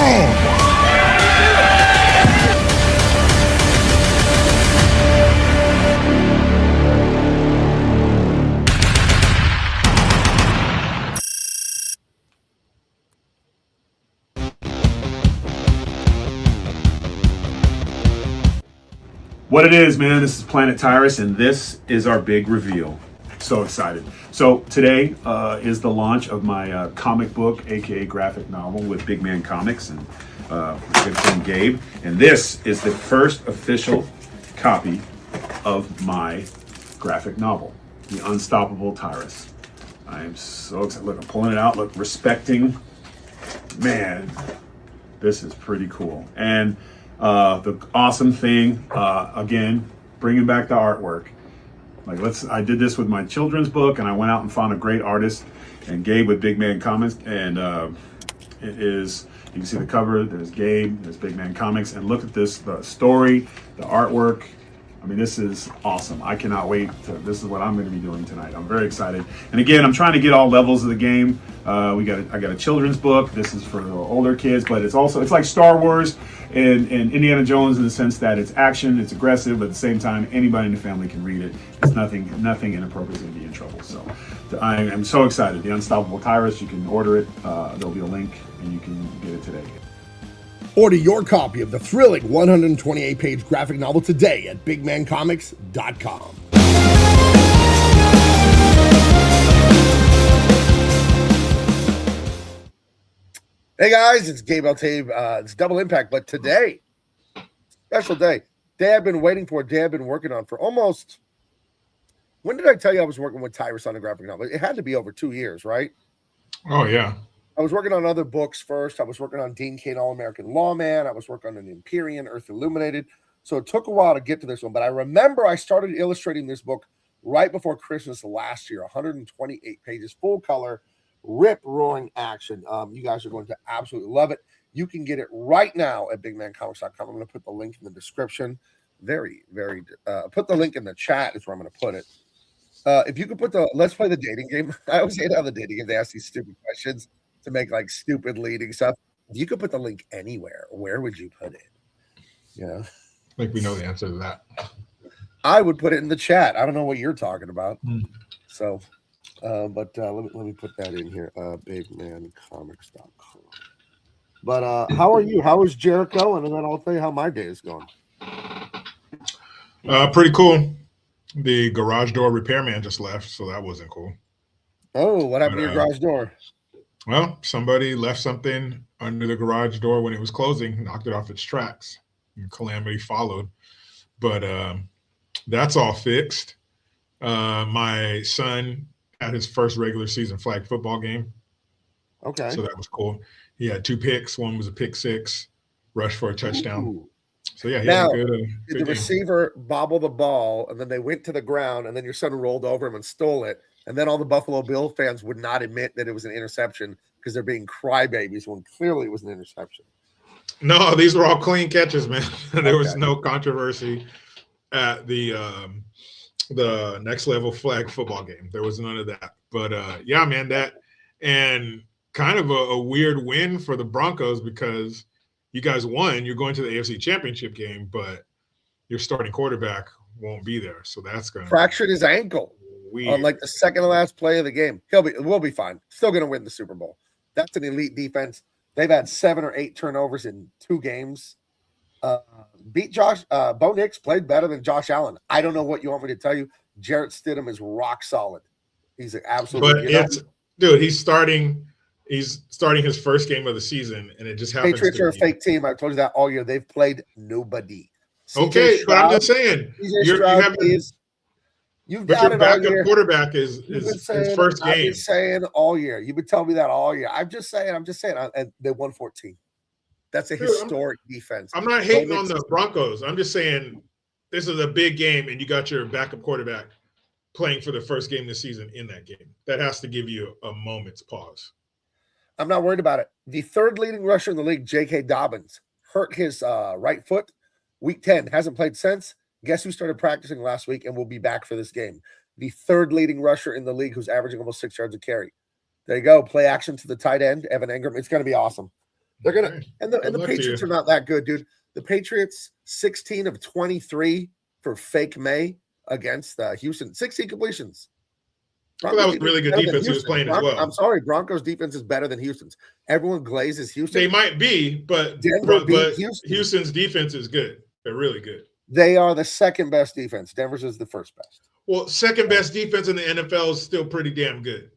bang. What it is, man, this is Planet Tyrus, and this is our big reveal. So excited. So today is the launch of my comic book, aka graphic novel with Big Man Comics and my good friend Gabe. And this is the first official copy of my graphic novel, The Unstoppable Tyrus. I am so excited. Look, I'm pulling it out. Look, respecting. Man, this is pretty cool. And the awesome thing, again, bringing back the artwork. Like I did this with my children's book, and I went out and found a great artist, and Gabe with Big Man Comics, and it is. You can see the cover. There's Gabe. There's Big Man Comics, and look at this: the story, the artwork. I mean, this is awesome. I cannot wait. This is what I'm going to be doing tonight. I'm very excited. And again, I'm trying to get all levels of the game. I got a children's book. This is for the older kids, but it's like Star Wars and Indiana Jones in the sense that it's action, it's aggressive, but at the same time, anybody in the family can read it. It's nothing inappropriate is going to be in trouble. So I am so excited. The Unstoppable Tyrus, you can order it. There'll be a link, and you can get it today. Order your copy of the thrilling 128-page graphic novel today at bigmancomics.com. Hey guys, it's Gabe Eltaeb. It's Double Impact, but today, special day. Day I've been waiting for, day I've been working on for almost, when did I tell you I was working with Tyrus on a graphic novel? It had to be over 2 years, right? Oh, yeah. I was working on other books first. I was working on Dean Cain, All-American Lawman. I was working on an Empyrean, Earth Illuminated. So it took a while to get to this one. But I remember I started illustrating this book right before Christmas last year, 128 pages, full color, rip-roaring action. You guys are going to absolutely love it. You can get it right now at bigmancomics.com. I'm going to put the link in the description. Put the link in the chat is where I'm going to put it. If you could put let's play the dating game. I always hate how the dating game, they ask these stupid questions to make like stupid leading stuff. If you could put the link anywhere, where would you put it? I think we know the answer to that. I would put it in the chat. I don't know what you're talking about. So, but let me put that in here. Bigmancomics.com. But how are you? How is Jericho? And then I'll tell you how my day is going. Pretty cool. The garage door repairman just left, so that wasn't cool. Oh, what happened to your garage door? Well, somebody left something under the garage door when it was closing, knocked it off its tracks, and calamity followed. But that's all fixed. My son had his first regular season flag football game. Okay. So that was cool. He had 2 picks. One was a pick 6, rush for a touchdown. Ooh. So, yeah, he now, had a good did the game. receiver bobble the ball, and then they went to the ground, and then your son rolled over him and stole it, and then all the Buffalo Bill fans would not admit that it was an interception because they're being crybabies when clearly it was an interception? No, these were all clean catches, man. There was no controversy at the next level flag football game. There was none of that. But, yeah, man, that – and kind of a weird win for the Broncos because – you guys won. You're going to the AFC Championship game, but your starting quarterback won't be there. So that's going to fractured his ankle on like the second to last play of the game. We'll be fine. Still going to win the Super Bowl. That's an elite defense. They've had 7 or 8 turnovers in 2 games. Beat Josh. Bo Nix played better than Josh Allen. I don't know what you want me to tell you. Jarrett Stidham is rock solid. He's an absolute. Dude, he's starting. He's starting his first game of the season, and it just happens. Patriots are a fake team. I've told you that all year. They've played nobody. Okay, but I'm just saying. Your backup quarterback is his first game. I've been saying all year. You've been telling me that all year. I'm just saying. And they won 14. That's a historic defense. I'm not hating on the Broncos. I'm just saying this is a big game, and you got your backup quarterback playing for the first game this season in that game. That has to give you a moment's pause. I'm not worried about it. The third leading rusher in the league, J.K. Dobbins, hurt his right foot. Week 10, hasn't played since. Guess who started practicing last week and will be back for this game? The third leading rusher in the league who's averaging almost 6 yards a carry. There you go. Play action to the tight end, Evan Engram. It's going to be awesome. They're gonna Okay. and Good the luck to Patriots you. are not that good, dude. The Patriots 16 of 23 for fake May against Houston, 16 completions. Well, that Broncos was a defense really is good better than defense he was Houston's. playing as I'm well. sorry, Broncos defense is better than Houston's. Everyone glazes Houston. They might be, but Denver beat but Houston. Houston's defense is good. They're really good. They are the second best defense. Denver's is the first best. Well, second best defense in the NFL is still pretty damn good.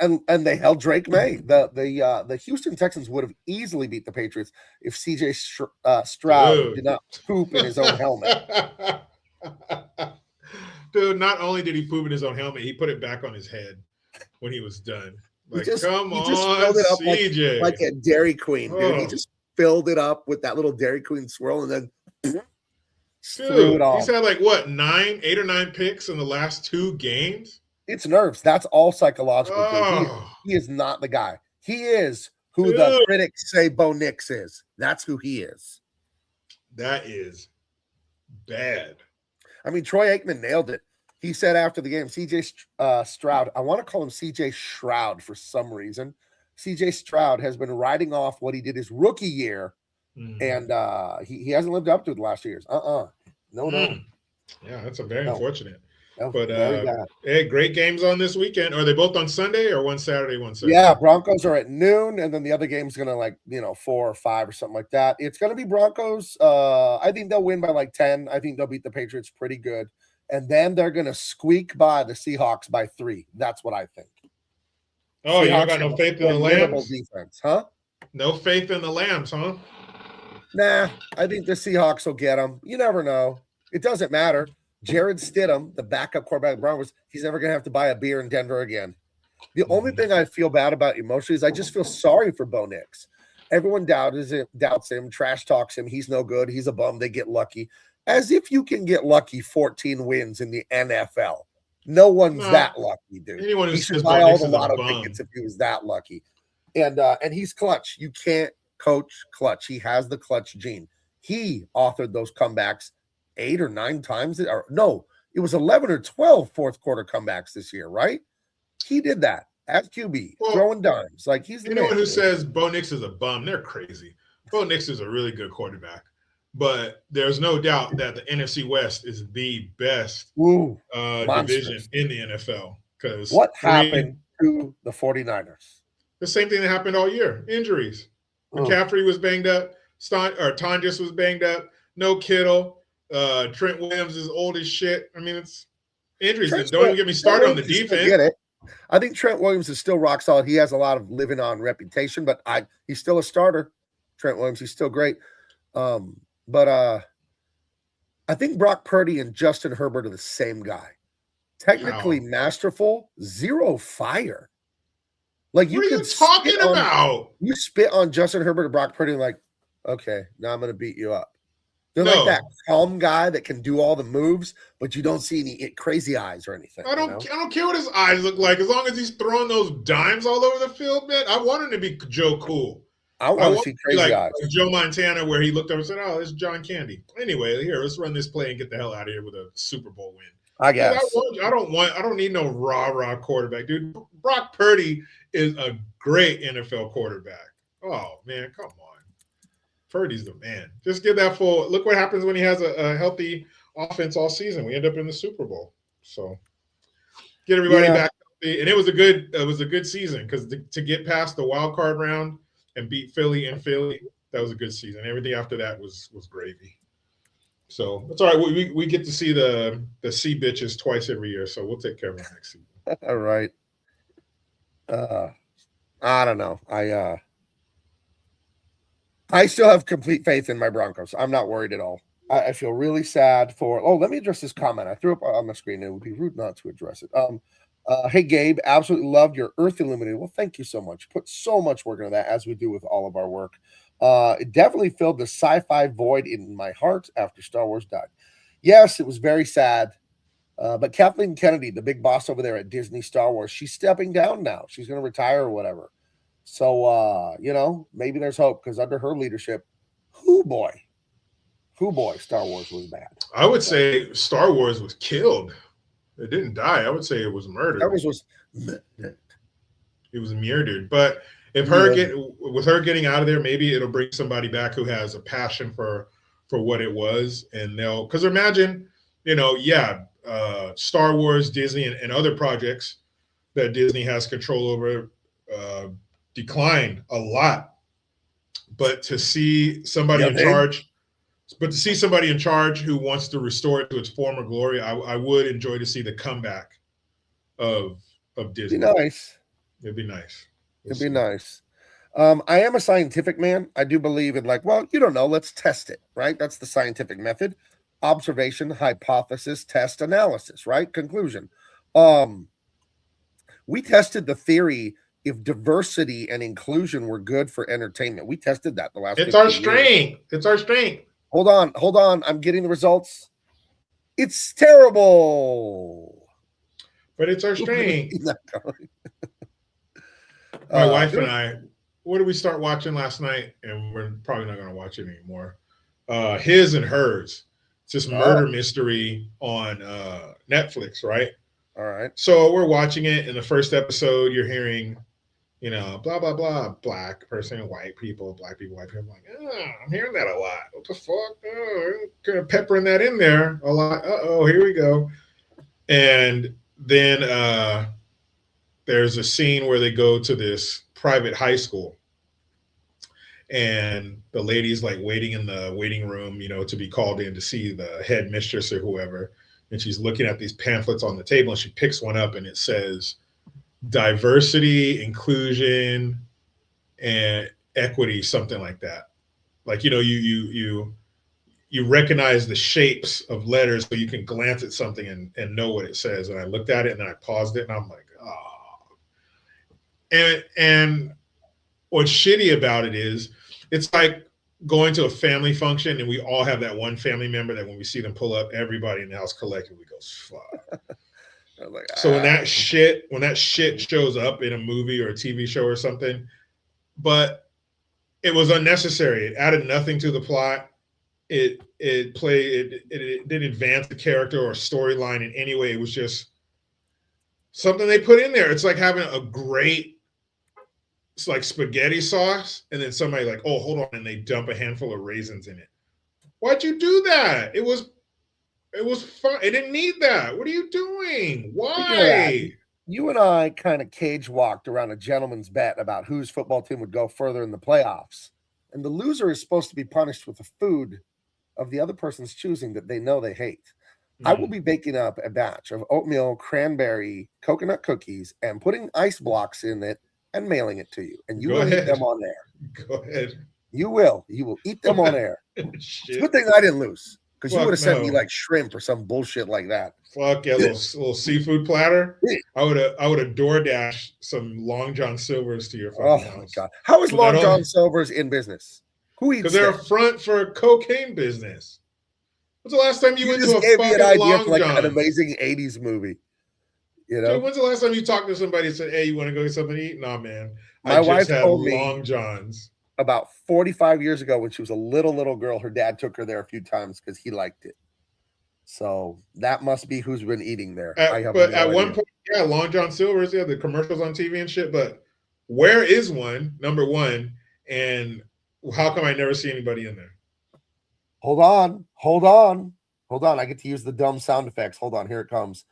And they held Drake May. The Houston Texans would have easily beat the Patriots if CJ Stroud Dude. did not poop in his own helmet. Dude, not only did he poop in his own helmet, he put it back on his head when he was done. Like, come he just on, filled it up CJ. like a Dairy Queen, dude. He Oh. just filled it up with that little Dairy Queen swirl and then threw Dude, it off. he's had like what, 8 or 9 picks in the last 2 games? It's nerves. That's all psychological. Oh. He is not the guy. He is who Dude. the critics say Bo Nix is. That's who he is. That is bad. I mean, Troy Aikman nailed it. He said after the game, CJ Stroud, I want to call him CJ Shroud for some reason. CJ Stroud has been riding off what he did his rookie year, and he hasn't lived up to it the last 2 years. No. Yeah, that's a very unfortunate. No, but very bad. hey, great games on this weekend. Are they both on Sunday or one Saturday, one Sunday? Yeah, Broncos are at noon, and then the other game's gonna 4 or 5 or something like that. It's gonna be Broncos. I think they'll win by like 10. I think they'll beat the Patriots pretty good. And then they're going to squeak by the Seahawks by 3. That's what I think. Oh, Seahawks you don't got no faith in the Lambs? Defense, huh? No faith in the Lambs, huh? Nah, I think the Seahawks will get them. You never know. It doesn't matter. Jared Stidham, the backup quarterback of the Broncos, he's never going to have to buy a beer in Denver again. The only thing I feel bad about emotionally is I just feel sorry for Bo Nix. Everyone doubts him, trash talks him. He's no good. He's a bum. They get lucky. As if you can get lucky 14 wins in the NFL. No one's that lucky, dude. Anyone who he should says buy Bo all Nix the is a lotto bum. tickets if he was that lucky. And he's clutch. You can't coach clutch. He has the clutch gene. He authored those comebacks 8 or 9 times. Or no, it was 11 or 12 fourth quarter comebacks this year, right? He did that as QB, throwing dimes. Like he's the anyone man, who dude. says Bo Nix is a bum, they're crazy. Bo Nix is a really good quarterback. But there's no doubt that the NFC West is the best division in the NFL. Because what happened to the 49ers? The same thing that happened all year. Injuries. McCaffrey was banged up. Tonjes was banged up. No Kittle. Trent Williams is old as shit. I mean, it's injuries. And don't even get me started on the defense. Get it. I think Trent Williams is still rock solid. He has a lot of living on reputation, but he's still a starter. Trent Williams, he's still great. But I think Brock Purdy and Justin Herbert are the same guy. Technically masterful, zero fire. Like what are you talking about? You spit on Justin Herbert and Brock Purdy, and like, okay, now I'm going to beat you up. They're like that calm guy that can do all the moves, but you don't see any crazy eyes or anything. I don't care what his eyes look like, as long as he's throwing those dimes all over the field, man. I want him to be Joe Cool. I want to see crazy eyes. Like Joe Montana, where he looked over and said, "Oh, this is John Candy." Anyway, here, let's run this play and get the hell out of here with a Super Bowl win. I guess. I don't need no rah quarterback, dude. Brock Purdy is a great NFL quarterback. Oh man, come on. Purdy's the man. Just give that full. Look what happens when he has a healthy offense all season. We end up in the Super Bowl. So get everybody back healthy. And it was a good season because to get past the wild card round and beat Philly in Philly, that was a good season. Everything after that was gravy. So that's all right. We get to see the sea bitches twice every year, so we'll take care of them next season. All right. I don't know. I still have complete faith in my Broncos. I'm not worried at all. I feel really sad for. Oh, let me address this comment I threw up on the screen. It would be rude not to address it. Hey Gabe, absolutely loved your Earth Illuminated. Well, thank you so much. Put so much work into that, as we do with all of our work. It definitely filled the sci-fi void in my heart after Star Wars died. Yes, it was very sad. But Kathleen Kennedy, the big boss over there at Disney Star Wars, she's stepping down now. She's going to retire or whatever. So, maybe there's hope because under her leadership, whoo boy, Star Wars was bad. I would say Star Wars was killed. It didn't die. I would say it was murdered. Star Wars was It was murdered. But If with her getting out of there, maybe it'll bring somebody back who has a passion for what it was, and because imagine, Star Wars, Disney, and other projects that Disney has control over declined a lot, but to see somebody in charge. But to see somebody in charge who wants to restore it to its former glory, I would enjoy to see the comeback of Disney. It'd be nice. It'd be nice. It'd be nice. I am a scientific man. I do believe in you don't know, let's test it, right? That's the scientific method. Observation, hypothesis, test, analysis, right? Conclusion. We tested the theory if diversity and inclusion were good for entertainment. We tested that the last. It's our strength. It's our strength. Hold on. I'm getting the results. It's terrible. But it's our strength. My wife and I, what did we start watching last night? And we're probably not going to watch it anymore. His and Hers. It's this murder mystery on Netflix, right? All right. So we're watching it. In the first episode, you're hearing, blah, blah, blah, black person, white people, black people, white people. I'm like, I'm hearing that a lot. What the fuck? Kind of peppering that in there a lot. Here we go. And then there's a scene where they go to this private high school. And the lady's waiting in the waiting room, to be called in to see the head mistress or whoever. And she's looking at these pamphlets on the table, and she picks one up, and it says diversity, inclusion, and equity, something like that. You recognize the shapes of letters, so you can glance at something and know what it says. And I looked at it, and then I paused it, and I'm like, oh. And what's shitty about it is, it's like going to a family function, and we all have that one family member that when we see them pull up, everybody in the house collectively goes, fuck. So when that shit shows up in a movie or a TV show or something, but it was unnecessary. It added nothing to the plot. It didn't advance the character or storyline in any way. It was just something they put in there. It's like having a great, it's like spaghetti sauce, and then somebody oh, hold on, and they dump a handful of raisins in it. Why'd you do that? It was fun. It didn't need that. What are you doing? Why? You and I kind of cage walked around a gentleman's bet about whose football team would go further in the playoffs. And the loser is supposed to be punished with the food of the other person's choosing that they know they hate. I will be baking up a batch of oatmeal, cranberry, coconut cookies, and putting ice blocks in it and mailing it to you. And you will eat them on air. Go ahead. You will. You will eat them on air. It's a good thing I didn't lose, because you would have sent me shrimp or some bullshit like that. Fuck yeah, little seafood platter. I would have DoorDash some Long John Silver's to your fucking house. My God. How is Long John Silver's in business? Who eats? Because they're a front for a cocaine business. When's the last time you went to a gave me an idea Long for John? An amazing 80s movie. Dude, when's the last time you talked to somebody and said, "Hey, you want to go get something to eat?" Nah, man. My wife told me Long Johns about 45 years ago when she was a little girl. Her dad took her there a few times because he liked it. So that must be who's been eating there. At one point, yeah, Long John Silver's, the commercials on TV and shit. But where is one? Number one, and how come I never see anybody in there? Hold on. I get to use the dumb sound effects. Hold on, here it comes.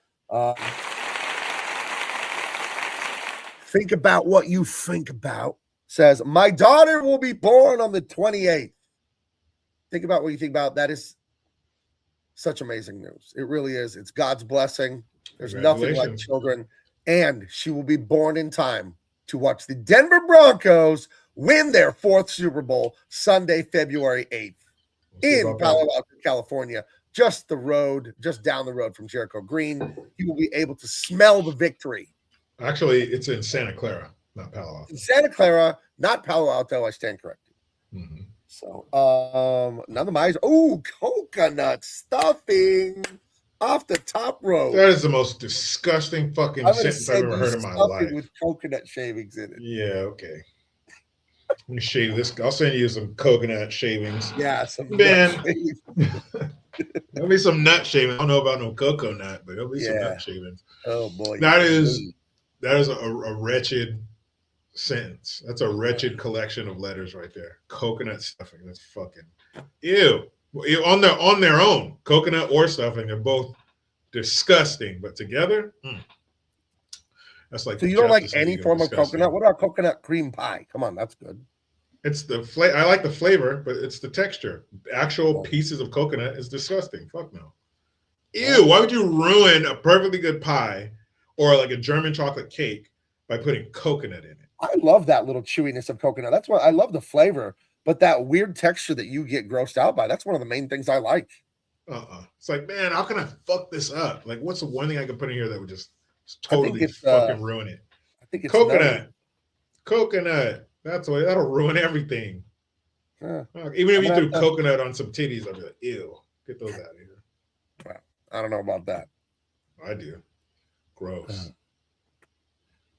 Think about what you think about. Says, my daughter will be born on the 28th. Think about what you think about. That is such amazing news. It really is. It's God's blessing. There's nothing like children. And she will be born in time to watch the Denver Broncos win their 4th Super Bowl Sunday, February 8th in Palo Alto, California. Just down the road from Jericho Green. You will be able to smell the victory. Actually, it's in Santa Clara, not Palo Alto. In Santa Clara, not Palo Alto. I stand corrected. Mm-hmm. So, none of my coconut stuffing off the top rope. That is the most disgusting fucking sentence I've ever heard in my life. With coconut shavings in it. Yeah, okay. Let me shave this. I'll send you some coconut shavings. Yeah, some man. There'll be some nut shavings. I don't know about no coconut, but there'll be some nut shavings. Oh boy, that is a wretched sentence. That's a wretched collection of letters right there. Coconut stuffing. That's fucking ew. On their own, coconut or stuffing, they're both disgusting. But together, that's like So you don't like Justice any League form of disgusting. coconut? What about coconut cream pie? Come on, that's good. It's the flavor. I like the flavor, but it's the texture. Actual pieces of coconut is disgusting. Fuck no. Ew. Why would you ruin a perfectly good pie or like a German chocolate cake by putting coconut in it? I love that little chewiness of coconut. That's why I love the flavor, but that weird texture that you get grossed out by, that's one of the main things I like. It's like, man, how can I fuck this up? Like, what's the one thing I could put in here that would just totally fucking ruin it? I think it's coconut. Coconut. That's what that'll ruin everything. Even if you threw coconut on some titties, I'd be like, ew, get those out of here. Well, I don't know about that. I do. Gross.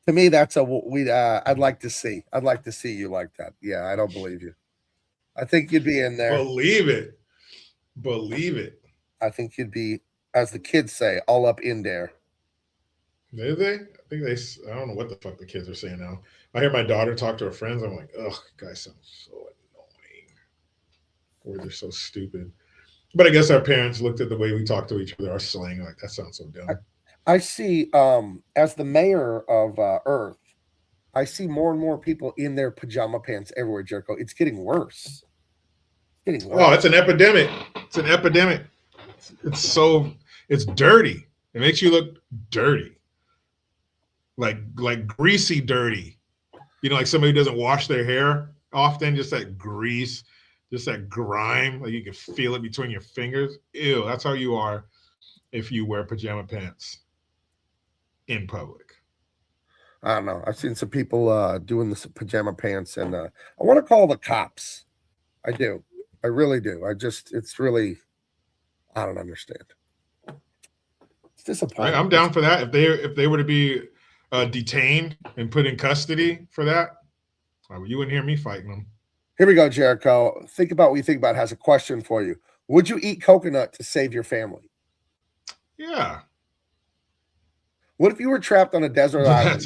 To me, that's I'd like to see. I'd like to see you like that. Yeah, I don't believe you. I think you'd be in there. Believe it. Believe it. I think you'd be, as the kids say, all up in there. Did they? I don't know what the fuck the kids are saying now. I hear my daughter talk to her friends. I'm like, ugh, guys sound so annoying. Or they're so stupid. But I guess our parents looked at the way we talk to each other, our slang, like, that sounds so dumb. I see, as the mayor of Earth, I see more and more people in their pajama pants everywhere, Jericho. It's getting worse. Oh, it's an epidemic. It's an epidemic. It's dirty. It makes you look dirty. Like greasy dirty. You know, like somebody who doesn't wash their hair often, just that grease, just that grime. Like you can feel it between your fingers. Ew, that's how you are if you wear pajama pants in public. I don't know. I've seen some people doing this pajama pants, and I want to call the cops. I do. I really do. It's really, I don't understand. It's disappointing. I'm down for that. If they were to be detained and put in custody for that, you wouldn't hear me fighting them. Here we go, Jericho. Think about what you think about. Has a question for you. Would you eat coconut to save your family? Yeah. What if you were trapped on a desert island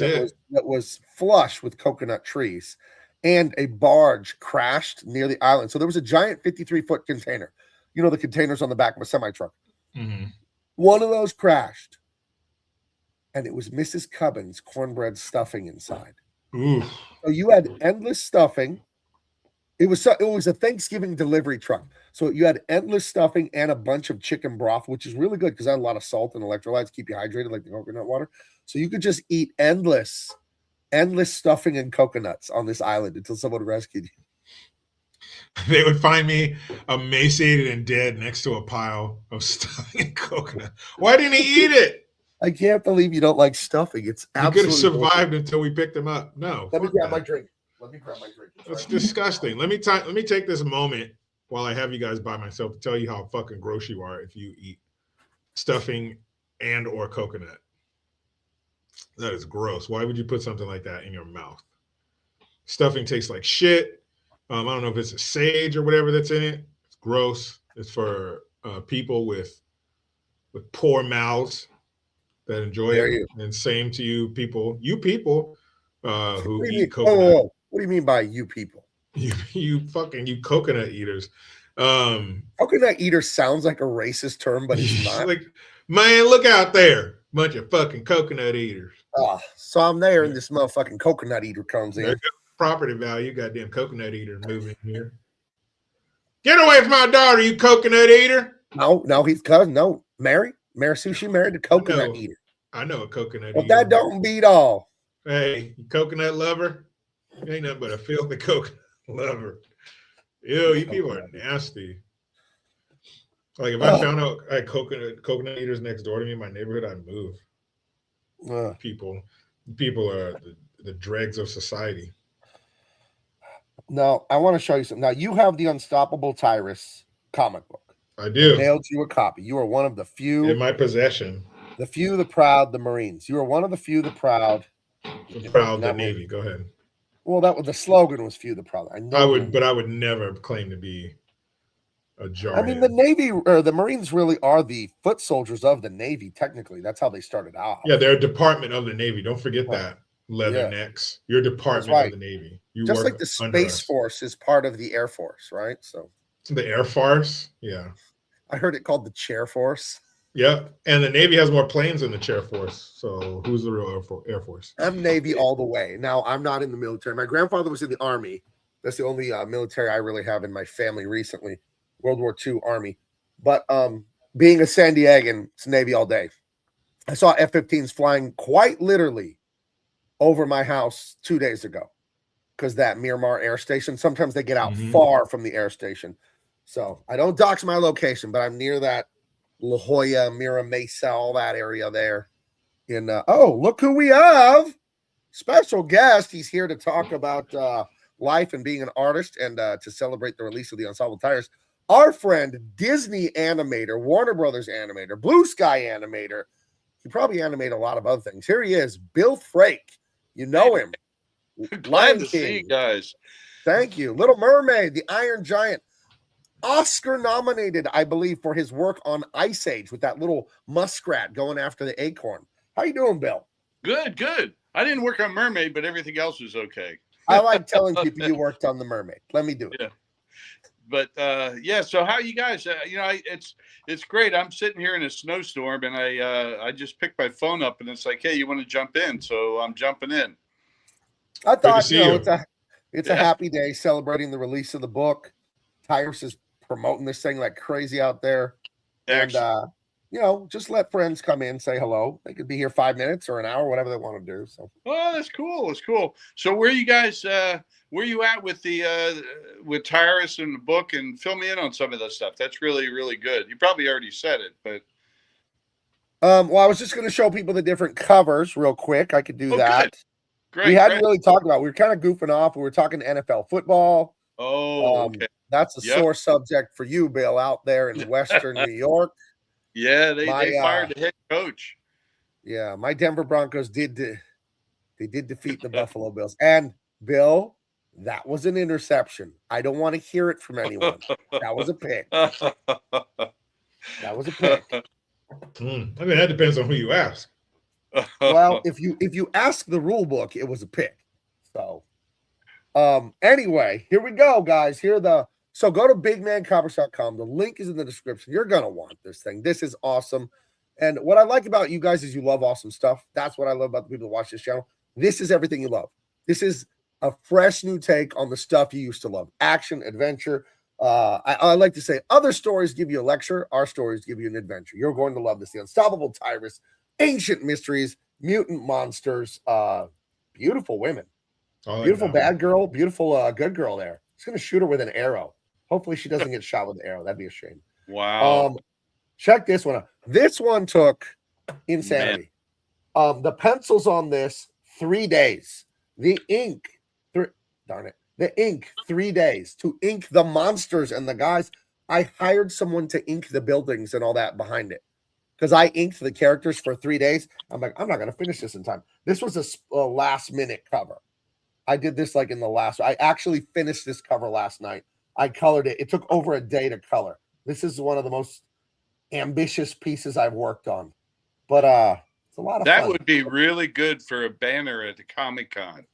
that was flush with coconut trees and a barge crashed near the island? So there was a giant 53-foot container. You know, the containers on the back of a semi-truck. Mm-hmm. One of those crashed, and it was Mrs. Cubbins' cornbread stuffing inside. Ooh. So you had endless stuffing. It was a Thanksgiving delivery truck. So you had endless stuffing and a bunch of chicken broth, which is really good because I had a lot of salt and electrolytes, keep you hydrated like the coconut water. So you could just eat endless stuffing and coconuts on this island until someone rescued you. They would find me emaciated and dead next to a pile of stuffing and coconut. Why didn't he eat it? I can't believe you don't like stuffing. It's absolutely. You could have survived until we picked him up. No. Let me grab my drink. That's disgusting. Let me take this moment while I have you guys by myself to tell you how fucking gross you are if you eat stuffing and or coconut. That is gross. Why would you put something like that in your mouth? Stuffing tastes like shit. I don't know if it's a sage or whatever that's in it. It's gross. It's for people with poor mouths that enjoy it. And same to you people who eat coconut. What do you mean by you people? You coconut eaters. Coconut eater sounds like a racist term, but it's not. Like, man, look out there. Bunch of fucking coconut eaters. So I'm there and this motherfucking coconut eater comes in. Property value, goddamn coconut eater moving here. Get away from my daughter, you coconut eater. No, he's cousin. No, Mary Sushi married a coconut eater. I know a coconut eater. But that don't beat all. Hey, you coconut lover? You ain't nothing but a filthy coconut lover. Ew, you people are nasty. Like if I found out I had coconut eaters next door to me in my neighborhood, I'd move. People are the dregs of society. No, I want to show you something. Now you have the Unstoppable Tyrus comic book. I do. I mailed you a copy. You are one of the few in my possession. The few, the proud, the Marines. You are one of the few, the proud. The proud, the Navy. Go ahead. Well, that was the slogan was few, the proud. I would never claim to be a jargon. I mean, the Navy or the Marines really are the foot soldiers of the Navy. Technically, that's how they started out. Yeah, they're a department of the Navy. Don't forget that. leather necks. Your department right. of the Navy. You Just work like the under Space us. Force is part of the Air Force, right? So The Air Force. Yeah. I heard it called the Chair Force. Yeah. And the Navy has more planes than the Chair Force. So who's the real Air Force? I'm Navy all the way. Now, I'm not in the military. My grandfather was in the Army. That's the only military I really have in my family recently. World War II Army. But being a San Diegan, it's Navy all day. I saw F-15s flying quite literally over my house 2 days ago because that Miramar Air Station, sometimes they get out far from the air station. So I don't dox my location, but I'm near that La Jolla, Mira Mesa, all that area there. In look who we have. Special guest. He's here to talk about life and being an artist and to celebrate the release of the Unstoppable Tyrus. Our friend, Disney animator, Warner Brothers animator, Blue Sky animator. He probably animated a lot of other things. Here he is, Bill Frake. You know him. Glad to see you guys. Thank you. Little Mermaid, The Iron Giant. Oscar nominated, I believe, for his work on Ice Age with that little muskrat going after the acorn. How you doing, Bill? Good. I didn't work on Mermaid, but everything else was okay. I like telling people you worked on the Mermaid. Let me do it. Yeah. But so how you guys? It's great. I'm sitting here in a snowstorm, and I just picked my phone up, and it's like, hey, you want to jump in? So I'm jumping in. I thought it's a happy day celebrating the release of the book. Tyrus is promoting this thing like crazy out there, Excellent. and just let friends come in, say hello. They could be here 5 minutes or an hour, whatever they want to do. So, that's cool. It's cool. So where you guys? Where you at with the with Tyrus and the book? And fill me in on some of that stuff. That's really, really good. You probably already said it, but well, I was just going to show people the different covers real quick. I could do that. Good. Great. We hadn't really talked about. We were kind of goofing off. We were talking NFL football. Oh, okay. That's a sore subject for you, Bill, out there in Western New York. Yeah, they fired the head coach. Yeah, my Denver Broncos did defeat the Buffalo Bills. And Bill, that was an interception. I don't want to hear it from anyone. That was a pick. That was a pick. I mean, that depends on who you ask. Well, if you ask the rule book, it was a pick. So, anyway, here we go, guys. So go to bigmancomics.com. The link is in the description. You're gonna want this thing. This is awesome. And what I like about you guys is you love awesome stuff. That's what I love about the people that watch this channel. This is everything you love. This is a fresh new take on the stuff you used to love. Action, adventure. I like to say other stories give you a lecture. Our stories give you an adventure. You're going to love this. The Unstoppable Tyrus, ancient mysteries, mutant monsters, beautiful women. Beautiful bad girl, beautiful good girl there. It's going to shoot her with an arrow. Hopefully she doesn't get shot with an arrow. That'd be a shame. Wow. Check this one out. This one took insanity. The pencils on this 3 days. The ink, the ink 3 days to ink the monsters and the guys. I hired someone to ink the buildings and all that behind it because I inked the characters for 3 days. I'm like, I'm not going to finish this in time. This was a last minute cover. I did this like in the last. I actually finished this cover last night. I colored it. It took over a day to color. This is one of the most ambitious pieces I've worked on, but it's a lot of fun. That would be really good for a banner at the Comic-Con.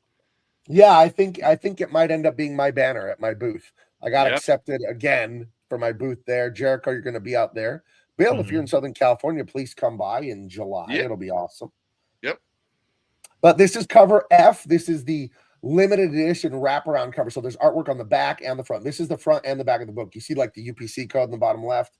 Yeah, I think it might end up being my banner at my booth. I got accepted again for my booth there. Jericho, you're going to be out there. Bill, if you're in Southern California, please come by in July. It'll be awesome. Yep. But this is cover F. This is the limited edition wraparound cover. So there's artwork on the back and the front. This is the front and the back of the book. You see like the UPC code in the bottom left.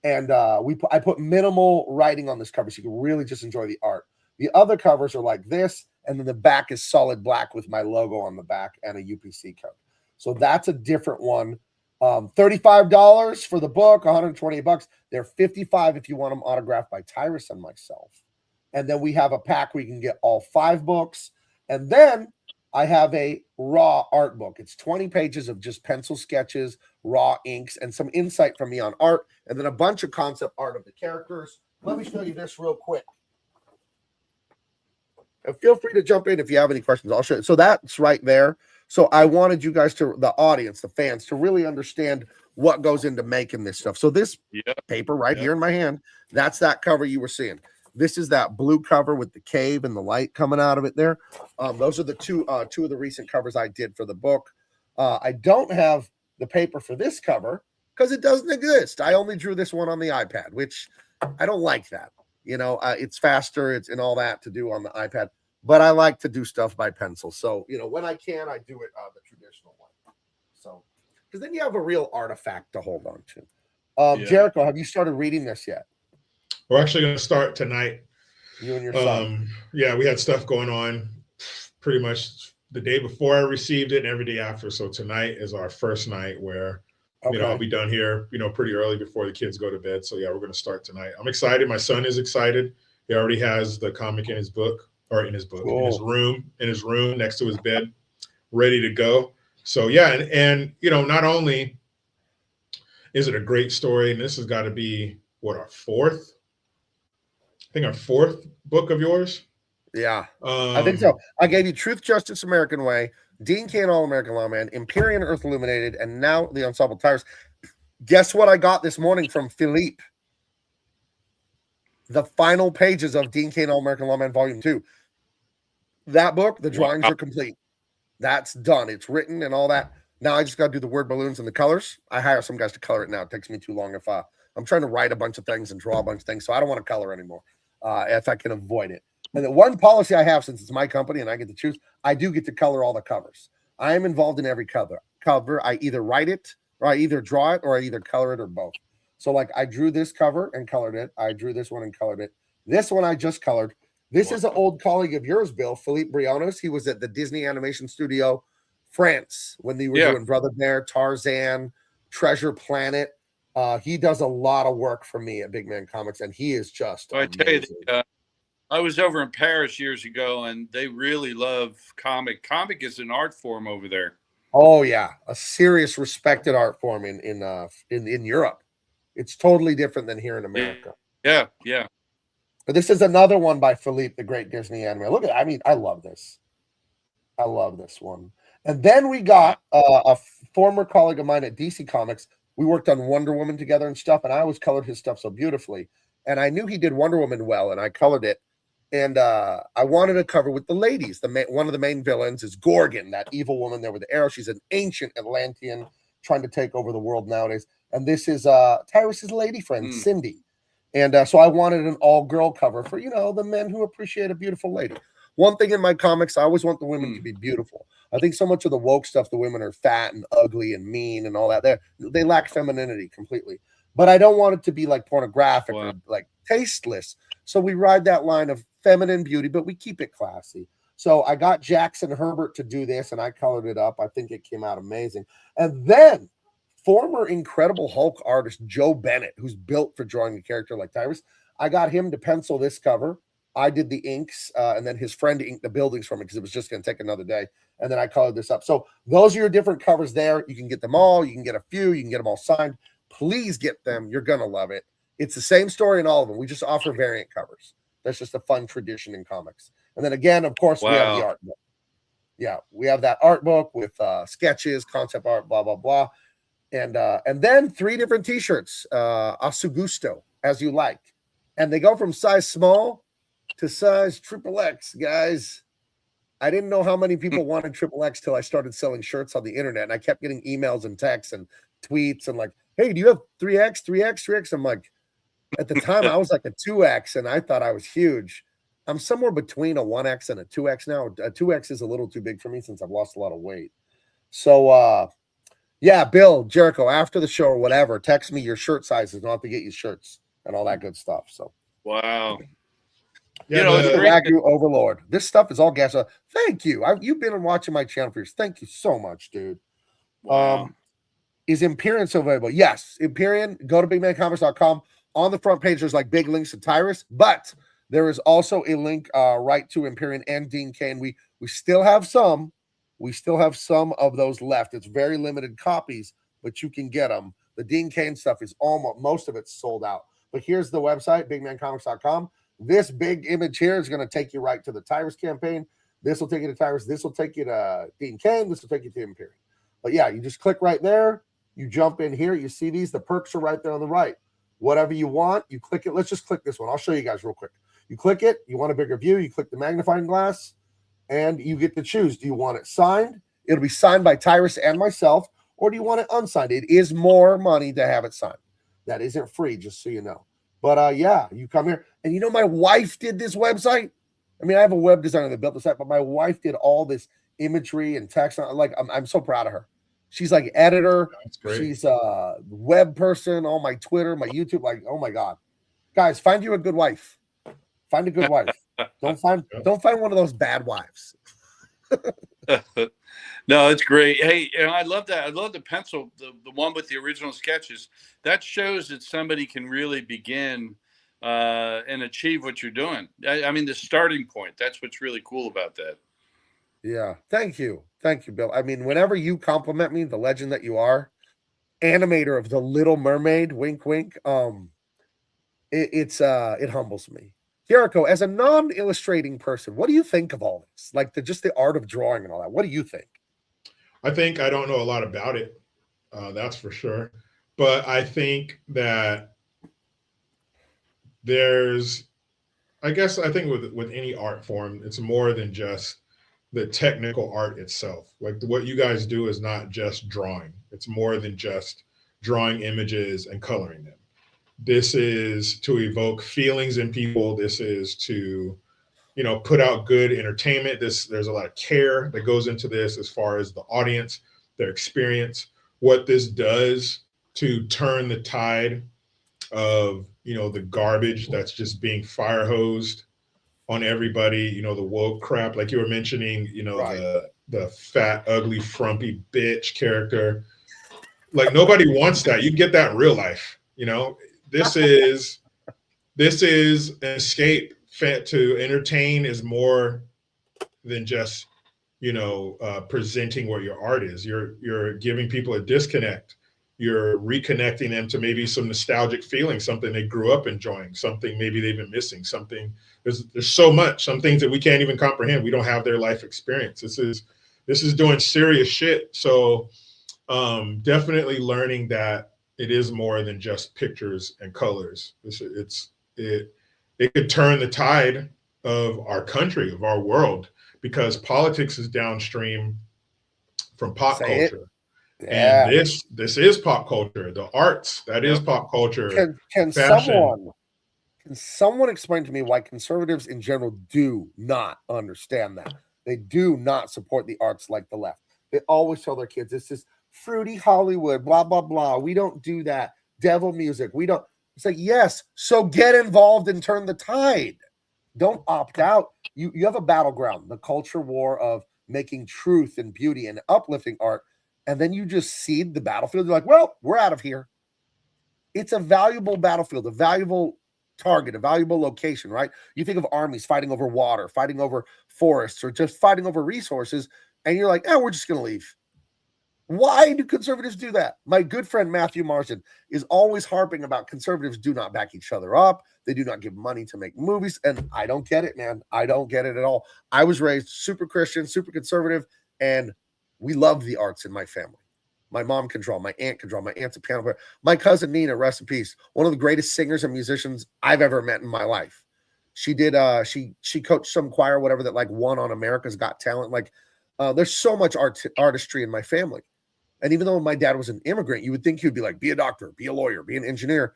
And I put minimal writing on this cover so you can really just enjoy the art. The other covers are like this, and then the back is solid black with my logo on the back and a UPC code. So that's a different one. $35 for the book, $120. They're $55 if you want them autographed by Tyrus and myself. And then we have a pack where you can get all 5 books. And then I have a raw art book. It's 20 pages of just pencil sketches, raw inks, and some insight from me on art, and then a bunch of concept art of the characters. Let me show you this real quick. And feel free to jump in if you have any questions. I'll show you. So that's right there. So I wanted you guys to, the audience, the fans, to really understand what goes into making this stuff. So this paper right here in my hand, that's that cover you were seeing. This is that blue cover with the cave and the light coming out of it there. Those are the two of the recent covers I did for the book. I don't have the paper for this cover because it doesn't exist. I only drew this one on the iPad, which I don't like that. It's faster, it's and all that to do on the iPad, but I like to do stuff by pencil. So, when I can, I do it the traditional one. So, because then you have a real artifact to hold on to. Jericho, have you started reading this yet? We're actually going to start tonight. You and your son. Yeah, we had stuff going on pretty much the day before I received it and every day after. So tonight is our first night where I'll be done here, pretty early before the kids go to bed. So yeah, we're going to start tonight. I'm excited. My son is excited. He already has the comic in his book, cool. in his room next to his bed, ready to go. So yeah, and not only is it a great story, and this has got to be our fourth book of yours. Yeah, I think so. I gave you Truth, Justice, American Way, Dean Cain, All-American Lawman, Empyrean, Earth Illuminated, and now the Unstoppable Tyrus. Guess what I got this morning from Philippe? The final pages of Dean Cain, All-American Lawman, Volume 2. That book, the drawings are complete. That's done. It's written and all that. Now I just got to do the word balloons and the colors. I hire some guys to color it now. It takes me too long if I'm trying to write a bunch of things and draw a bunch of things, so I don't want to color anymore if I can avoid it. And the one policy I have, since it's my company and I get to choose, I do get to color all the covers. I am involved in every cover. I either write it, or I either draw it, or I either color it, or both. So like I drew this cover and colored it. I drew this one and colored it. This one I just colored. This is an old colleague of yours, Bill, Philippe Briones. He was at the Disney Animation Studio, France, when they were doing Brother Bear, Tarzan, Treasure Planet. He does a lot of work for me at Big Man Comics, and he is just amazing. I tell you, I was over in Paris years ago, and they really love comic. Comic is an art form over there. Oh yeah, a serious, respected art form in Europe. It's totally different than here in America. Yeah. But this is another one by Philippe, the great Disney animator. Look at, I love this. I love this one. And then we got a former colleague of mine at DC Comics. We worked on Wonder Woman together and stuff, and I always colored his stuff so beautifully. And I knew he did Wonder Woman well, and I colored it. And I wanted to cover with the ladies. One of the main villains is Gorgon, that evil woman there with the arrow. She's an ancient Atlantean trying to take over the world nowadays. And this is Tyrus's lady friend, Cindy. And so I wanted an all-girl cover for, the men who appreciate a beautiful lady. One thing in my comics, I always want the women to be beautiful. I think so much of the woke stuff, the women are fat and ugly and mean and all that. They lack femininity completely. But I don't want it to be like pornographic or like tasteless. So we ride that line of feminine beauty, but we keep it classy. So I got Jackson Herbert to do this, and I colored it up. I think it came out amazing. And then former Incredible Hulk artist Joe Bennett, who's built for drawing a character like Tyrus, I got him to pencil this cover. I did the inks, and then his friend inked the buildings for me because it was just going to take another day. And then I colored this up. So those are your different covers there. You can get them all. You can get a few. You can get them all signed. Please get them. You're going to love it. It's the same story in all of them. We just offer variant covers. That's just a fun tradition in comics. And then again, of course, we have the art book. Yeah, we have that art book with sketches, concept art, blah, blah, blah. And then 3 different T-shirts, a su gusto, as you like. And they go from size small to size XXX, guys. I didn't know how many people wanted XXX till I started selling shirts on the internet. And I kept getting emails and texts and tweets and like, hey, do you have 3X, 3X, 3X? I'm like, at the time, I was like a 2X, and I thought I was huge. I'm somewhere between a 1X and a 2X now. A 2X is a little too big for me since I've lost a lot of weight. So, yeah, Bill, Jericho, after the show or whatever, text me your shirt sizes, and I'll have to get you shirts and all that good stuff. So, wow. Yeah, the Wagyu Overlord. This stuff is all gas. Thank you. You've been watching my channel for years. Thank you so much, dude. Wow. Is Empyrean still available? Yes. Empyrean, go to bigmancomics.com. On the front page, there's like big links to Tyrus, but there is also a link right to Empyrean and Dean Cain. We still have some. We still have some of those left. It's very limited copies, but you can get them. The Dean Cain stuff is most of it's sold out. But here's the website, bigmancomics.com. This big image here is going to take you right to the Tyrus campaign. This will take you to Tyrus. This will take you to Dean Cain. This will take you to Empyrean. But yeah, you just click right there. You jump in here. You see these. The perks are right there on the right. Whatever you want, you click it. Let's just click this one. I'll show you guys real quick. You click it, you want a bigger view, you click the magnifying glass, and you get to choose. Do you want it signed? It'll be signed by Tyrus and myself, or do you want it unsigned? It is more money to have it signed. That isn't free, just so you know. But yeah, you come here, and you know my wife did this website. I mean, I have a web designer that built the site, but my wife did all this imagery and text. Like, I'm so proud of her. She's like editor. That's great. She's a web person on my Twitter, my YouTube. Like, oh my God, guys, find you a good wife. Find a good wife. Don't find one of those bad wives. No, it's great. Hey, and I love that. I love the pencil, the one with the original sketches. That shows that somebody can really begin and achieve what you're doing. I mean, the starting point. That's what's really cool about that. Yeah. Thank you, Bill. I mean, whenever you compliment me, the legend that you are, animator of The Little Mermaid, wink, wink. It humbles me. Jericho, as a non-illustrating person, what do you think of all this? Like just the art of drawing and all that. What do you think? I think I don't know a lot about it. That's for sure. But I think that I think with any art form, it's more than just the technical art itself. Like what you guys do is not just drawing. It's more than just drawing images and coloring them. This is to evoke feelings in people. This is to, put out good entertainment. There's a lot of care that goes into this as far as the audience, their experience, what this does to turn the tide of, the garbage that's just being fire hosed on everybody, the woke crap, like you were mentioning, Right. the fat, ugly, frumpy bitch character. Like nobody wants that. You get that in real life, This is an escape. To entertain is more than just presenting what your art is. You're giving people a disconnect. You're reconnecting them to maybe some nostalgic feeling, something they grew up enjoying, something maybe they've been missing. Something there's so much, some things that we can't even comprehend. We don't have their life experience. This is doing serious shit. So definitely learning that it is more than just pictures and colors. It could turn the tide of our country, of our world, because politics is downstream from pop culture. Yeah. And this is pop culture. The arts, that is pop culture. Can someone explain to me why conservatives in general do not understand that? They do not support the arts like the left. They always tell their kids, this is fruity Hollywood, blah, blah, blah. We don't do that. Devil music. We don't. It's like, yes, so get involved and turn the tide. Don't opt out. You have a battleground, the culture war of making truth and beauty and uplifting art, and then you just cede the battlefield. You're like, well, we're out of here. It's a valuable battlefield, a valuable target, a valuable location, right? You think of armies fighting over water, fighting over forests, or just fighting over resources, and you're like, we're just going to leave. Why do conservatives do that? My good friend Matthew Marsden is always harping about conservatives do not back each other up. They do not give money to make movies. And I don't get it, man. I don't get it at all. I was raised super Christian, super conservative, and we love the arts in my family. My mom can draw. My aunt can draw. My aunt's a piano player. My cousin Nina, rest in peace, one of the greatest singers and musicians I've ever met in my life. She did. She coached some choir, whatever, that like won on America's Got Talent. Like, there's so much artistry in my family. And even though my dad was an immigrant, you would think he would be like, be a doctor, be a lawyer, be an engineer.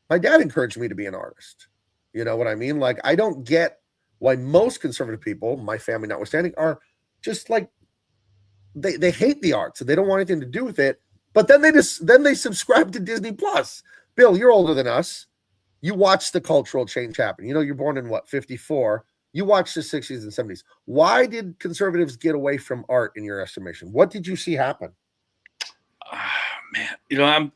My dad encouraged me to be an artist. You know what I mean? Like, I don't get why most conservative people, my family notwithstanding, are just like, they hate the arts and they don't want anything to do with it. But then they subscribe to Disney Plus. Bill, you're older than us. You watched the cultural change happen. You're born in 54. You watched the 60s and 70s. Why did conservatives get away from art in your estimation? What did you see happen? Man,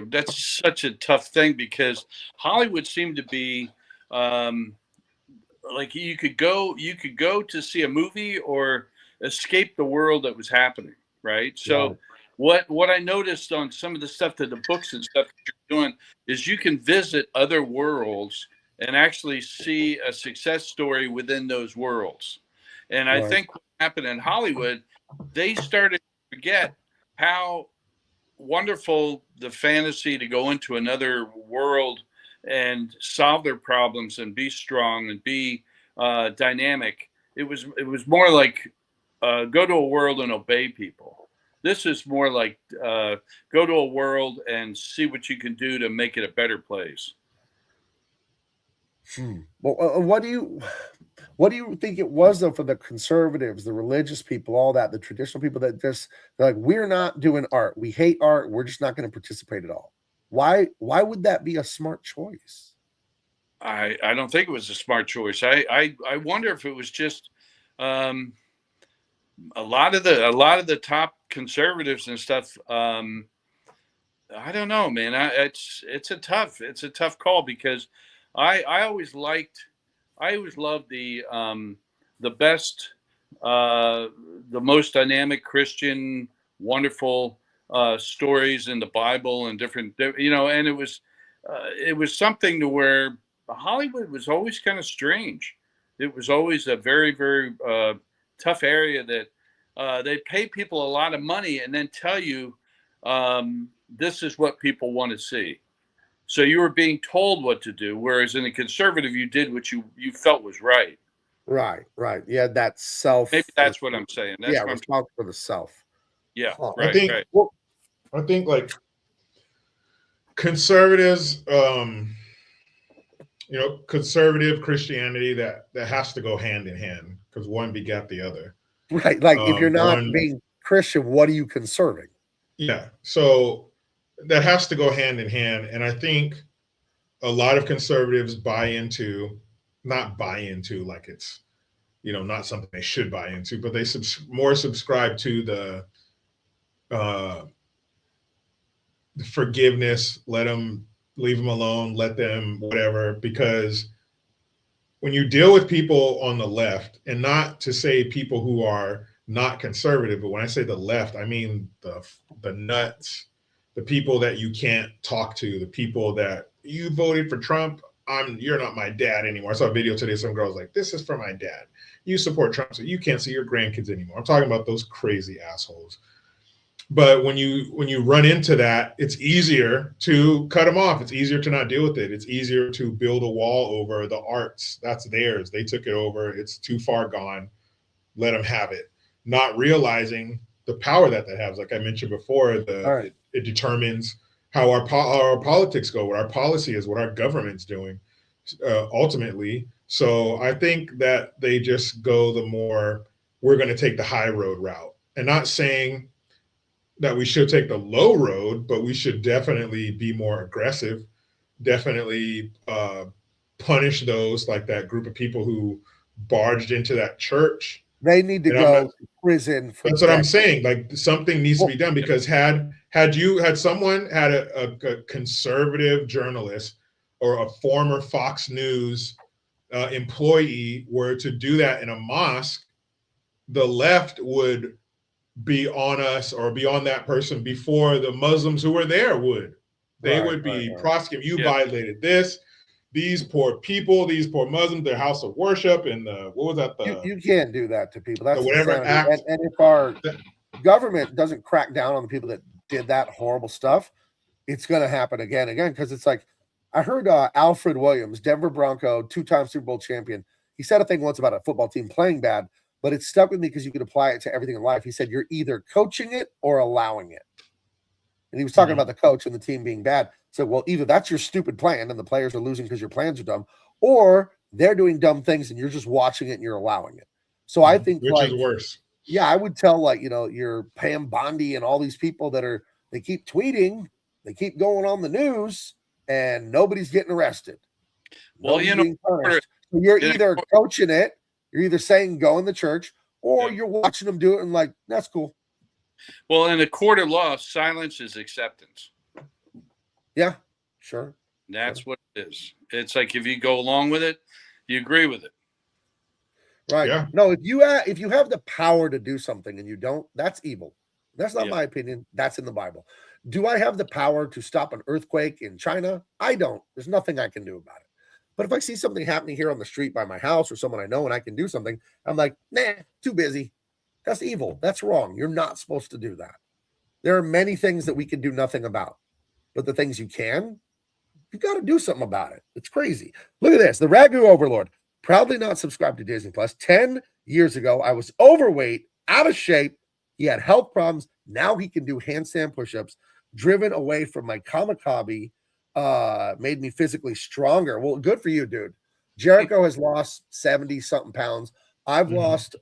that's such a tough thing, because Hollywood seemed to be like you could go to see a movie or escape the world that was happening, right? So what I noticed on some of the stuff, that the books and stuff that you're doing, is you can visit other worlds and actually see a success story within those worlds. And I think what happened in Hollywood, they started to forget how wonderful the fantasy to go into another world and solve their problems and be strong and be dynamic. It was more like go to a world and obey people. This is more like go to a world and see what you can do to make it a better place. Well, what do you think it was though for the conservatives, the religious people, all that, the traditional people that just like, we're not doing art, we hate art, we're just not going to participate at all? Why would that be a smart choice? I don't think it was a smart choice. I wonder if it was just a lot of the top conservatives and stuff. I don't know, man. It's a tough call, because I always loved the best, the most dynamic Christian, wonderful stories in the Bible and different, and it was something to where Hollywood was always kind of strange. It was always a very, very tough area that they pay people a lot of money and then tell you this is what people want to see. So you were being told what to do, whereas in the conservative, you did what you felt was right. Right. Yeah, that self. Maybe that's what I'm saying. That's what responsible for the self. Yeah, Huh. right. I think like conservatives, conservative Christianity that has to go hand in hand, because one begat the other. Right. Like if you're not being Christian, what are you conserving? Yeah. So that has to go hand in hand. And I think a lot of conservatives not buy into like it's, not something they should buy into, but they more subscribe to the forgiveness, leave them alone, let them, whatever, because when you deal with people on the left, and not to say people who are not conservative, but when I say the left, I mean the nuts, the people that you can't talk to, the people that you voted for Trump, you're not my dad anymore. I saw a video today, some girl's like, this is for my dad. You support Trump, so you can't see your grandkids anymore. I'm talking about those crazy assholes. But when you run into that, it's easier to cut them off. It's easier to not deal with it. It's easier to build a wall over the arts. That's theirs. They took it over. It's too far gone. Let them have it. Not realizing the power that has. Like I mentioned before, it determines how our politics go, what our policy is, what our government's doing ultimately. So I think that they just go the more, we're going to take the high road route, and not saying that we should take the low road, but we should definitely be more aggressive, definitely punish those, like that group of people who barged into that church. They need to go to prison. That's what I'm saying. Like something needs to be done, because had someone had a conservative journalist or a former Fox News employee were to do that in a mosque, the left would be on us or be on that person before the Muslims who were there would. They would be prosecuting. You violated this. These poor people, these poor Muslims, their house of worship, and what was that? You can't do that to people. That's whatever act. And if our government doesn't crack down on the people that did that horrible stuff, it's going to happen again, because it's like, I heard Alfred Williams, Denver Bronco, 2-time Super Bowl champion. He said a thing once about a football team playing bad, but it stuck with me because you could apply it to everything in life. He said, you're either coaching it or allowing it. And he was talking about the coach and the team being bad. So, well, either that's your stupid plan and the players are losing because your plans are dumb, or they're doing dumb things and you're just watching it and you're allowing it. So I think which is worse. Yeah, I would tell your Pam Bondi and all these people they keep tweeting, they keep going on the news, and nobody's getting arrested. Well, so you're either coaching it, you're either saying go in the church, or you're watching them do it and like, that's cool. Well, in a court of law, silence is acceptance. Yeah, sure. That's what it is. It's like if you go along with it, you agree with it. Right. Yeah. No, if you have the power to do something and you don't, that's evil. That's not my opinion. That's in the Bible. Do I have the power to stop an earthquake in China? I don't. There's nothing I can do about it. But if I see something happening here on the street by my house or someone I know and I can do something, I'm like, nah, too busy. That's evil. That's wrong. You're not supposed to do that. There are many things that we can do nothing about. But the things you can, You got to do something about it. It's crazy. Look at this. The Ragu Overlord, proudly not subscribed to Disney Plus. 10 years ago, I was overweight, out of shape. He had health problems. Now he can do handstand push-ups. Driven away from my kamikaze, made me physically stronger. Well, good for you, dude. Jericho has lost 70-something pounds. I've lost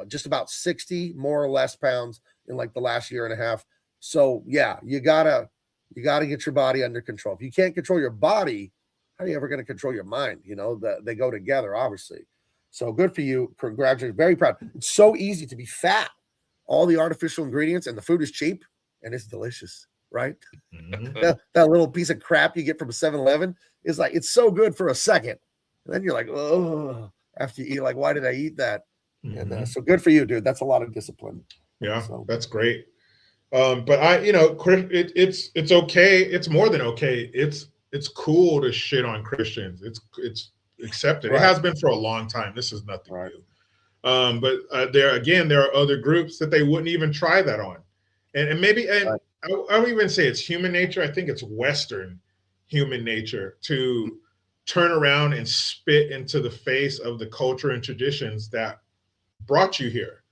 just about 60 more or less pounds in like the last year and a half. So yeah, you gotta get your body under control. If you can't control your body, how are you ever going to control your mind? You know, they go together, obviously. So good for you. Congratulations. Very proud. It's so easy to be fat. All the artificial ingredients and the food is cheap and it's delicious, right? That little piece of crap you get from a 7-Eleven is like, it's so good for a second. And then you're like, oh, after you eat, like, why did I eat that? And so good for you, dude. That's a lot of discipline. Yeah, so that's great. But it's okay. It's more than okay. It's cool to shit on Christians. It's accepted. Right. It has been for a long time. This is nothing new. But there are other groups that they wouldn't even try that on. And maybe, I don't even say it's human nature. I think it's Western human nature to turn around and spit into the face of the culture and traditions that brought you here.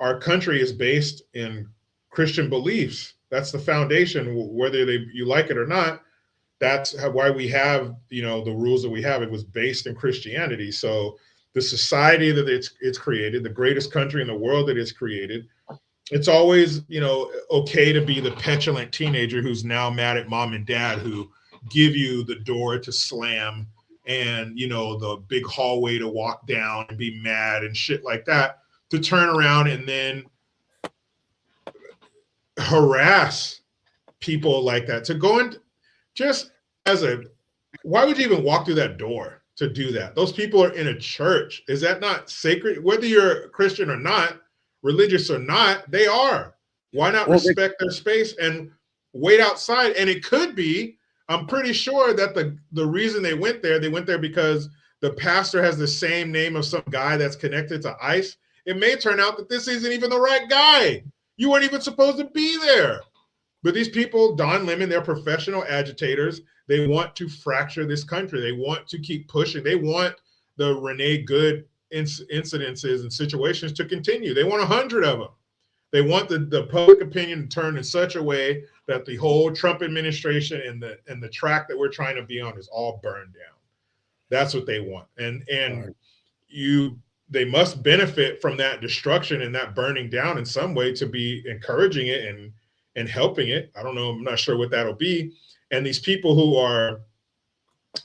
Our country is based in Christian beliefs. That's the foundation, whether you like it or not. That's why we have, the rules that we have. It was based in Christianity. So the society that it's created, the greatest country in the world that it's created, it's always, okay to be the petulant teenager who's now mad at mom and dad who give you the door to slam and, the big hallway to walk down and be mad and shit like that, to turn around and then harass people like that, to go in just why would you even walk through that door to do that? Those people are in a church. Is that not sacred? Whether you're Christian or not, religious or not, they are. Why not respect their space and wait outside? And it could be, I'm pretty sure that the reason they went there because the pastor has the same name of some guy that's connected to ICE. It may turn out that this isn't even the right guy. You weren't even supposed to be there. But these people, Don Lemon, they're professional agitators. They want to fracture this country. They want to keep pushing. They want the Renee Good incidences and situations to continue. They want 100 of them. They want the public opinion to turn in such a way that the whole Trump administration and the track that we're trying to be on is all burned down. That's what they want. And they must benefit from that destruction and that burning down in some way to be encouraging it and helping it. I don't know. I'm not sure what that'll be. And these people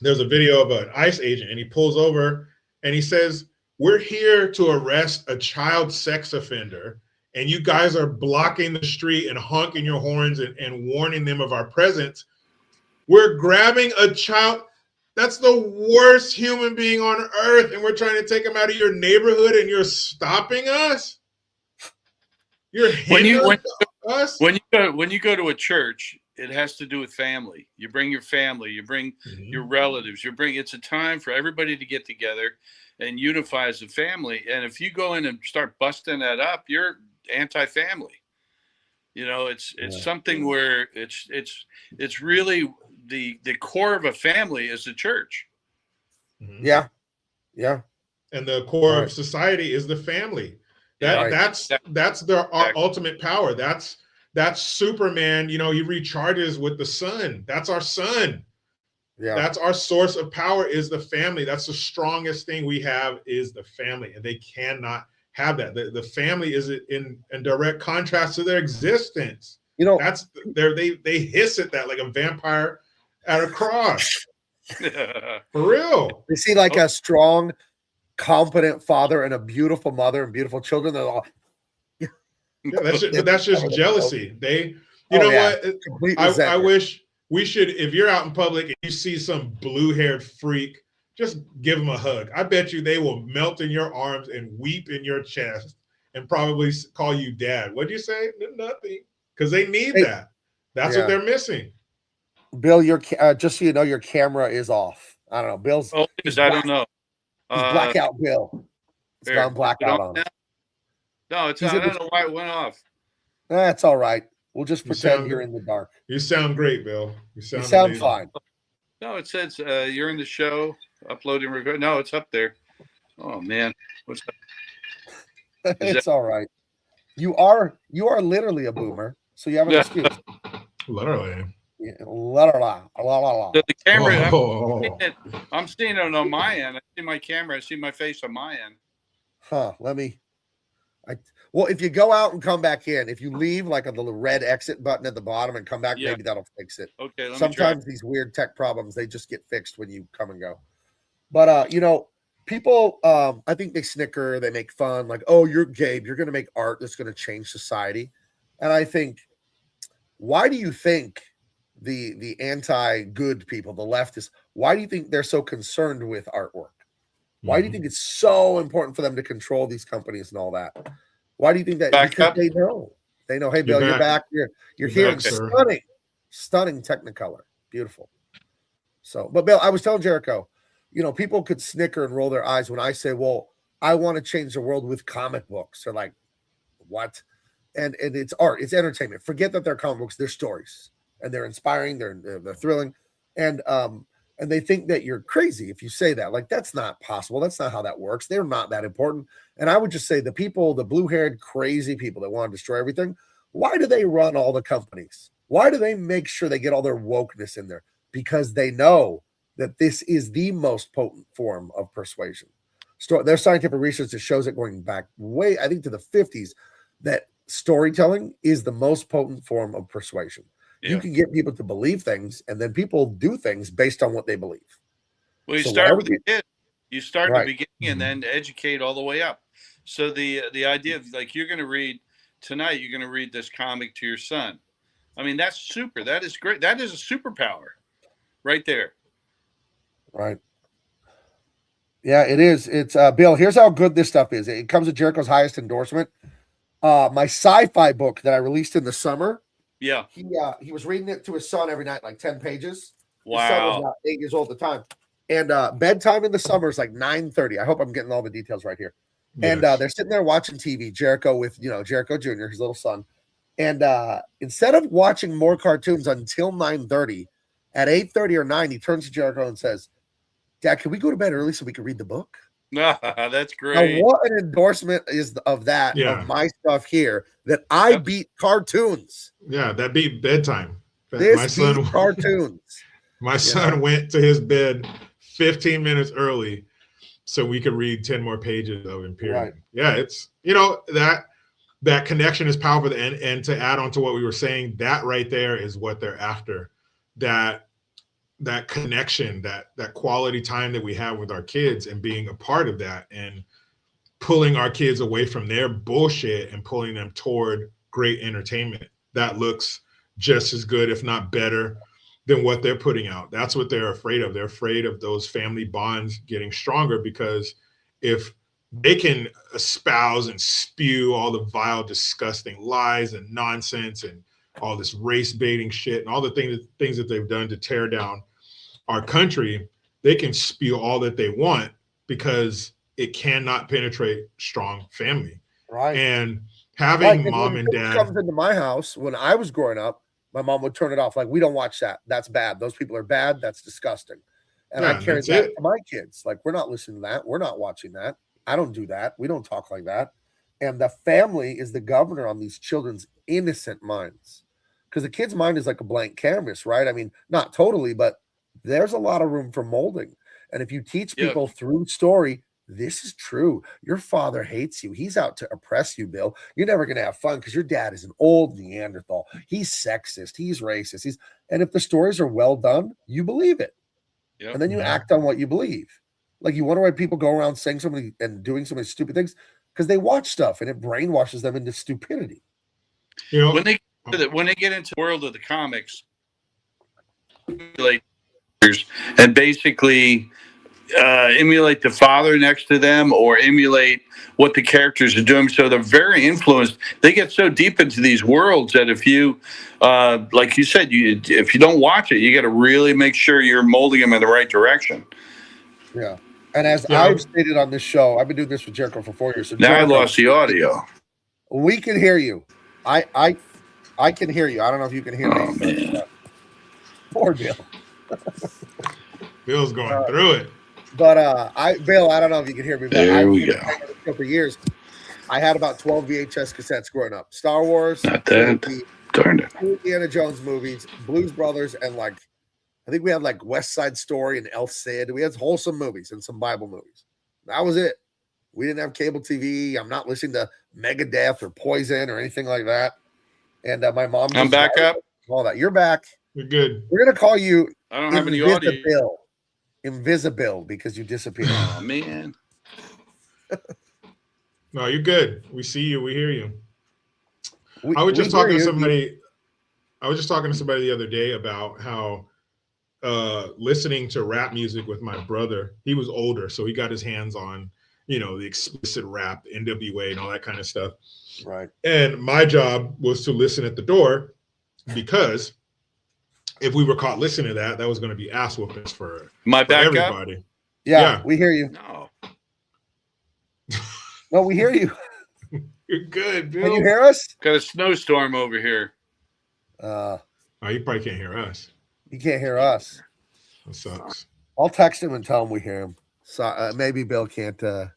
there's a video of an ICE agent and he pulls over and he says, "We're here to arrest a child sex offender. And you guys are blocking the street and honking your horns and warning them of our presence. We're grabbing a child. That's the worst human being on earth. And we're trying to take him out of your neighborhood and you're stopping us? You're hindering us?" When you go to a church, it has to do with family. You bring your family, you bring your relatives, it's a time for everybody to get together and unify as a family. And if you go in and start busting that up, you're anti-family. It's something where it's really the core of a family is the church. Yeah. And the core of society is the family. That's our ultimate power. That's Superman. He recharges with the sun. That's our sun. Yeah. That's our source of power is the family. That's the strongest thing we have is the family, and they cannot have that. The family is in direct contrast to their existence. That's they hiss at that like a vampire at a cross. For real. They see like a strong, competent father and a beautiful mother and beautiful children. They're all that's just jealousy. What? I wish we should, if you're out in public and you see some blue-haired freak, just give them a hug. I bet you they will melt in your arms and weep in your chest and probably call you dad. What'd you say? Nothing. Because they need that. That's what they're missing. Bill, just so you know, your camera is off. I don't know. Bill's. I don't know. He's blackout, Bill. It's gone blackout on him. No, it's not. I don't know why it went off. That's all right. We'll just You pretend sound you're good. in the dark. You sound great, Bill. You You sound sound amazing. fine. No, it says you're in the show, uploading, record. No, it's up there. Oh man, what's that? It's all right. You are literally a boomer, so you have an Yeah. excuse. Literally. Yeah, la, la, la, la, la, la. So the camera, Oh. I'm seeing it on my end. I see my camera. I see my face on my end. Huh? Well, if you go out and come back in, if you leave like on the red exit button at the bottom and come back, Yeah. maybe that'll fix it. Okay, let me Sometimes these weird tech problems, they just get fixed when you come and go. But people, I think they snicker, they make fun, like, oh, you're Gabe, you're going to make art that's going to change society. And I think, why do you think the anti-good people, the leftists, why do you think they're so concerned with artwork? Why do you think it's so important for them to control these companies and all that? Why do you think that? Back Because up. they know. Hey, Bill, you're back. You're here in back, sir. stunning Technicolor. Beautiful. So, but Bill, I was telling Jericho, people could snicker and roll their eyes when I say, well, I want to change the world with comic books. They're like, what? And it's art, it's entertainment. Forget that they're comic books, they're stories. And they're inspiring, they're thrilling. And they think that you're crazy if you say that. Like, that's not possible. That's not how that works. They're not that important. And I would just say the people, the blue-haired, crazy people that want to destroy everything, why do they run all the companies? Why do they make sure they get all their wokeness in there? Because they know that this is the most potent form of persuasion. There's scientific research that shows it going back way, I think, to the 50s, that storytelling is the most potent form of persuasion. Yeah. You can get people to believe things, and then people do things based on what they believe. Well, you So start whatever with the kid. You start Right. at the beginning and then educate all the way up. So the idea of, like, you're going to read tonight, you're going to read this comic to your son. I mean, that's super. That is great. That is a superpower right there. Right. Yeah, it is. It's Bill, here's how good this stuff is. It comes with Jericho's highest endorsement. My sci-fi book that I released in the summer. Yeah. He was reading it to his son every night, like 10 pages. His son was Wow. about 8 years old at the time. And bedtime in the summer is like 9:30. I hope I'm getting all the details right here. And Yes. they're sitting there watching TV, Jericho with, Jericho Jr., his little son. And instead of watching more cartoons until 9:30, at 8:30 or 9, he turns to Jericho and says, Dad, can we go to bed early so we can read the book? That's Now, great. what an endorsement is of that, Yeah. of my stuff here, that I Yep. beat cartoons. Yeah, that beat bedtime. This My son, beat cartoons. my son went to his bed 15 minutes early so we could read 10 more pages of Imperium. Right. Yeah, it's that connection is powerful. And to add on to what we were saying, that right there is what they're after. That connection, that quality time that we have with our kids, and being a part of that, and pulling our kids away from their bullshit and pulling them toward great entertainment that looks just as good, if not better, than what they're putting out. That's what they're afraid of. They're afraid of those family bonds getting stronger, because if they can espouse and spew all the vile, disgusting lies and nonsense and all this race baiting shit and all the things that they've done to tear down our country, they can spew all that they want, because it cannot penetrate strong family. Right. And having Right, mom when and food dad comes into my house when I was growing up, my mom would turn it off. Like, we don't watch that. That's bad. Those people are bad. That's disgusting. And I carried that's that it. to my kids. Like, we're not listening to that. We're not watching that. I don't do that. We don't talk like that. And the family is the governor on these children's innocent minds, because the kid's mind is like a blank canvas, right? I mean, not totally, but there's a lot of room for molding. And if you teach Yeah. people through story, this is true. Your father hates you. He's out to oppress you, Bill. You're never going to have fun because your dad is an old Neanderthal. He's sexist. He's racist. And if the stories are well done, you believe it. Yep. And then you Yeah. act on what you believe. Like, you wonder why people go around saying so many and doing so many stupid things, because they watch stuff and it brainwashes them into stupidity. When they get into the world of the comics, and basically emulate the father next to them, or emulate what the characters are doing, so they're very influenced. They get so deep into these worlds that if you, like you said, if you don't watch it, you got to really make sure you're molding them in the right direction. Yeah. And as I've stated on this show, I've been doing this with Jericho for 4 years. So Now Jericho, I lost the audio. we can hear you. I I can hear you. I don't know if you can hear me. Oh man. Poor Bill. Bill's going through it. But Bill, I don't know if you can hear me, but There I've we been go. playing this show for years. I had about 12 VHS cassettes growing up. Star Wars, Not that. Darn it. Indiana Jones movies, Blues Brothers, and like I think we had like West Side Story and Eltaeb. We had wholesome movies and some Bible movies. That was it. We didn't have cable TV. I'm not listening to Megadeth or Poison or anything like that. And my mom. I'm back up. All that. You're back. You're good. We're gonna call you. I don't have any audio. Invisible because you disappeared. Oh man. No, you're good. We see you. We hear you. We, I was just we hear talking to you. somebody. I was just talking to somebody the other day about how listening to rap music with my brother. He was older, so he got his hands on, the explicit rap, NWA, and all that kind of stuff. Right. And my job was to listen at the door, because if we were caught listening to that, that was going to be ass whoopings for everybody. Yeah, we hear you. No. No, we hear you. You're good, Bill. Can you hear us? Got a snowstorm over here. Oh, you probably can't hear us. You can't hear us. That sucks. I'll text him and tell him we hear him. So maybe Bill can't. But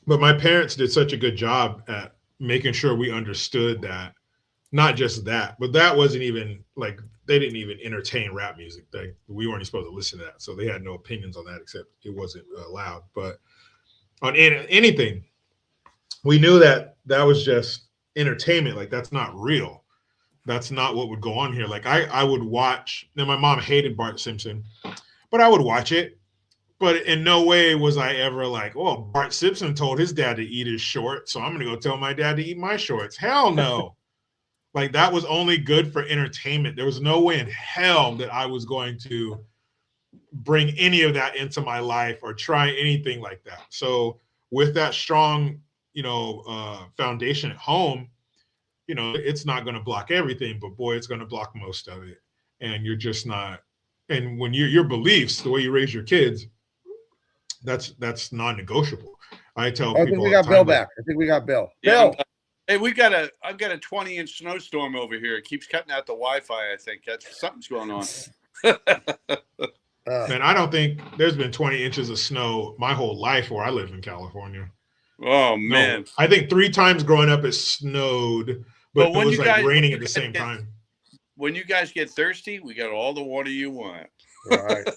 my parents did such a good job at making sure we understood that, not just that, but that wasn't even like, they didn't even entertain rap music. We weren't supposed to listen to that. So they had no opinions on that, except it wasn't allowed. But on anything, we knew that was just entertainment. Like, that's not real. That's not what would go on here. Like I would watch, and my mom hated Bart Simpson, but I would watch it. But in no way was I ever like, oh, Bart Simpson told his dad to eat his shorts, so I'm going to go tell my dad to eat my shorts. Hell no. Like, that was only good for entertainment. There was no way in hell that I was going to bring any of that into my life or try anything like that. So with that strong, foundation at home, it's not going to block everything, but boy, it's going to block most of it. And you're just not. And when your beliefs, the way you raise your kids, that's non-negotiable. I tell people. I think we got Bill back. I think we got Bill. Yeah, Bill. Hey, I've got a 20-inch snowstorm over here. It keeps cutting out the Wi-Fi. I think something's going on. Man, I don't think there's been 20 inches of snow my whole life where I live in California. Oh man. No, I think 3 times growing up it snowed, but it was like raining at the same time. When you guys get thirsty, we got all the water you want. Right.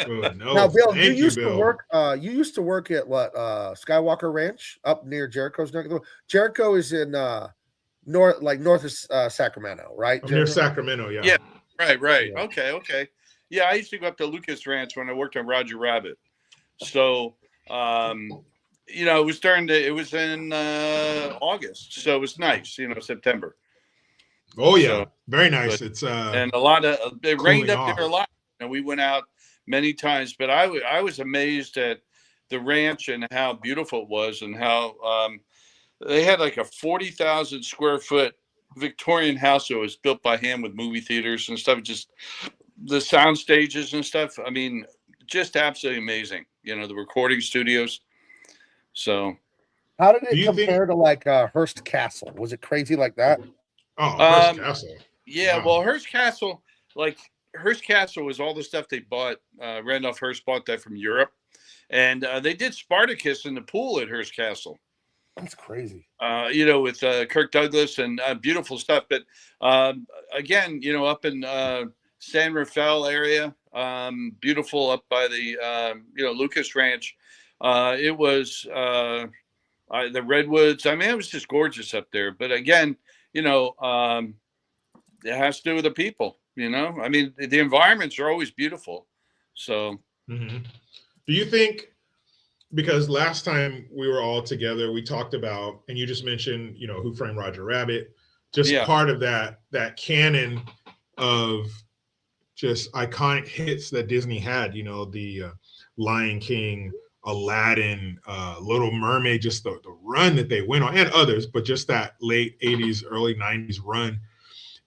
No, now, Bill, you used to work. You used to work at what? Skywalker Ranch up near Jericho's. Jericho is in north of Sacramento, right? Near Sacramento, yeah. Yeah, right. Yeah. Okay. Yeah, I used to go up to Lucas Ranch when I worked on Roger Rabbit. So, it was in August, so it was nice. September. Oh yeah, so, very nice. But, it's and a lot of it rained up there a lot, and we went out many times. But I was amazed at the ranch and how beautiful it was, and how they had like a 40,000 square foot Victorian house that was built by hand with movie theaters and stuff. Just the sound stages and stuff. I mean, just absolutely amazing. The recording studios. So, how did it compare to like Hearst Castle? Was it crazy like that? Oh, Hearst Castle. Yeah, wow. Well, Hearst Castle was all the stuff they bought. Randolph Hearst bought that from Europe, and they did Spartacus in the pool at Hearst Castle. That's crazy. With Kirk Douglas and beautiful stuff. But again, up in San Rafael area, beautiful up by the Lucas Ranch. It was the redwoods. I mean, it was just gorgeous up there. But again, it has to do with the people. I mean, the environments are always beautiful. So, do you think? Because last time we were all together, we talked about, and you just mentioned, Who Framed Roger Rabbit, just part of that canon of just iconic hits that Disney had, the Lion King, Aladdin, Little Mermaid, just the run that they went on, and others, but just that late 80s, early 90s run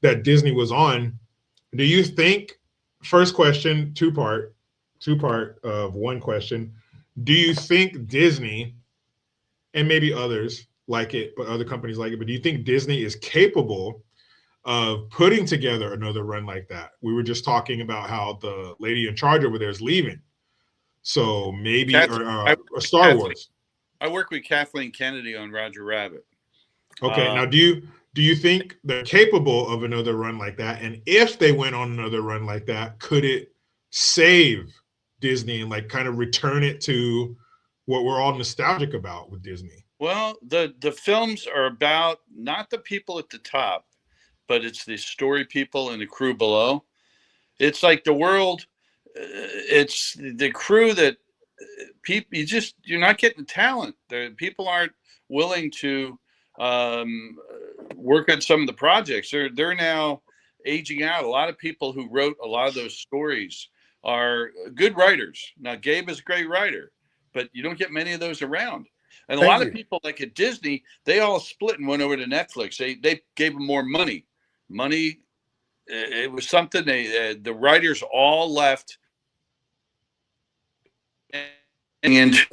that Disney was on. Do you think, first question, two part of one question, do you think Disney and maybe others like it, but other companies like it. But do you think Disney is capable of putting together another run like that? We were just talking about how the lady in charge over there is leaving. So maybe or Star Wars. I work with Kathleen Kennedy on Roger Rabbit. Okay, now do you think they're capable of another run like that? And if they went on another run like that, could it save Disney and like kind of return it to what we're all nostalgic about with Disney? Well, the films are about not the people at the top, but it's the story people and the crew below. It's like the world. It's the crew that people. You're not getting talent. People aren't willing to work on some of the projects. They're now aging out. A lot of people who wrote a lot of those stories are good writers. Now, Gabe is a great writer, but you don't get many of those around. And a lot of people, like at Disney, they all split and went over to Netflix. They gave them more money. It was something the writers all left into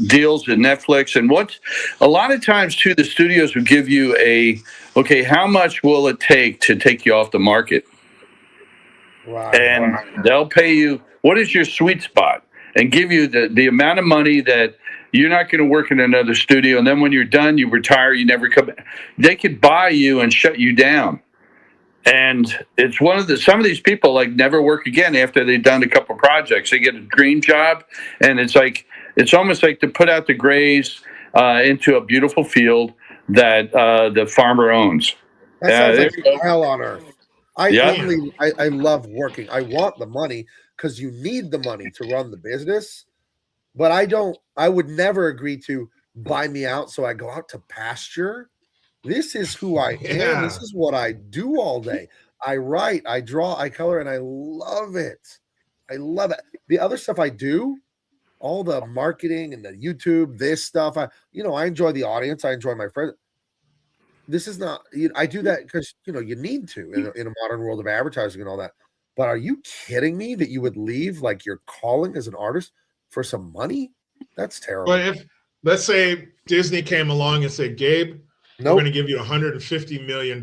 deals at Netflix. And what a lot of times too, the studios will give you how much will it take to take you off the market? Right. And they'll pay you, what is your sweet spot? And give you the amount of money that you're not going to work in another studio. And then when you're done, you retire, you never come back. They could buy you and shut you down. And it's some of these people like never work again after they've done a couple projects. They get a dream job, and it's almost like to put out the grays into a beautiful field that the farmer owns. That sounds like hell on earth. I love working. I want the money because you need the money to run the business. But I would never agree to buy me out so I go out to pasture. This is who I am. This is what I do all day. I write, I draw, I color, and I love it. I love it. The other stuff I do, all the marketing and the YouTube, this stuff, I enjoy the audience. I enjoy my friends. This is not, I do that because, you need to in a modern world of advertising and all that. But are you kidding me that you would leave like your calling as an artist for some money? That's terrible. But if, let's say Disney came along and said, Gabe, we're going to give you $150 million.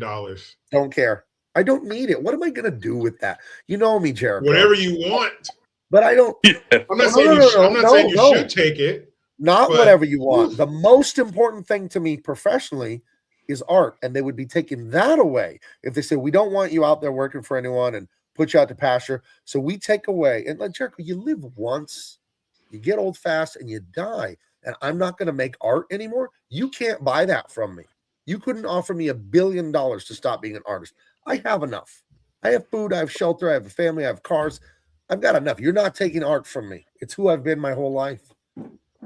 Don't care. I don't need it. What am I going to do with that? You know me, Jericho. Whatever you want. But I don't. I'm not saying you should take it. Not whatever you want. The most important thing to me professionally is art. And they would be taking that away if they say, we don't want you out there working for anyone and put you out to pasture. So we take away. And like Jericho, you live once, you get old fast, and you die. And I'm not going to make art anymore. You can't buy that from me. You couldn't offer me $1 billion to stop being an artist. I have enough. I have food, I have shelter, I have a family, I have cars. I've got enough. You're not taking art from me. It's who I've been my whole life.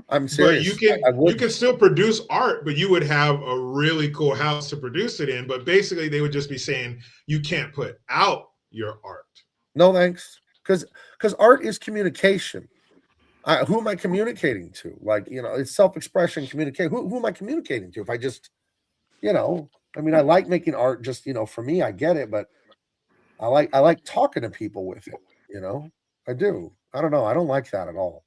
I'm serious. But you can still produce art, but you would have a really cool house to produce it in. But basically, they would just be saying you can't put out your art. No thanks, because art is communication. Who am I communicating to? Like, it's self-expression, communicate. Who am I communicating to? If I just, I mean, I like making art just, for me, I get it, but I like talking to people with it, I do. I don't know. I don't like that at all.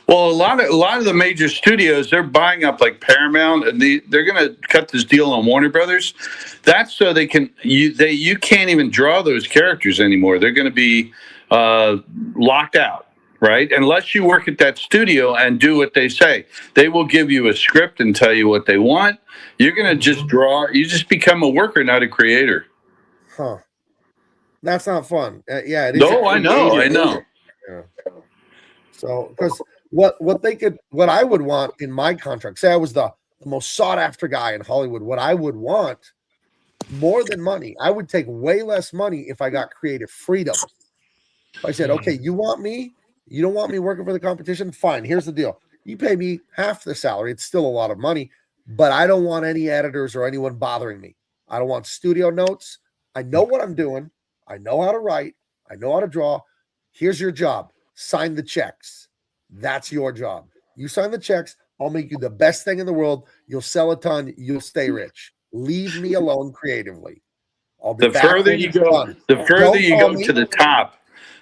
Well, a lot of the major studios, they're buying up like Paramount, and they're going to cut this deal on Warner Brothers. That's so they can you can't even draw those characters anymore. They're going to be locked out, right? Unless you work at that studio and do what they say. They will give you a script and tell you what they want. You're going to just draw. You just become a worker, not a creator. Huh? That's not fun. Yeah. It is. No, I know. Yeah. So, because what I would want in my contract, say I was the most sought after guy in Hollywood, what I would want more than money, I would take way less money if I got creative freedom. If I said, okay, you want me? You don't want me working for the competition? Fine. Here's the deal. You pay me half the salary. It's still a lot of money, but I don't want any editors or anyone bothering me. I don't want studio notes. I know what I'm doing. I know how to write. I know how to draw. Here's your job. Sign the checks. That's your job. You sign the checks. I'll make you the best thing in the world. You'll sell a ton. You'll stay rich. Leave me alone creatively. I'll be the further you go to the top,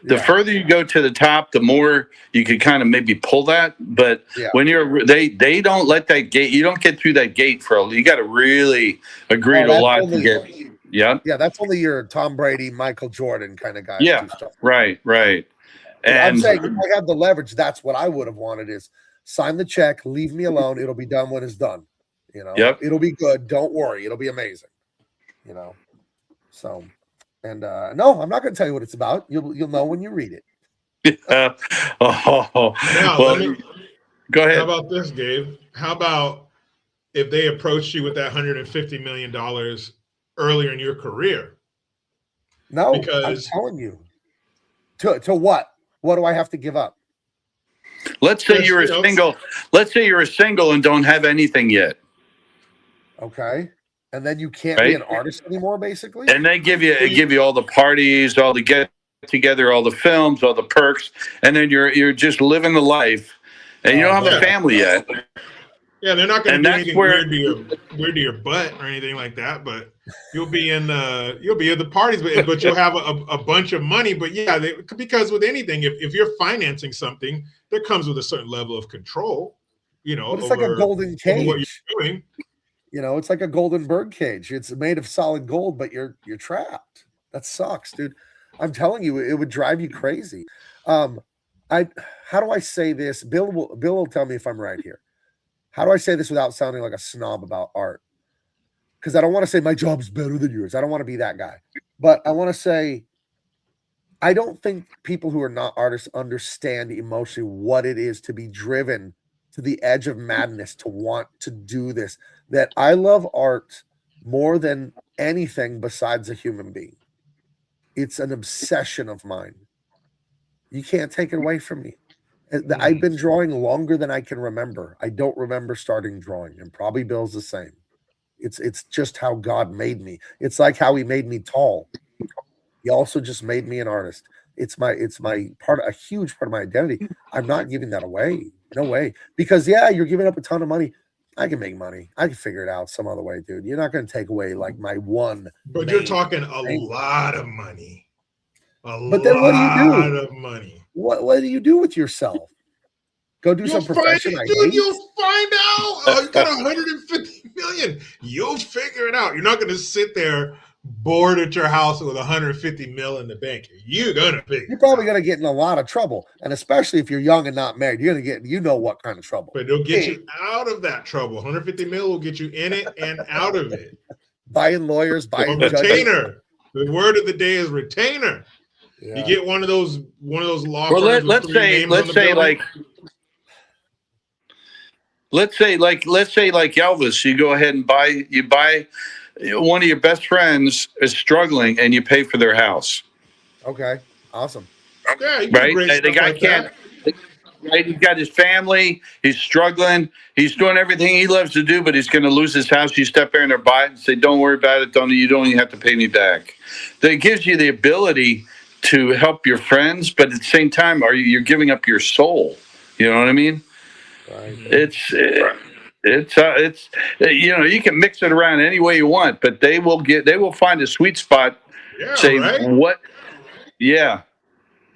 The further you go to the top, the more you could kind of maybe pull that. But when they don't let that gate, you don't get through that gate you got to really agree to a lot to get. Yeah. Yeah, that's only your Tom Brady, Michael Jordan kind of guys do stuff. Right. And I'm saying if I had the leverage, that's what I would have wanted is sign the check, leave me alone. It'll be done when it's done. It'll be good. Don't worry. It'll be amazing. So, and no, I'm not going to tell you what it's about. You'll know when you read it. Now, go ahead. How about this, Gabe? How about if they approached you with that $150 million earlier in your career? No, because I'm telling you. To what? What do I have to give up? Let's say you're single. Let's say you're a single and don't have anything yet. Okay. And then you can't be an artist anymore, basically. And they give you all the parties, all the get together, all the films, all the perks, and then you're just living the life, and you don't have a family yet. Yeah, they're not going to do anything weird to your butt or anything like that. But you'll be in the parties, but you'll have a bunch of money. But because with anything, if you're financing something, there comes with a certain level of control. But it's like a golden cage. What you're doing. It's like a golden bird cage. It's made of solid gold, but you're trapped. That sucks, dude. I'm telling you, it would drive you crazy. How do I say this? Bill will tell me if I'm right here. How do I say this without sounding like a snob about art? Because I don't want to say my job's better than yours. I don't want to be that guy. But I want to say, I don't think people who are not artists understand emotionally what it is to be driven to the edge of madness, to want to do this. That I love art more than anything besides a human being. It's an obsession of mine. You can't take it away from me. I've been drawing longer than I can remember. I don't remember starting drawing, and probably Bill's the same. It's just how God made me. It's like how he made me tall. He also just made me an artist. It's my part, a huge part of my identity. I'm not giving that away. No way. Because you're giving up a ton of money. I can make money. I can figure it out some other way, dude. You're not going to take away like my one. But you're talking a lot of money. But then what do you do? A lot of money. What do you do with yourself? Go do some profession. You'll find out. Oh, you got 150 million. You'll figure it out. You're not going to sit there bored at your house with 150 mil in the bank. You're probably going to get in a lot of trouble, and especially if you're young and not married, you're going to get what kind of trouble. But it'll get you out of that trouble. 150 mil will get you in it and out of it. Buying lawyers, buying retainer. The word of the day is retainer. Yeah. You get one of those law firms. Well, let's say like Elvis, you go ahead and buy one of your best friends is struggling and you pay for their house. Okay. Awesome. Yeah, right? The guy can't. Right? He's got his family. He's struggling. He's doing everything he loves to do, but he's going to lose his house. You step there and buy it and say, "Don't worry about it. You don't even have to pay me back." That gives you the ability to help your friends, but at the same time, you're giving up your soul. You know what I mean? Right. It's you can mix it around any way you want, but they will find a sweet spot. Yeah, say right? What? Yeah.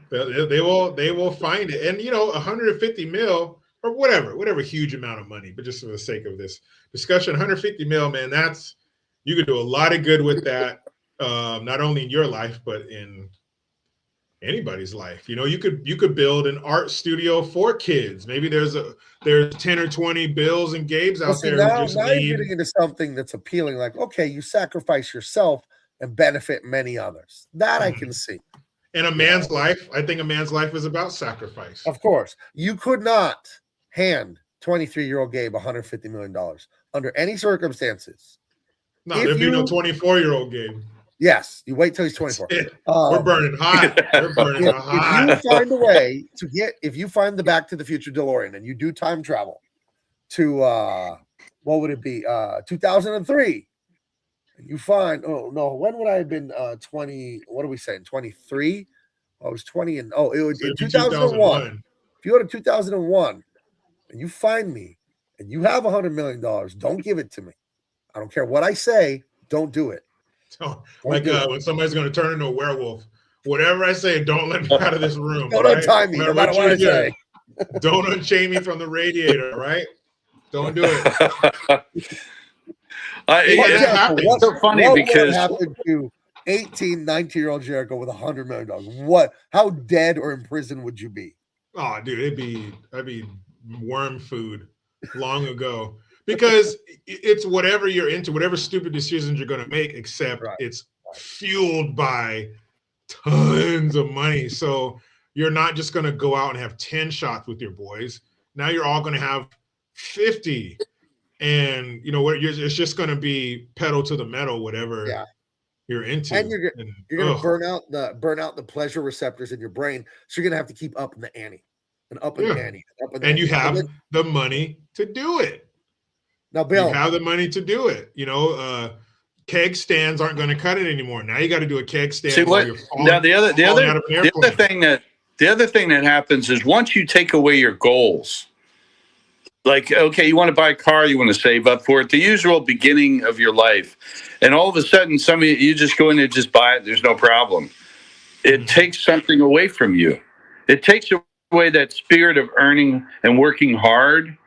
They will find it, and 150 mil or whatever huge amount of money, but just for the sake of this discussion, 150 mil, man, you could do a lot of good with that, not only in your life but in anybody's life. You could build an art studio for kids. Maybe there's 10 or 20 Bills and Gabes out there. Now you're getting into something that's appealing. Like, okay, you sacrifice yourself and benefit many others. That I can see. In a man's life, I think a man's life is about sacrifice. Of course. You could not hand 23-year-old Gabe $150 million under any circumstances. No, there'd be no 24-year-old Gabe. Yes, you wait till he's 24. We're burning hot. If you find a way if you find the Back to the Future DeLorean and you do time travel to, what would it be? 2003. You find, when would I have been 20? What are we saying? 23? I was 20 and it was in 2001. If you go to 2001 and you find me and you have $100 million, don't give it to me. I don't care what I say. Don't do it. When somebody's going to turn into a werewolf. whatever I say, don't let me out of this room. Don't right? untie me, no matter what I say. Don't unchain me from the radiator, right? Don't do it. It's so funny because what happened to 18, 19-year-old Jericho with $100 million? How dead or in prison would you be? Oh, dude, I'd be worm food long ago, because it's whatever you're into, whatever stupid decisions you're going to make, except it's fueled by tons of money. So you're not just going to go out and have 10 shots with your boys. Now you're all going to have 50. And you know what? It's just going to be pedal to the metal, whatever you're into. And you're going to burn out the pleasure receptors in your brain. So you're going to have to keep up in the ante and up in the ante. And you have the money to do it. Now, Bill, you have the money to do it. You know, keg stands aren't going to cut it anymore. Now you got to do a keg stand. See what? Now the other thing that happens is once you take away your goals, like, okay, you want to buy a car, you want to save up for it, the usual beginning of your life, and all of a sudden, you just go in and just buy it. There's no problem. It takes something away from you. It takes away that spirit of earning and working hard.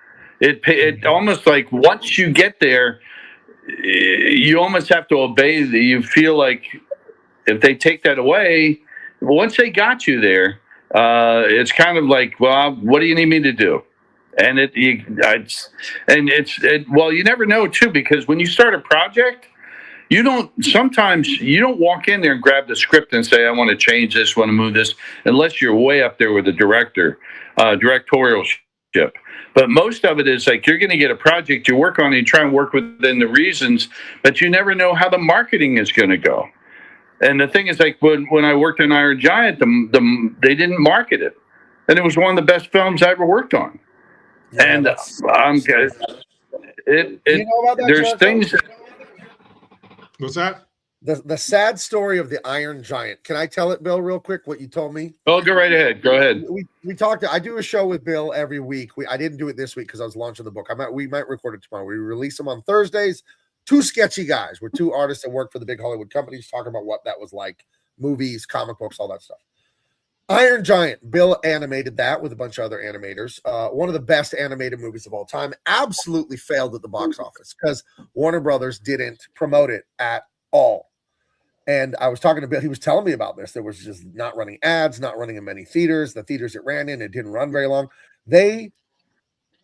It almost like once you get there, you almost have to obey. You feel like if they take that away, once they got you there, it's kind of like, well, what do you need me to do? And you never know too, because when you start a project, sometimes you don't walk in there and grab the script and say, I want to change this, want to move this, unless you're way up there with the directorialship. But most of it is like you're going to get a project, you work on it, you try and work within the reasons, but you never know how the marketing is going to go. And the thing is, like when I worked on Iron Giant, they didn't market it. And it was one of the best films I ever worked on. Yeah, and I'm good. There's things. What's that? The sad story of the Iron Giant. Can I tell it, Bill, real quick? What you told me? Oh, go right ahead. Go ahead. We talked. I do a show with Bill every week. I didn't do it this week because I was launching the book. We might record it tomorrow. We release them on Thursdays. Two sketchy guys. We're two artists that work for the big Hollywood companies talking about what that was like, movies, comic books, all that stuff. Iron Giant, Bill animated that with a bunch of other animators. One of the best animated movies of all time. Absolutely failed at the box office because Warner Brothers didn't promote it at all. And I was talking to Bill. He was telling me about this. There was just not running ads, not running in many theaters. The theaters it ran in, it didn't run very long. They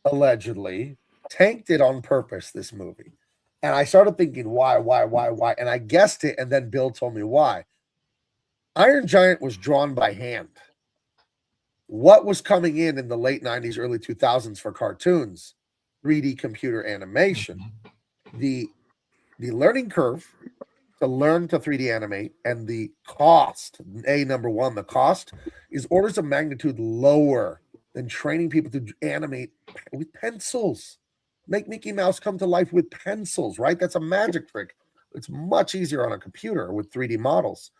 allegedly tanked it on purpose, this movie. And I started thinking, why? And I guessed it, and then Bill told me why. Iron Giant was drawn by hand. What was coming in the late 90s, early 2000s for cartoons? 3D computer animation. The learning curve to learn to 3D animate and the cost, number one, the cost is orders of magnitude lower than training people to animate with pencils. Make Mickey Mouse come to life with pencils, right? That's a magic trick. It's much easier on a computer with 3D models.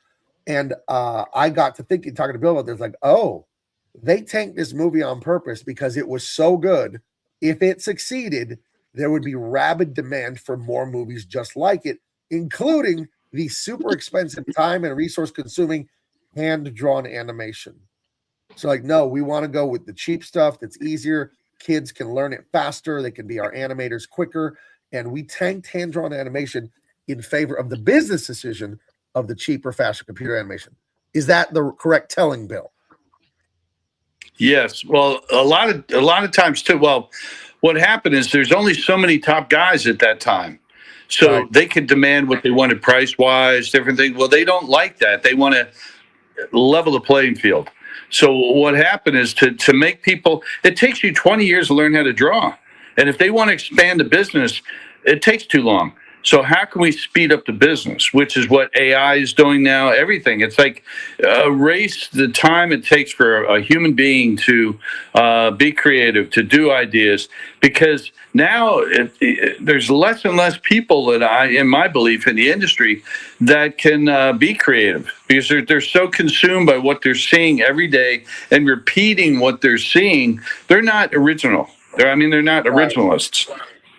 And I got to thinking, talking to Bill about this, like, oh, they tanked this movie on purpose because it was so good. If it succeeded, there would be rabid demand for more movies just like it, including the super expensive time and resource consuming hand-drawn animation. So like, no, we want to go with the cheap stuff that's easier. Kids can learn it faster. They can be our animators quicker. And we tanked hand-drawn animation in favor of the business decision of the cheaper, faster computer animation. Is that the correct telling, Bill? Yes. Well, a lot of times too. Well, what happened is there's only so many top guys at that time. So they could demand what they wanted price-wise, different things. Well, they don't like that. They want to level the playing field. So what happened is to make people, it takes you 20 years to learn how to draw. And if they want to expand the business, it takes too long. So how can we speed up the business, which is what AI is doing now, everything. It's like erase the time it takes for a human being to be creative, to do ideas, because now there's less and less people in my belief, in the industry that can be creative, because they're so consumed by what they're seeing every day and repeating what they're seeing. They're not original. They're not originalists.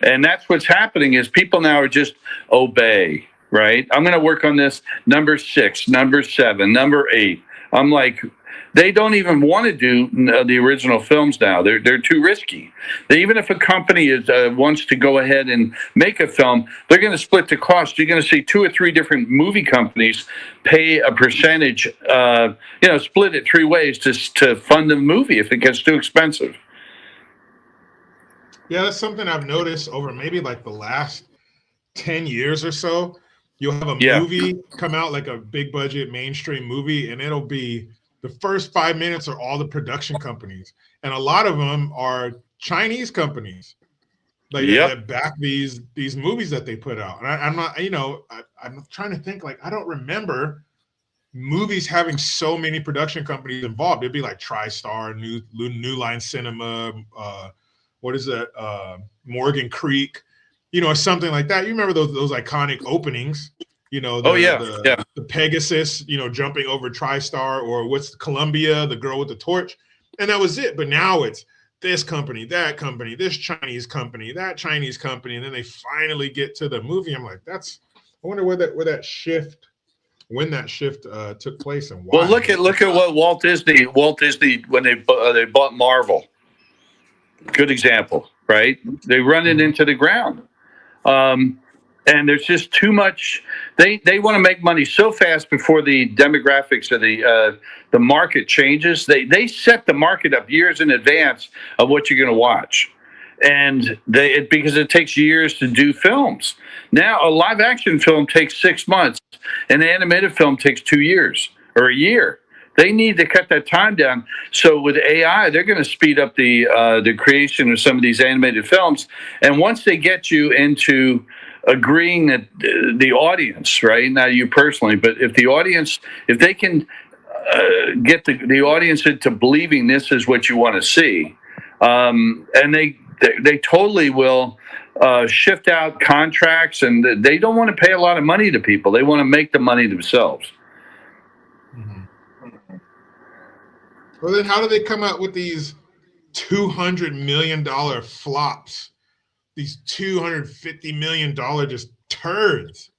And that's what's happening is people now are just obey, right? I'm going to work on this number 6, number 7, number 8. I'm like, they don't even want to do the original films now. They're too risky. Even if a company wants to go ahead and make a film, they're going to split the cost. You're going to see 2 or 3 different movie companies pay a percentage, split it 3 ways to fund the movie if it gets too expensive. Yeah, that's something I've noticed over maybe like the last 10 years or so. You'll have a movie come out, like a big budget mainstream movie, and it'll be the first 5 minutes are all the production companies. And a lot of them are Chinese companies that back these movies that they put out. And I'm not, I'm trying to think, like, I don't remember movies having so many production companies involved. It'd be like TriStar, New Line Cinema, what is that? Morgan Creek, or something like that. You remember those iconic openings, the Pegasus, jumping over TriStar, or what's Columbia, the girl with the torch, and that was it. But now it's this company, that company, this Chinese company, that Chinese company, and then they finally get to the movie. I'm like, I wonder when that shift took place and why. Well, look at what Walt Disney when they bought Marvel. Good example, right? They run it into the ground. And there's just too much. They want to make money so fast before the demographics of the market changes. They set the market up years in advance of what you're going to watch, and because it takes years to do films. Now a live action film takes 6 months, an animated film takes 2 years or a year. They need to cut that time down. So with AI, they're going to speed up the creation of some of these animated films. And once they get you into agreeing that the audience, right, not you personally, but if they can get the audience into believing this is what you want to see, and they totally will shift out contracts, and they don't want to pay a lot of money to people. They want to make the money themselves. Well, then how do they come out with these $200 million flops? These $250 million just turds.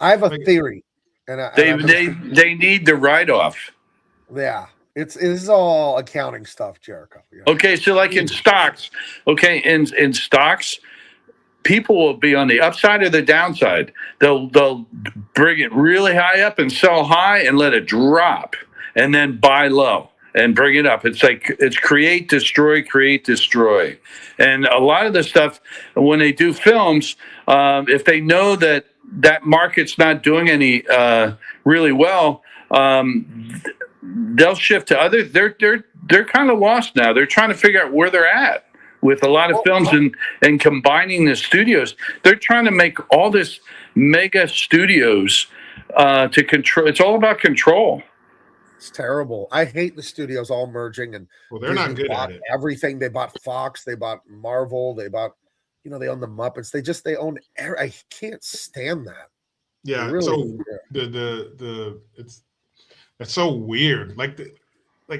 I have a theory, and they need the write-off. Yeah, this is all accounting stuff, Jericho. Okay, so like in stocks, in stocks, people will be on the upside or the downside. They'll bring it really high up and sell high and let it drop, and then buy low and bring it up. It's like it's create, destroy. And a lot of the stuff, when they do films, if they know that market's not doing any really well, they'll shift to other. They're kind of lost now. They're trying to figure out where they're at with a lot of films and combining the studios. They're trying to make all this mega studios to control. It's all about control. It's terrible. I hate the studios all merging, and they're not good at it. Everything. They bought Fox, they bought Marvel, they bought, they own the Muppets. They own. I can't stand that. Yeah. Really, so it's so weird. Like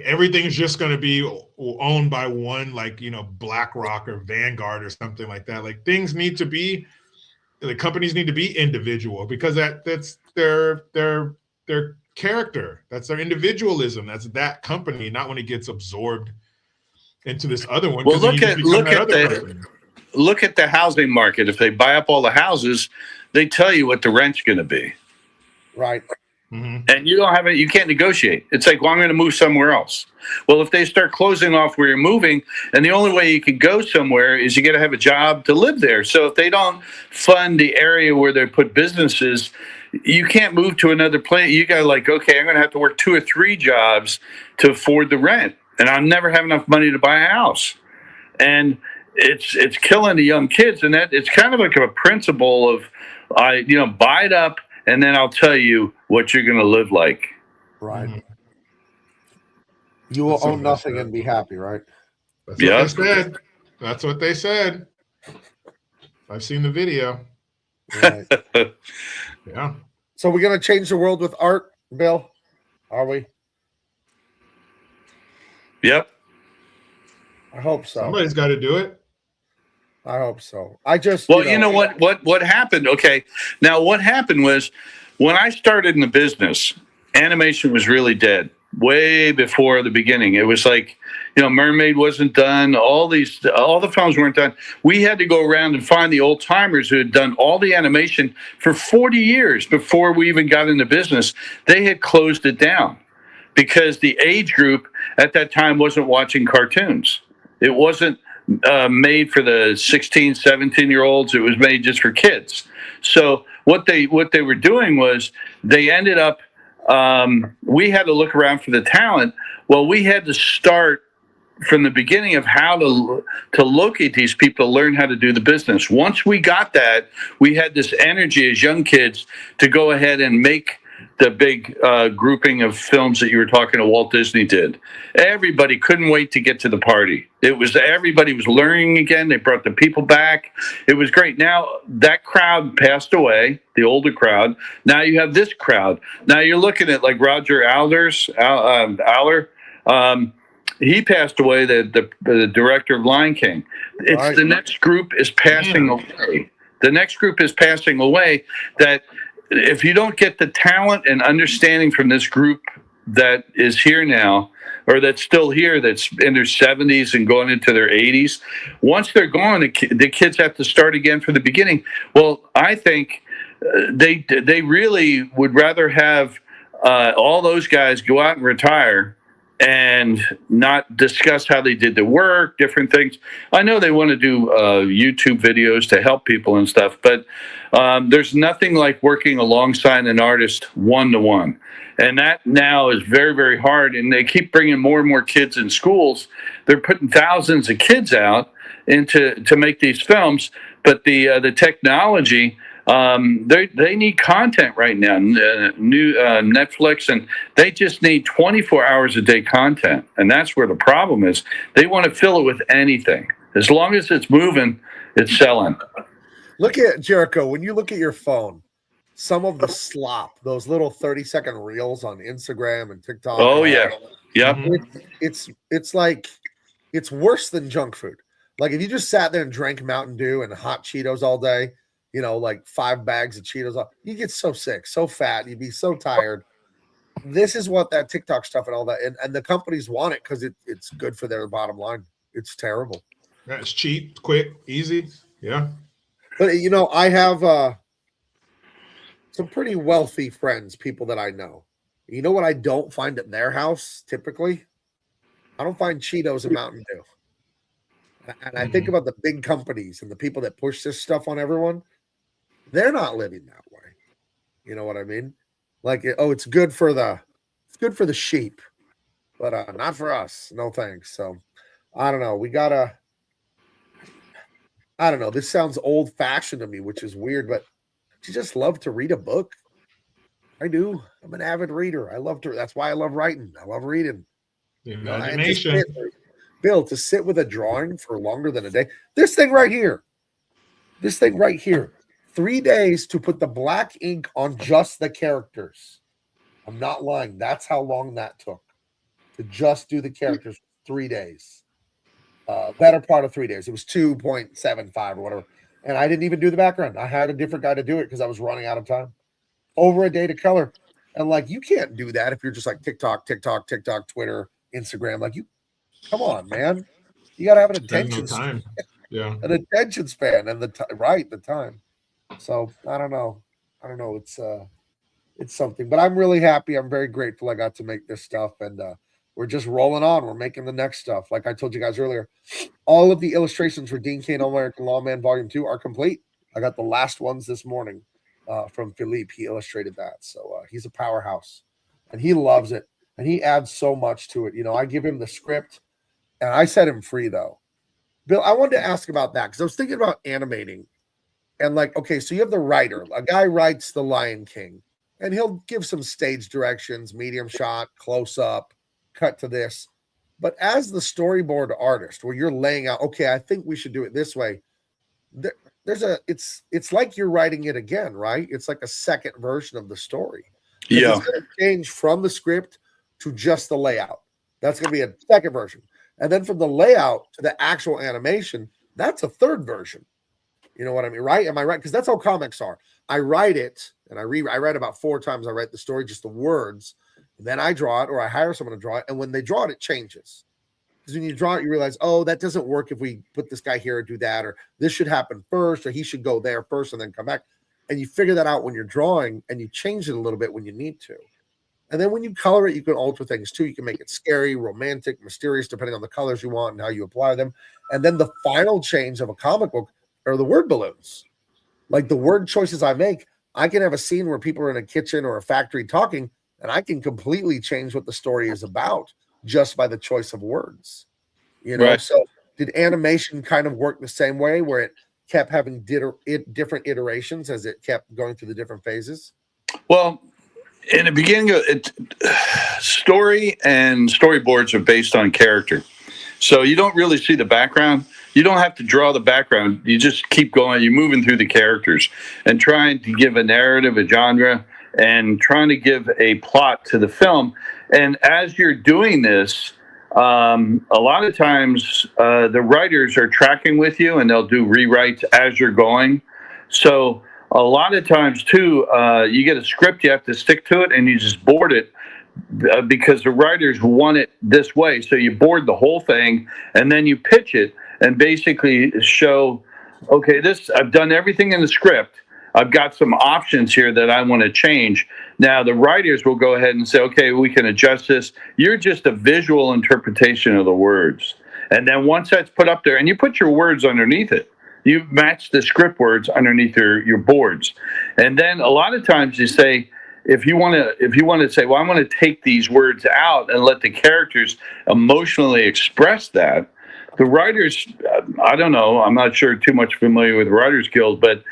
everything's just going to be owned by one, like BlackRock or Vanguard or something like that. Like the companies need to be individual, because that's their character. That's their individualism. That's that company, not when it gets absorbed into this other one. Well, look at the housing market. If they buy up all the houses, they tell you what the rent's going to be. Right. Mm-hmm. And you can't negotiate. It's like, well, I'm going to move somewhere else. Well, if they start closing off where you're moving, and the only way you can go somewhere is you got to have a job to live there. So if they don't fund the area where they put businesses, you can't move to another place. You got to okay, I'm going to have to work 2 or 3 jobs to afford the rent, and I'll never have enough money to buy a house. And it's killing the young kids, and that it's kind of like a principle of, buy it up, and then I'll tell you what you're going to live like. Right. Mm-hmm. You will own nothing and be happy, right? That's what they said. That's what they said. I've seen the video. Right. Yeah. So we're going to change the world with art, Bill? Are we? Yep. I hope so. Somebody's got to do it. I hope so. I just, Well, you know what happened? Okay, now what happened was when I started in the business, animation was really dead way before the beginning. It was like, Mermaid wasn't done. All the films weren't done. We had to go around and find the old timers who had done all the animation for 40 years before we even got into business. They had closed it down because the age group at that time wasn't watching cartoons. It wasn't made for the 16, 17-year-olds. It was made just for kids. So what they were doing was they ended up, we had to look around for the talent. Well, we had to start from the beginning of how to locate these people to learn how to do the business. Once we got that, we had this energy as young kids to go ahead and make the big grouping of films that you were talking to Walt Disney did. Everybody couldn't wait to get to the party. Everybody was learning again. They brought the people back. It was great. Now that crowd passed away, the older crowd. Now you have this crowd. Now you're looking at like Roger Aller. He passed away, the director of Lion King. It's the next group is passing away. The next group is passing away that if you don't get the talent and understanding from this group that is here now, or that's still here, that's in their 70s and going into their 80s, once they're gone, the kids have to start again from the beginning. Well, I think they really would rather have all those guys go out and retire and not discuss how they did the work, different things. I know they want to do YouTube videos to help people and stuff, but there's nothing like working alongside an artist one-to-one. And that now is very, very hard. And they keep bringing more and more kids in schools. They're putting thousands of kids out to make these films. But the technology, they need content right now. New Netflix, and they just need 24 hours a day content. And that's where the problem is. They want to fill it with anything. As long as it's moving, it's selling. Look at Jericho. When you look at your phone, some of the slop, those little 30-second reels on Instagram and TikTok. Oh, yeah. Yep. It's like, it's worse than junk food. Like if you just sat there and drank Mountain Dew and hot Cheetos all day, like 5 bags of Cheetos, you get so sick, so fat, you'd be so tired. This is what that TikTok stuff and all that, and the companies want it because it's good for their bottom line. It's terrible. Yeah, it's cheap, quick, easy. Yeah. But I have some pretty wealthy friends, people that I know. You know what I don't find at their house typically? I don't find Cheetos and Mountain Dew. And I think about the big companies and the people that push this stuff on everyone. They're not living that way. You know what I mean? Like, it's good for the sheep, but not for us. No thanks. So I don't know. I don't know. This sounds old fashioned to me, which is weird, but you just love to read a book. I do. I'm an avid reader. That's why I love writing. I love reading. Imagination. Bill, to sit with a drawing for longer than a day. This thing right here. 3 days to put the black ink on just the characters. I'm not lying. That's how long that took to just do the characters. 3 days. Better part of 3 days. It was 2.75 or whatever. And I didn't even do the background. I had a different guy to do it because I was running out of time. Over a day to color. And like, you can't do that if you're just like TikTok, Twitter, Instagram. Like, come on, man. You got to have an attention time. Yeah. An attention span and the time. So I don't know. It's something, but I'm really happy. I'm very grateful I got to make this stuff, and we're just rolling on. We're making the next stuff. Like I told you guys earlier, all of the illustrations for Dean Cain All-American Lawman Volume 2 are complete. I got the last ones this morning from Philippe. He illustrated that. So he's a powerhouse, and he loves it, and he adds so much to it. I give him the script, and I set him free, though. Bill, I wanted to ask about that because I was thinking about animating. And like, okay, so you have the writer. A guy writes The Lion King, and he'll give some stage directions, medium shot, close up, cut to this. But as the storyboard artist, where you're laying out, okay, I think we should do it this way. It's like you're writing it again, right? It's like a second version of the story. Yeah. It's going to change from the script to just the layout. That's going to be a second version. And then from the layout to the actual animation, That's a third version. You know what I mean, right? Am I right? Because that's how comics are. I write it and I write about 4 times. I write the story, just the words, and then I draw it, or I hire someone to draw it. And when they draw it, it changes. Because when you draw it, you realize, oh, that doesn't work if we put this guy here or do that, or this should happen first, or he should go there first and then come back. And you figure that out when you're drawing, and you change it a little bit when you need to. And then when you color it, you can alter things too. You can make it scary, romantic, mysterious, depending on the colors you want and how you apply them. And then the final change of a comic book are the word balloons. Like the word choices I make, I can have a scene where people are in a kitchen or a factory talking, and I can completely change what the story is about just by the choice of words. You know, Right. so did animation kind of work the same way, where it kept having different iterations as it kept going through the different phases? Well, in the beginning, story and storyboards are based on character. So you don't really see the background. You don't have to draw the background. You just keep going. You're moving through the characters and trying to give a narrative, a genre, and trying to give a plot to the film. And as you're doing this, a lot of times the writers are tracking with you, and they'll do rewrites as you're going. So a lot of times, too, you get a script, you have to stick to it, and you just board it because the writers want it this way. So you board the whole thing, and then you pitch it and basically show, okay, I've done everything in the script. I've got some options here that I want to change. Now, the writers will go ahead and say, okay, we can adjust this. You're just a visual interpretation of the words. And then once that's put up there, and you put your words underneath it, you match the script words underneath your boards. And then a lot of times you say, if you want to say, well, I want to take these words out and let the characters emotionally express that, the writers, I don't know, I'm not sure too much familiar with Writers Guild, but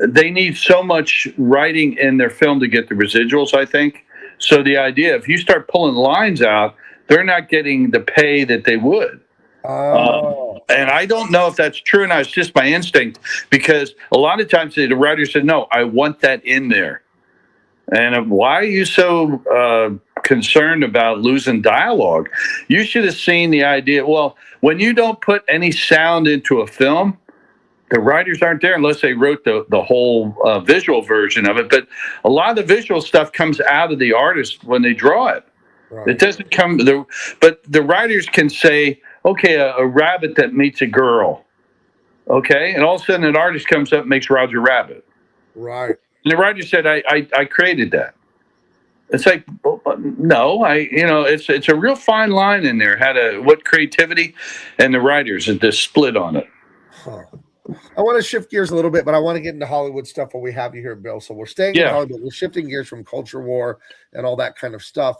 they need so much writing in their film to get the residuals, I think. So the idea, if you start pulling lines out, they're not getting the pay that they would. And I don't know if that's true or not. It's just my instinct, because a lot of times the writer said, no, I want that in there. And why are you so concerned about losing dialogue? You should have seen the idea. Well, when you don't put any sound into a film, the writers aren't there unless they wrote the whole visual version of it. But a lot of the visual stuff comes out of the artist when they draw it. Right. It doesn't come. But the writers can say, okay, a rabbit that meets a girl. Okay. And all of a sudden an artist comes up and makes Roger Rabbit. Right. And the writer said, I created that. It's like, no, it's a real fine line in there. What creativity and the writers, the split on it. Huh. I want to shift gears a little bit, but I want to get into Hollywood stuff while we have you here, Bill. So we're staying in Hollywood. We're shifting gears from culture war and all that kind of stuff.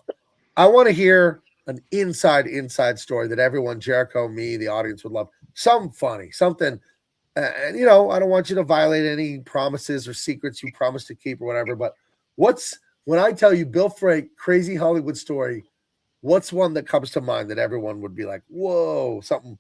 I want to hear an inside story that everyone, Jericho, me, the audience would love. Something funny, something. And, I don't want you to violate any promises or secrets you promised to keep or whatever, but when I tell you Bill Frey, crazy Hollywood story, what's one that comes to mind that everyone would be like, whoa, something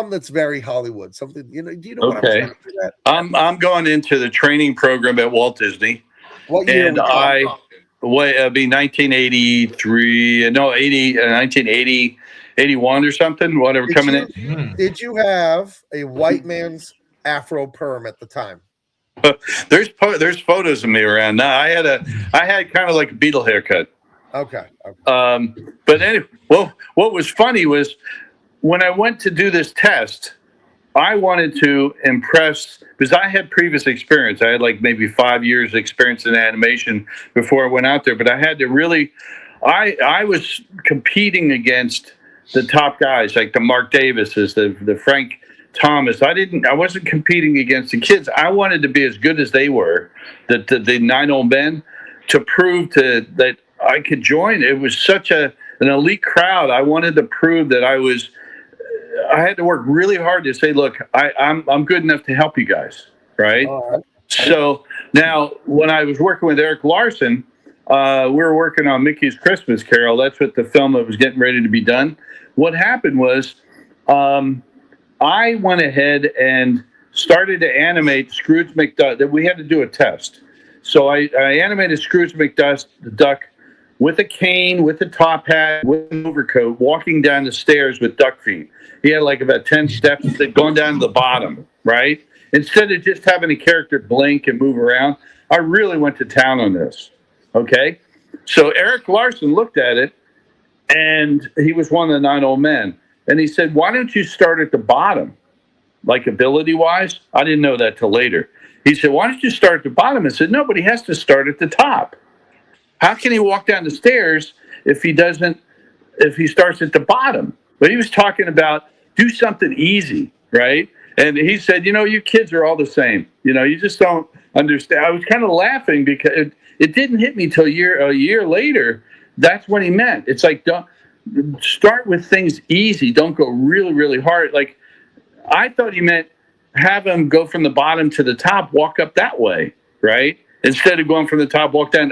that's very Hollywood, something, do you know what I'm trying to do that? I'm going into the training program at Walt Disney. What year? And it'd be 1983, 1980, 81 or something, whatever in. Did you have a white man's afro perm at the time? There's photos of me around now. I had kind of like a Beatle haircut. Okay. But anyway, well, what was funny was when I went to do this test, I wanted to impress, because I had previous experience. I had like maybe 5 years experience in animation before I went out there, but I had to really, I was competing against the top guys, like the Mark Davises, the Frank Thomas. I wasn't competing against the kids. I wanted to be as good as they were, the 9 old men, to prove that I could join. It was such an elite crowd. I wanted to prove that I had to work really hard to say, look, I'm good enough to help you guys, right? So now when I was working with Eric Larson, we were working on Mickey's Christmas Carol. That's what the film that was getting ready to be done. What happened was I went ahead and started to animate Scrooge McDuck. We had to do a test. So I animated Scrooge McDuck with a cane, with a top hat, with an overcoat, walking down the stairs with duck feet. He had like about 10 steps that going down to the bottom, right? Instead of just having a character blink and move around, I really went to town on this. Okay. So Eric Larson looked at it, and he was one of the 9 old men. And he said, why don't you start at the bottom? Like ability wise? I didn't know that till later. He said, why don't you start at the bottom? I said, no, but he has to start at the top. How can he walk down the stairs if he starts at the bottom? But he was talking about do something easy, right? And he said, you kids are all the same. You just don't understand. I was kind of laughing because it didn't hit me till a year later. That's what he meant. It's like, don't start with things easy. Don't go really, really hard. Like, I thought he meant have him go from the bottom to the top, walk up that way, right? Instead of going from the top, walk down.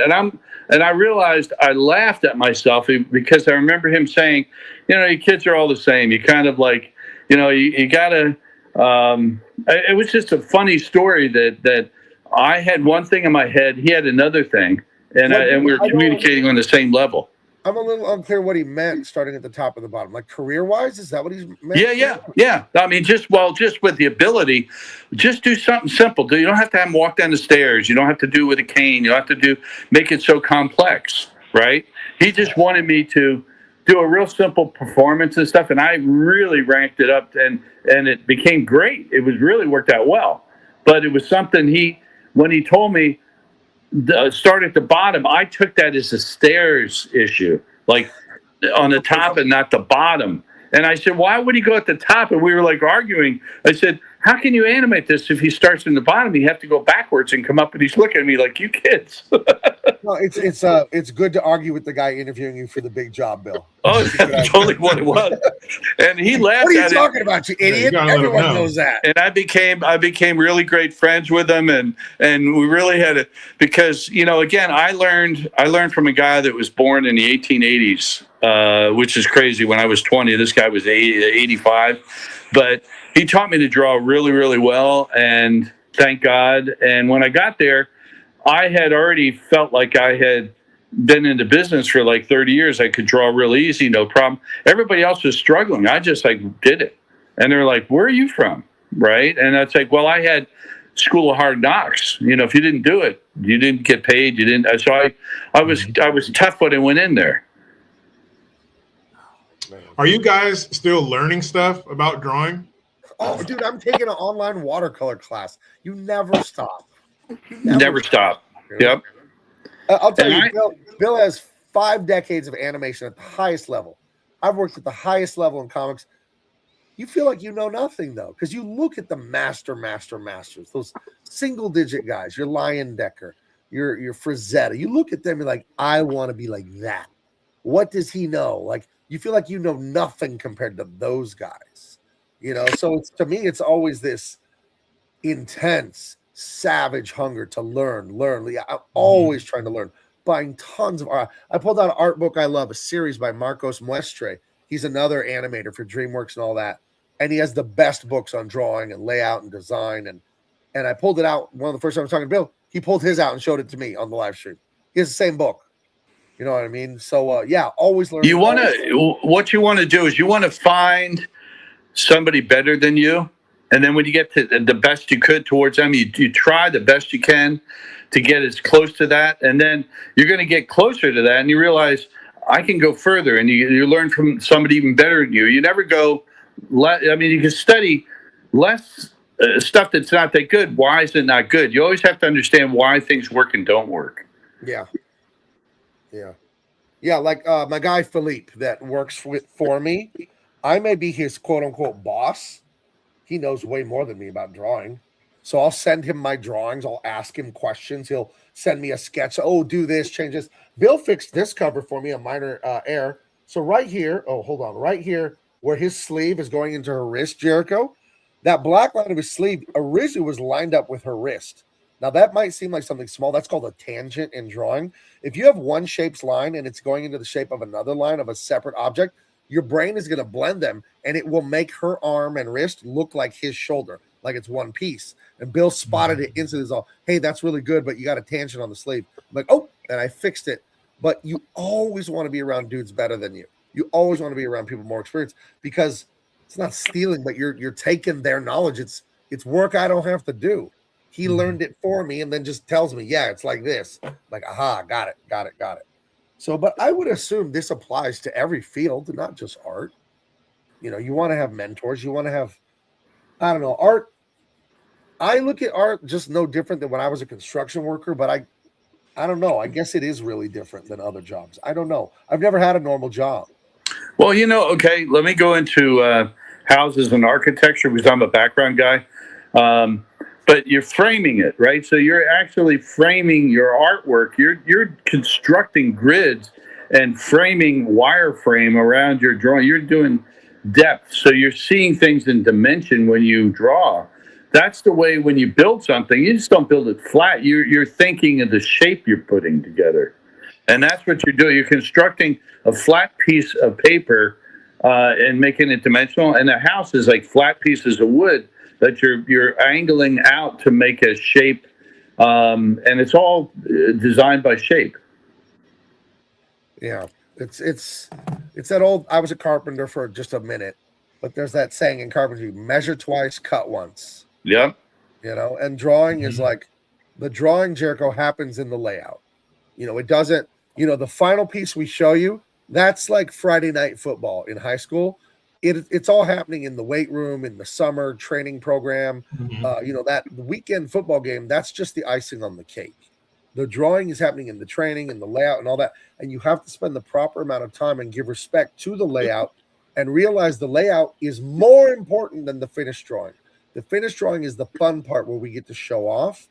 And I realized I laughed at myself because I remember him saying, you kids are all the same. You kind of like, you gotta. It was just a funny story that I had one thing in my head, he had another thing, and we were communicating on the same level. I'm a little unclear what he meant starting at the top and the bottom. Like career-wise, is that what he's meant? Yeah. I mean, just with the ability, just do something simple. You don't have to have him walk down the stairs. You don't have to do it with a cane. You don't have to make it so complex, right? He just wanted me to do a real simple performance and stuff, and I really ranked it up, and it became great. It was really worked out well. But it was something when he told me, start at the bottom, I took that as a stairs issue, like on the top and not the bottom. And I said, why would he go at the top? And we were like arguing. I said, how can you animate this if he starts in the bottom? You have to go backwards and come up, and he's looking at me like, you kids. Well, it's good to argue with the guy interviewing you for the big job, Bill. Oh, that's totally what it was. And he laughed at it. What are you talking about, you idiot? Everyone knows that. And I became really great friends with him, and we really had it because again, I learned from a guy that was born in the 1880s, which is crazy. When I was 20, this guy was 85, but he taught me to draw really, really well, and thank God. And when I got there, I had already felt like I had been in the business for like 30 years. I could draw real easy, no problem. Everybody else was struggling. I just did it. And they're like, where are you from? Right. And I'd say, well, I had School of Hard Knocks. If you didn't do it, you didn't get paid. You didn't. So I was tough when I went in there. Are you guys still learning stuff about drawing? Oh, dude, I'm taking an online watercolor class. You never stop. Never stop. Yep. I'll tell you, Bill has 5 decades of animation at the highest level. I've worked at the highest level in comics. You feel like you know nothing, though, because you look at the masters, those single-digit guys, your Lion Decker, your Frazetta. You look at them, you're like, I want to be like that. What does he know? Like, you feel like you know nothing compared to those guys. So to me, it's always this intense, savage hunger to learn. I'm always trying to learn, buying tons of art. I pulled out an art book I love, a series by Marcos Muestre. He's another animator for DreamWorks and all that. And he has the best books on drawing and layout and design. And I pulled it out. One of the first times I was talking to Bill, he pulled his out and showed it to me on the live stream. He has the same book. You know what I mean? So, always learn. What you want to do is you want to find somebody better than you. And then when you get to the best you could towards them, you try the best you can to get as close to that. And then you're going to get closer to that. And you realize I can go further. And you learn from somebody even better than you. You never go, you can study less stuff that's not that good. Why is it not good? You always have to understand why things work and don't work. Yeah. Like my guy Philippe that works for me. I may be his quote unquote boss. He knows way more than me about drawing. So I'll send him my drawings. I'll ask him questions. He'll send me a sketch. Oh, do this, change this. Bill fixed this cover for me, a minor error. So right here, right here, where his sleeve is going into her wrist, Jericho, that black line of his sleeve originally was lined up with her wrist. Now, that might seem like something small. That's called a tangent in drawing. If you have one shape's line and it's going into the shape of another line of a separate object, your brain is going to blend them, and it will make her arm and wrist look like his shoulder, like it's one piece. And Bill spotted it instantly. Hey, that's really good, but you got a tangent on the sleeve. I'm like, oh, and I fixed it. but you always want to be around dudes better than you. You always want to be around people more experienced because it's not stealing, but you're taking their knowledge. It's work I don't have to do. He learned it for me and then just tells me, yeah, it's like this. Like, aha, got it. So, but I would assume this applies to every field, not just art. You know, you want to have mentors. You want to have, I don't know, art. I look at art just no different than when I was a construction worker, but I don't know. I guess it is really different than other jobs. I don't know. I've never had a normal job. Well, okay, let me go into houses and architecture because I'm a background guy. But you're framing it, right? So you're actually framing your artwork. You're constructing grids and framing wireframe around your drawing. You're doing depth. So you're seeing things in dimension when you draw. That's the way when you build something, you just don't build it flat. You're thinking of the shape you're putting together. And that's what you're doing. You're constructing a flat piece of paper and making it dimensional. And a house is like flat pieces of wood that you're angling out to make a shape, and it's all designed by shape. Yeah, it's that old. I was a carpenter for just a minute, but there's that saying in carpentry: measure twice, cut once. Yeah. You know, and drawing is like the drawing, Jericho, happens in the layout. You know, it doesn't. You know, the final piece we show you, that's like Friday night football in high school. It's all happening in the weight room, in the summer training program. You know, that weekend football game, that's just the icing on the cake. The drawing is happening in the training and the layout and all that. And you have to spend the proper amount of time and give respect to the layout and realize the layout is more important than the finished drawing. The finished drawing is the fun part where we get to show off,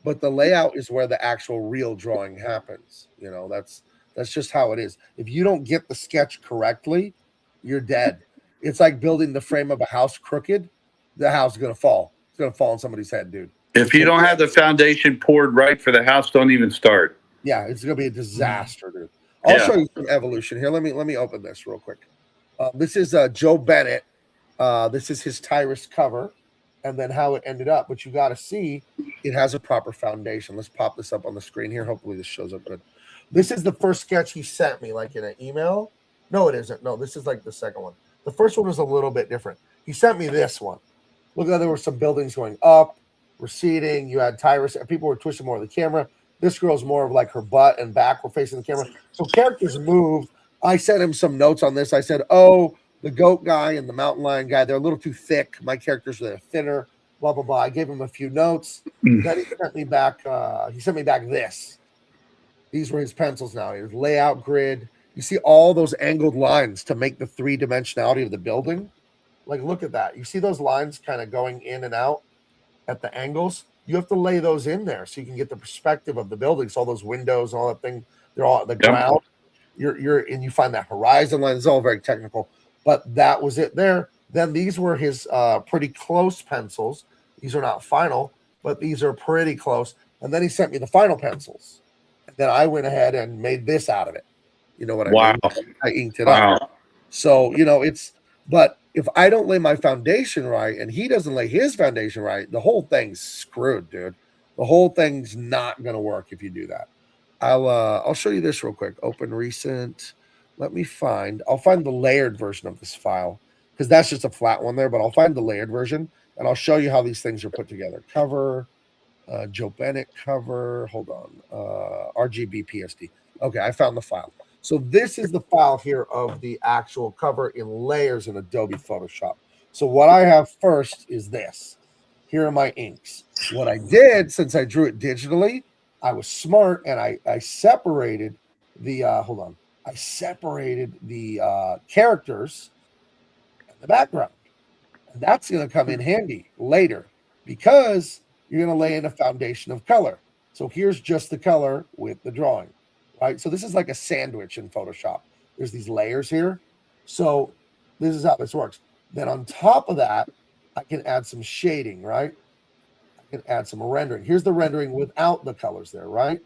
but the layout is where the actual real drawing happens. You know, that's just how it is. If you don't get the sketch correctly, you're dead. It's like building the frame of a house crooked. The house is going to fall. It's going to fall on somebody's head, dude. If you don't have the foundation poured right for the house, don't even start. Yeah, it's going to be a disaster, dude. I'll show you some evolution here. Let me open this real quick. This is Joe Bennett. This is his Tyrus cover, and then how it ended up. But you got to see it has a proper foundation. Let's pop this up on the screen here. Hopefully this shows up good. This is the first sketch he sent me, like in an email. No, it isn't. No, this is like the second one. The first one was a little bit different. He sent me this one. Look, there were some buildings going up, receding. You had Tyrus. People were twisting more of the camera. This girl's more of like her butt and back were facing the camera. So characters moved. I sent him some notes on this. I said, oh, the goat guy and the mountain lion guy, they're a little too thick. My characters are thinner, blah, blah, blah. I gave him a few notes. Then he sent me back this. These were his pencils now. His layout grid. You see all those angled lines to make the three-dimensionality of the building? Like, look at that. You see those lines kind of going in and out at the angles? You have to lay those in there so you can get the perspective of the building. So all those windows and all that thing, they're all at the ground. And you find that horizon line. It's all very technical. But that was it there. Then these were his pretty close pencils. These are not final, but these are pretty close. And then he sent me the final pencils. And then I went ahead and made this out of it. You know what I mean? I inked it up. So, you know, but if I don't lay my foundation right and he doesn't lay his foundation right, the whole thing's screwed, dude. The whole thing's not going to work if you do that. I'll show you this real quick. Open recent. I'll find the layered version of this file because that's just a flat one there, but I'll find the layered version and I'll show you how these things are put together. Cover, Joe Bennett cover. Hold on. RGB PSD. Okay, I found the file. So this is the file here of the actual cover in layers in Adobe Photoshop. So what I have first is this. Here are my inks. What I did, since I drew it digitally, I was smart and I separated the I separated the characters and the background. And that's going to come in handy later because you're going to lay in a foundation of color. So here's just the color with the drawing. Right, so this is like a sandwich in Photoshop. There's these layers here. So this is how this works. Then on top of that, I can add some shading, right? I can add some rendering. Here's the rendering without the colors there, right?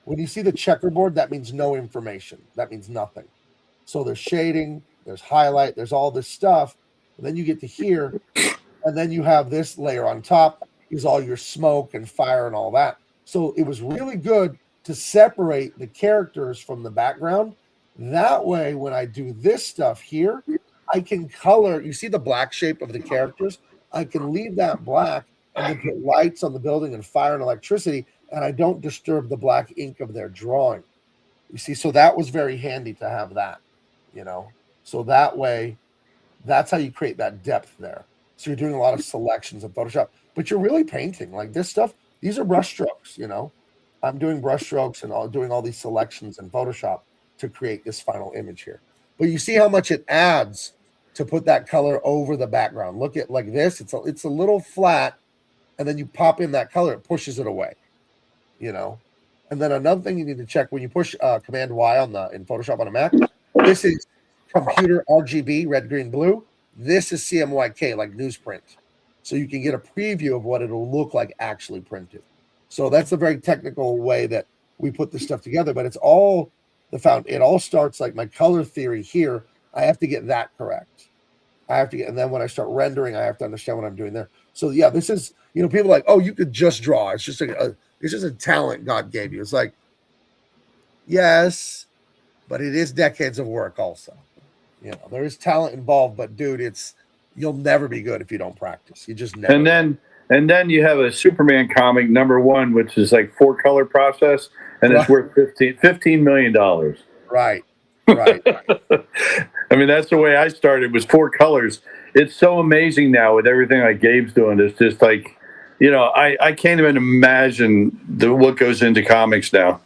When you see the checkerboard, that means no information. That means nothing. So there's shading, there's highlight, there's all this stuff. And then you get to here, and then you have this layer on top is all your smoke and fire and all that. So it was really good to separate the characters from the background. That way, when I do this stuff here, I can color. You see the black shape of the characters? I can leave that black and then put lights on the building and fire and electricity, and I don't disturb the black ink of their drawing. You see, so that was very handy to have that, you know. So that way, that's how you create that depth there. So you're doing a lot of selections in Photoshop, but you're really painting like this stuff. These are brush strokes, you know. I'm doing brush strokes and doing all these selections in Photoshop to create this final image here. But you see how much it adds to put that color over the background. Look at like this. It's a little flat, and then you pop in that color, it pushes it away, you know. And then another thing you need to check when you push Command Y in Photoshop on a Mac, this is computer RGB, red, green, blue. This is CMYK, like newsprint. So you can get a preview of what it'll look like actually printed. So that's a very technical way that we put this stuff together, but it's all it all starts like my color theory here. I have to get that correct. And then when I start rendering, I have to understand what I'm doing there. So yeah, this is, you know, people are like, oh, you could just draw. It's just a talent God gave you. It's like, yes, but it is decades of work also. You know, there is talent involved, but dude, you'll never be good if you don't practice. You just never. And then you have a Superman comic #1, which is like 4-color process, and it's worth $15 million. Right. I mean, that's the way I started, was 4 colors. It's so amazing now with everything like Gabe's doing. It's just like, you know, I can't even imagine what goes into comics now.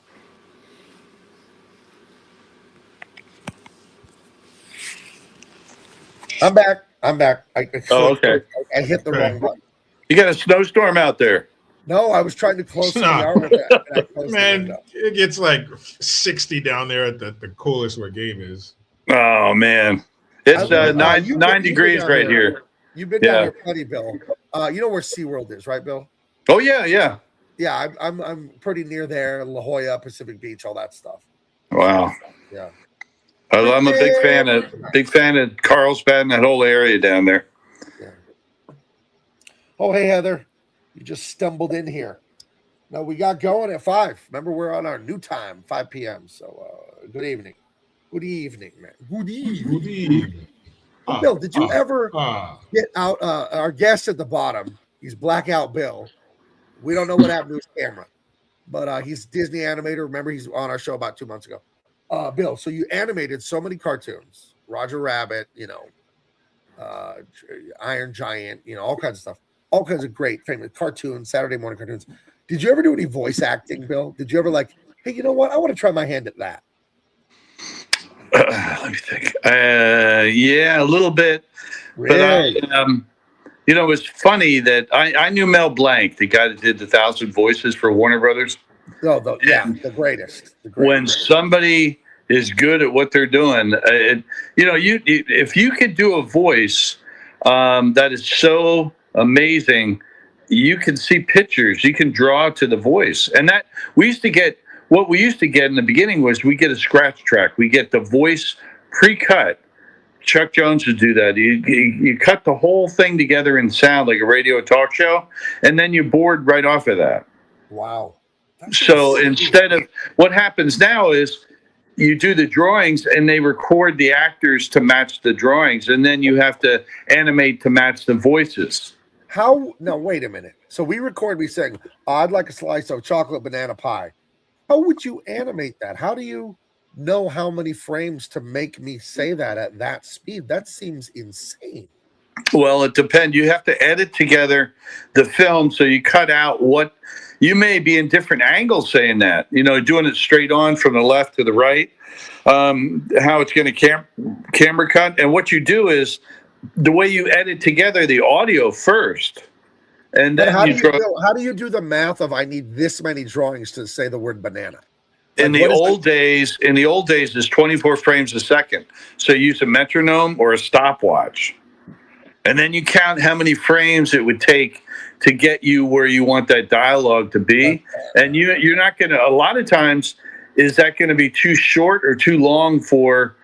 I'm back. Okay. I hit the wrong button. You got a snowstorm out there. No, I was trying to close the yard with that. Man, it gets like 60 down there at the coolest where Gabe is. Oh, man. It's 9 degrees right here. You've been down here plenty, Bill. You know where SeaWorld is, right, Bill? Oh, yeah. Yeah, I'm pretty near there, La Jolla, Pacific Beach, all that stuff. Wow. Yeah. I'm a big fan of Carlsbad and that whole area down there. Yeah. Oh, hey, Heather. You just stumbled in here. No, we got going at 5. Remember, we're on our new time, 5 p.m. So good evening. Good evening, man. Good evening. Bill, did you ever get out our guest at the bottom? He's Blackout Bill. We don't know what happened to his camera, but he's Disney animator. Remember, he's on our show about 2 months ago. Bill, so you animated so many cartoons, Roger Rabbit, you know, Iron Giant, you know, all kinds of stuff, all kinds of great famous cartoons, Saturday morning cartoons. Did you ever do any voice acting, Bill? Did you ever like, hey, you know what? I want to try my hand at that. Let me think. Yeah, a little bit. Really? But you know, it's funny that I knew Mel Blanc, the guy that did the 1,000 voices for Warner Brothers. Oh, the greatest. When somebody is good at what they're doing, you know, if you could do a voice that is so amazing, you can see pictures, you can draw to the voice. And that we used to get in the beginning was we get a scratch track. We get the voice pre-cut. Chuck Jones would do that. You cut the whole thing together in sound like a radio talk show, and then you board right off of that. Wow. So instead of what happens now is you do the drawings and they record the actors to match the drawings, and then you have to animate to match the voices. How? No, wait a minute. So we record me saying, I'd like a slice of chocolate banana pie. How would you animate that? How do you know how many frames to make me say that at that speed? That seems insane. Well, it depends. You have to edit together the film, so you cut out what you may be in different angles saying that, you know, doing it straight on from the left to the right, how it's going to camera cut. And what you do is the way you edit together the audio first. And then how do you do the math of I need this many drawings to say the word banana? In the old days, it's 24 frames a second. So you use a metronome or a stopwatch. And then you count how many frames it would take to get you where you want that dialogue to be. And you're not going to, a lot of times, is that going to be too short or too long for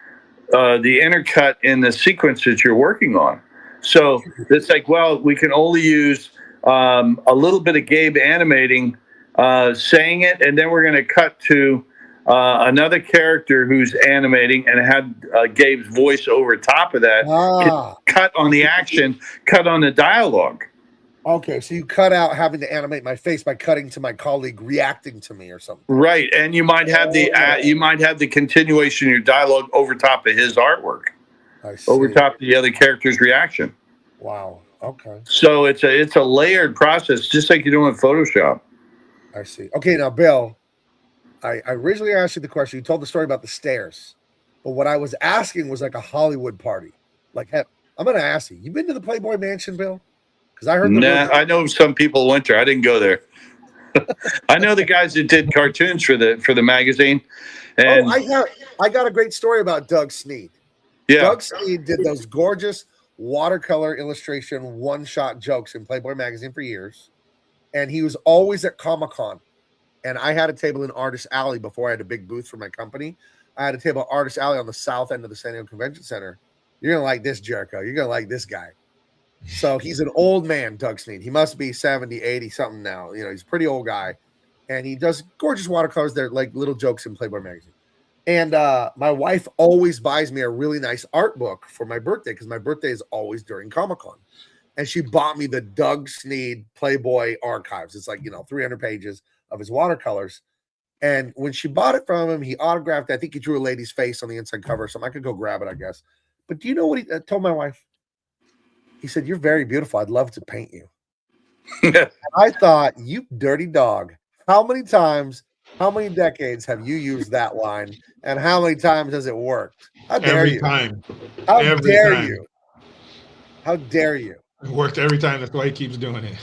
the intercut in the sequence that you're working on? So it's like, well, we can only use a little bit of Gabe animating saying it, and then we're going to cut to another character who's animating and had Gabe's voice over top of that. Cut on the action, cut on the dialogue. Okay, so you cut out having to animate my face by cutting to my colleague reacting to me or something. Right, and you might have the continuation of your dialogue over top of his artwork, over top of the other character's reaction. Wow. Okay. So it's a layered process, just like you do in Photoshop. I see. Okay, now Bill, I originally asked you the question. You told the story about the stairs, but what I was asking was like a Hollywood party. Like, I'm going to ask you. You been to the Playboy Mansion, Bill? Because I heard. I know some people went there. I didn't go there. I know the guys that did cartoons for the magazine. And I got a great story about Doug Sneed. Yeah, Doug Sneed did those gorgeous watercolor illustration one-shot jokes in Playboy magazine for years, and he was always at Comic-Con. And I had a table in Artist Alley before I had a big booth for my company. I had a table at Artist Alley on the south end of the San Diego Convention Center. You're gonna like this, Jericho. You're gonna like this guy. So he's an old man, Doug Sneed. He must be 70, 80 something now. You know, he's a pretty old guy, and he does gorgeous watercolors. They're like little jokes in Playboy magazine. And my wife always buys me a really nice art book for my birthday because my birthday is always during Comic-Con. And she bought me the Doug Sneed Playboy archives. It's like, 300 pages of his watercolors. And when she bought it from him, he autographed it. I think he drew a lady's face on the inside cover or something. I could go grab it, I guess. But do you know what he told my wife? He said, "You're very beautiful. I'd love to paint you." I thought, you dirty dog. How many times, how many decades have you used that line? And how many times has it worked? How dare Every you? time. How Every dare time. you? How dare you? It worked every time. That's why he keeps doing it.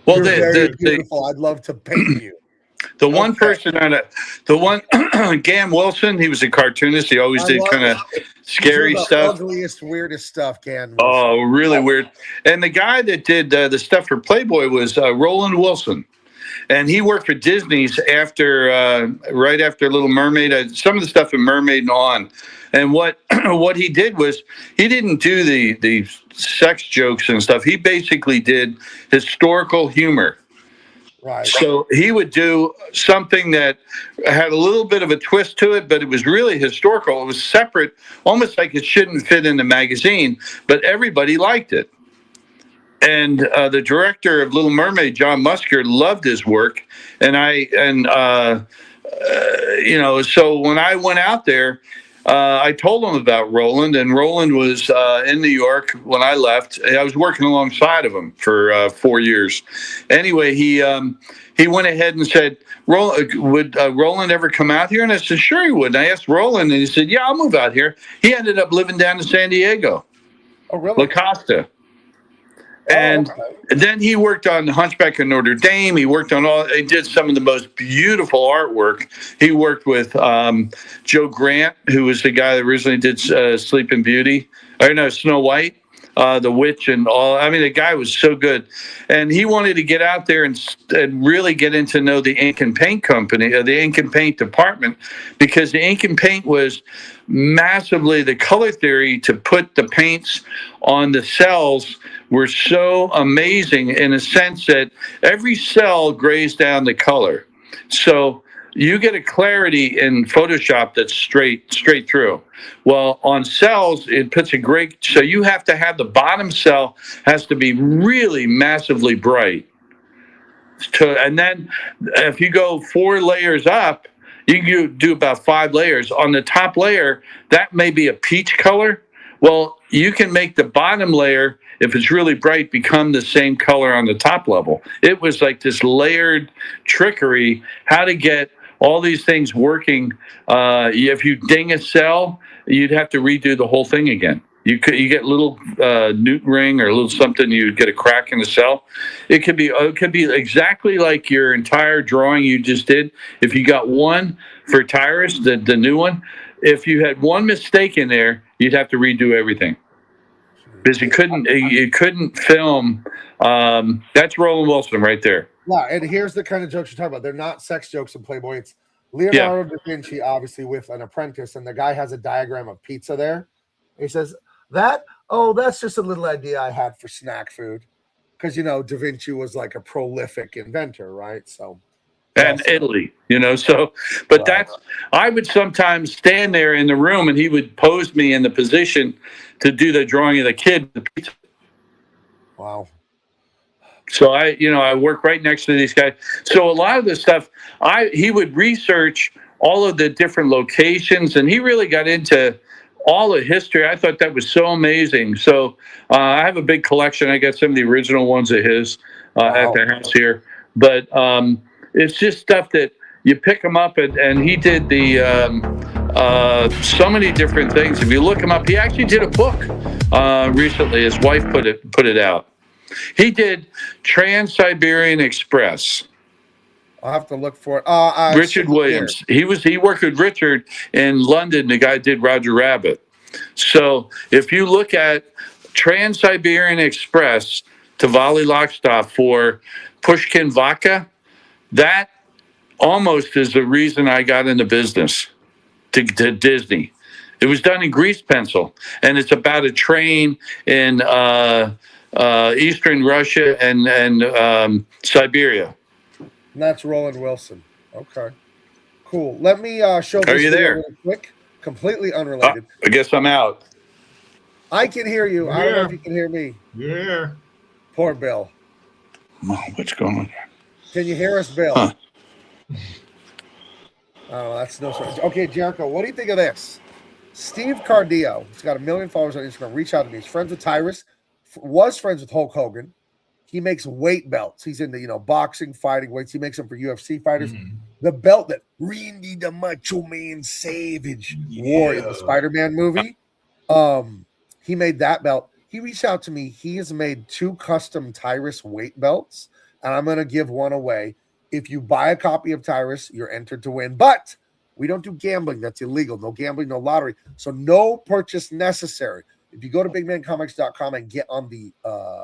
well, You're very beautiful. I'd love to paint you. the one person on it, the one Gam Wilson, he was a cartoonist. He always did kind of scary stuff. Ugliest, weirdest stuff, Can. Oh, really weird. And the guy that did the stuff for Playboy was Roland Wilson. And he worked for Disney's right after Little Mermaid, some of the stuff in Mermaid and on. And what he did was he didn't do the sex jokes and stuff. He basically did historical humor. Right. So he would do something that had a little bit of a twist to it, but it was really historical. It was separate, almost like it shouldn't fit in the magazine, but everybody liked it. And the director of Little Mermaid, John Musker, loved his work. And so when I went out there, I told him about Roland, and Roland was in New York when I left. I was working alongside of him for 4 years. Anyway, he went ahead and said, would Roland ever come out here? And I said, sure he would. And I asked Roland, and he said, yeah, I'll move out here. He ended up living down in San Diego. Oh, really? La Costa. And then he worked on Hunchback of Notre Dame. He did some of the most beautiful artwork. He worked with Joe Grant, who was the guy that originally did Sleeping Beauty. Snow White, the witch and all. I mean, the guy was so good. And he wanted to get out there and really get into know the ink and paint company, the ink and paint department, because the ink and paint was massively, the color theory to put the paints on the cells were so amazing in a sense that every cell grays down the color. So you get a clarity in Photoshop that's straight through. Well, on cells, it puts a great, so you have to have the bottom cell has to be really massively bright. And then if you go 4 layers up, you can do about 5 layers. On the top layer, that may be a peach color. Well, you can make the bottom layer, if it's really bright, become the same color on the top level. It was like this layered trickery, how to get all these things working. If you ding a cell, you'd have to redo the whole thing again. You get a little newt ring or a little something, you get a crack in the cell. It could be exactly like your entire drawing you just did. If you got one for Tyrus, the new one, if you had one mistake in there, you'd have to redo everything. Because you couldn't film. That's Roland Wilson right there. Yeah, and here's the kind of jokes you're talking about. They're not sex jokes in Playboy. It's Leonardo da Vinci, obviously, with an apprentice, and the guy has a diagram of pizza there. He says, that's just a little idea I had for snack food. Because, Da Vinci was like a prolific inventor, right? So and Yes. Italy, so, but Right. I would sometimes stand there in the room and he would pose me in the position to do the drawing of the kid. Wow. So I work right next to these guys. So a lot of the stuff, he would research all of the different locations, and he really got into all the history. I thought that was so amazing. So I have a big collection. I got some of the original ones of his at the house here. But it's just stuff that you pick them up, and he did so many different things. If you look him up, he actually did a book recently. His wife put it out. He did Trans-Siberian Express. I'll have to look for it. Richard Williams. He worked with Richard in London. The guy did Roger Rabbit. So if you look at Trans-Siberian Express to Vladivostok for Pushkin Vodka, that almost is the reason I got into business to Disney. It was done in grease pencil, and it's about a train in Eastern Russia and Siberia. And that's Roland Wilson. Okay. Cool. Let me show this Are you video there? really quick. Completely unrelated. I guess I'm out. I can hear you. I don't know if you can hear me. Yeah. Poor Bill. Oh, what's going on here? Can you hear us, Bill? Huh. Oh, that's no story. Okay, Jericho, what do you think of this? Steve Cardillo, he's got 1 million followers on Instagram. Reach out to me. He's friends with Tyrus, was friends with Hulk Hogan. He makes weight belts. He's into, boxing, fighting weights. He makes them for UFC fighters. Mhm. The belt that Randy the Macho Man Savage wore in the Spider-Man movie, he made that belt. He reached out to me. He has made 2 custom Tyrus weight belts, and I'm going to give one away. If you buy a copy of Tyrus, you're entered to win. But we don't do gambling. That's illegal. No gambling, no lottery. So no purchase necessary. If you go to bigmancomics.com and get on the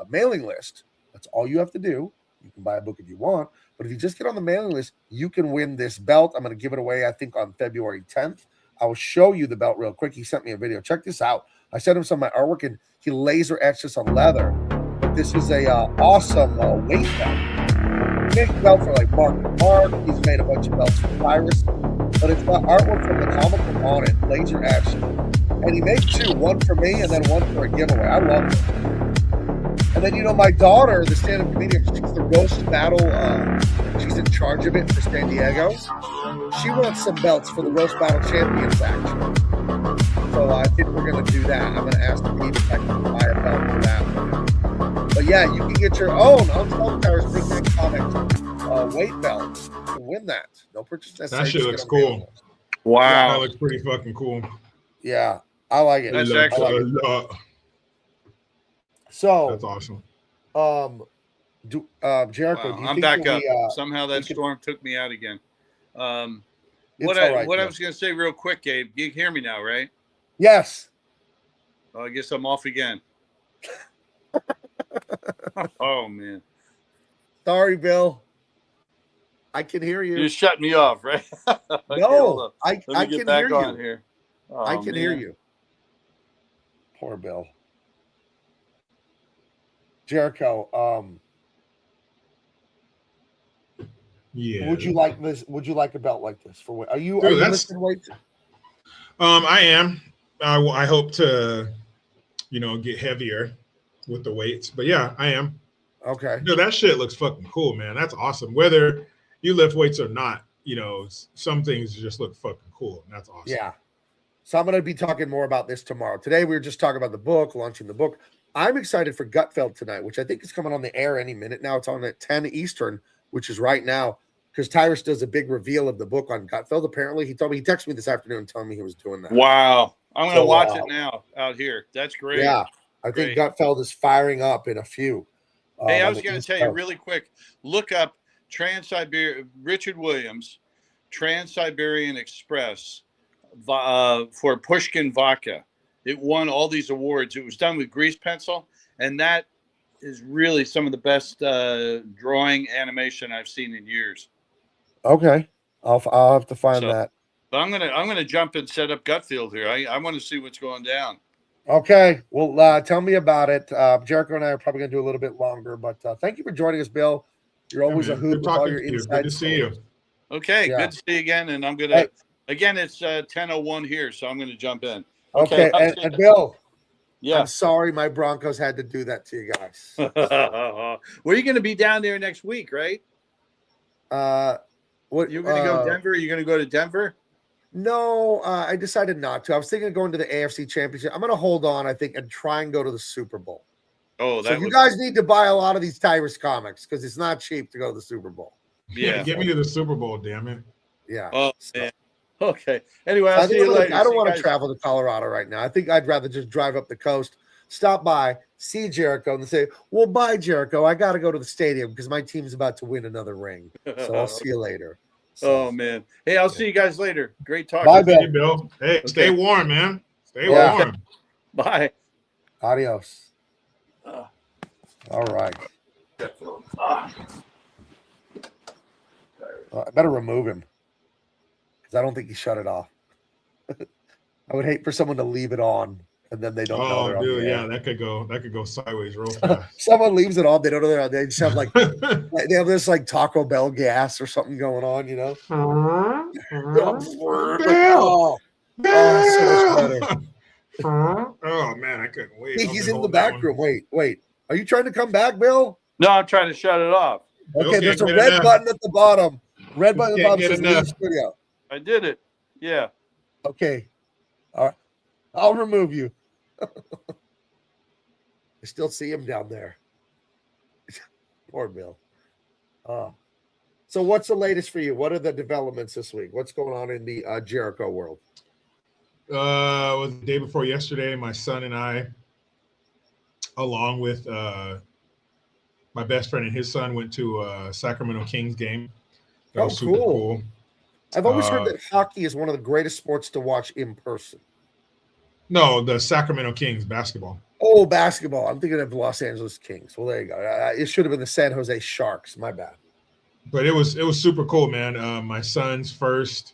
mailing list, that's all you have to do. You can buy a book if you want. But if you just get on the mailing list, you can win this belt. I'm going to give it away, I think, on February 10th. I will show you the belt real quick. He sent me a video. Check this out. I sent him some of my artwork, and he laser etched this on leather. But this is a awesome weight belt. He makes belts for like Mark. He's made a bunch of belts for Tyrus. But it's got artwork from the comic book on it, laser etched. And he made 2, one for me and then one for a giveaway. I love it. And then, my daughter, the stand-up comedian, she's the roast battle. She's in charge of it for San Diego. She wants some belts for the roast battle champions, actually. So I think we're going to do that. I'm going to ask Pete if I can buy a belt for that. But yeah, you can get your own Unstoppable Tyrus Big Man Comics weight belt. You can win that. No purchase necessary. That shit looks cool. Wow. That looks pretty fucking cool. Yeah, I like it. That's It looks, excellent. So, that's awesome. Jericho, Wow, do you I'm think back that up. we, Somehow that we could- storm took me out again. It's What all right, I Bill. was going to say real quick, Gabe, you can hear me now, right? Yes. Oh, I guess I'm off again. Oh, man. Sorry, Bill. I can hear you. You shut me off, right? Okay, hold No, up. I Let me can get back hear on you. here. Oh, I can hear man. you. Poor Bill. Jericho, Yeah. would you like this? Would you like a belt like this for weight? Are you that's- lifting weights? I am. I hope to, get heavier with the weights. But yeah, I am. Okay. No, that shit looks fucking cool, man. That's awesome. Whether you lift weights or not, some things just look fucking cool. And that's awesome. Yeah. So I'm going to be talking more about this tomorrow. Today we were just talking about the book, launching the book. I'm excited for Gutfeld tonight, which I think is coming on the air any minute now. It's on at 10 Eastern, which is right now, because Tyrus does a big reveal of the book on Gutfeld. Apparently, he texted me this afternoon telling me he was doing that. Wow. I'm going to So, watch it now out here. That's great. Yeah, I think Great. Gutfeld is firing up in a few. Hey, I on was the going to East tell you Coast. really quick. Look up Richard Williams, Trans-Siberian Express for Pushkin Vodka. It won all these awards. It was done with grease pencil, and that is really some of the best drawing animation I've seen in years. Okay, I'll have to find So- that. But I'm gonna jump and set up Gutfield here. I want to see what's going down. Okay, well, tell me about it. Jericho and I are probably going to do a little bit longer, but thank you for joining us, Bill. You're always Yeah, a man. hoot Good with all talking your to you. inside Good to see you. stories. Okay, Yeah. good to see you again. And I'm gonna Hey. again. It's 10:01 here, so I'm gonna jump in. Okay, I'll see and you. Bill, Yeah. I'm sorry my Broncos had to do that to you guys. Well, you're gonna be down there next week, right? What You're gonna go Denver. You're gonna go to Denver. No, I decided not to. I was thinking of going to the AFC Championship. I'm going to hold on, I think, and try and go to the Super Bowl. Oh, So you guys need to buy a lot of these Tyrus comics because it's not cheap to go to the Super Bowl. Yeah, get me to the Super Bowl, damn it. Yeah. Oh, so, man. Okay. Anyway, I'll see you later. I don't want to travel to Colorado right now. I think I'd rather just drive up the coast, stop by, see Jericho, and say, well, bye, Jericho. I got to go to the stadium because my team's about to win another ring. So I'll see you later. So, oh, man. Hey, I'll see you guys later. Great talking. Bye, Thank you, Bill. Hey, stay warm, man. Stay warm. Bye. Adios. All right. I better remove him because I don't think he shut it off. I would hate for someone to leave it on and then they don't know they're on the air. Yeah, that could go sideways real fast. Someone leaves it on, they don't know they're on. They just have like they have this like Taco Bell gas or something going on, you know. Bill! So much better. Oh man, I couldn't wait. He's in the back room. Wait. Are you trying to come back, Bill? No, I'm trying to shut it off. Okay, there's a red button at the bottom. Red button at the bottom says leave studio. I did it. Yeah. Okay. All right. I'll remove you. I still see him down there. Poor Bill. So what's the latest for you? What are the developments this week? What's going on in the Jericho world? It was the day before yesterday. My son and I, along with my best friend and his son, went to a Sacramento Kings game. That was super cool. I've always heard that hockey is one of the greatest sports to watch in person. No, the Sacramento Kings basketball. Oh, basketball. I'm thinking of Los Angeles Kings. Well, there you go. It should have been the San Jose Sharks. My bad. But it was super cool, man. My son's first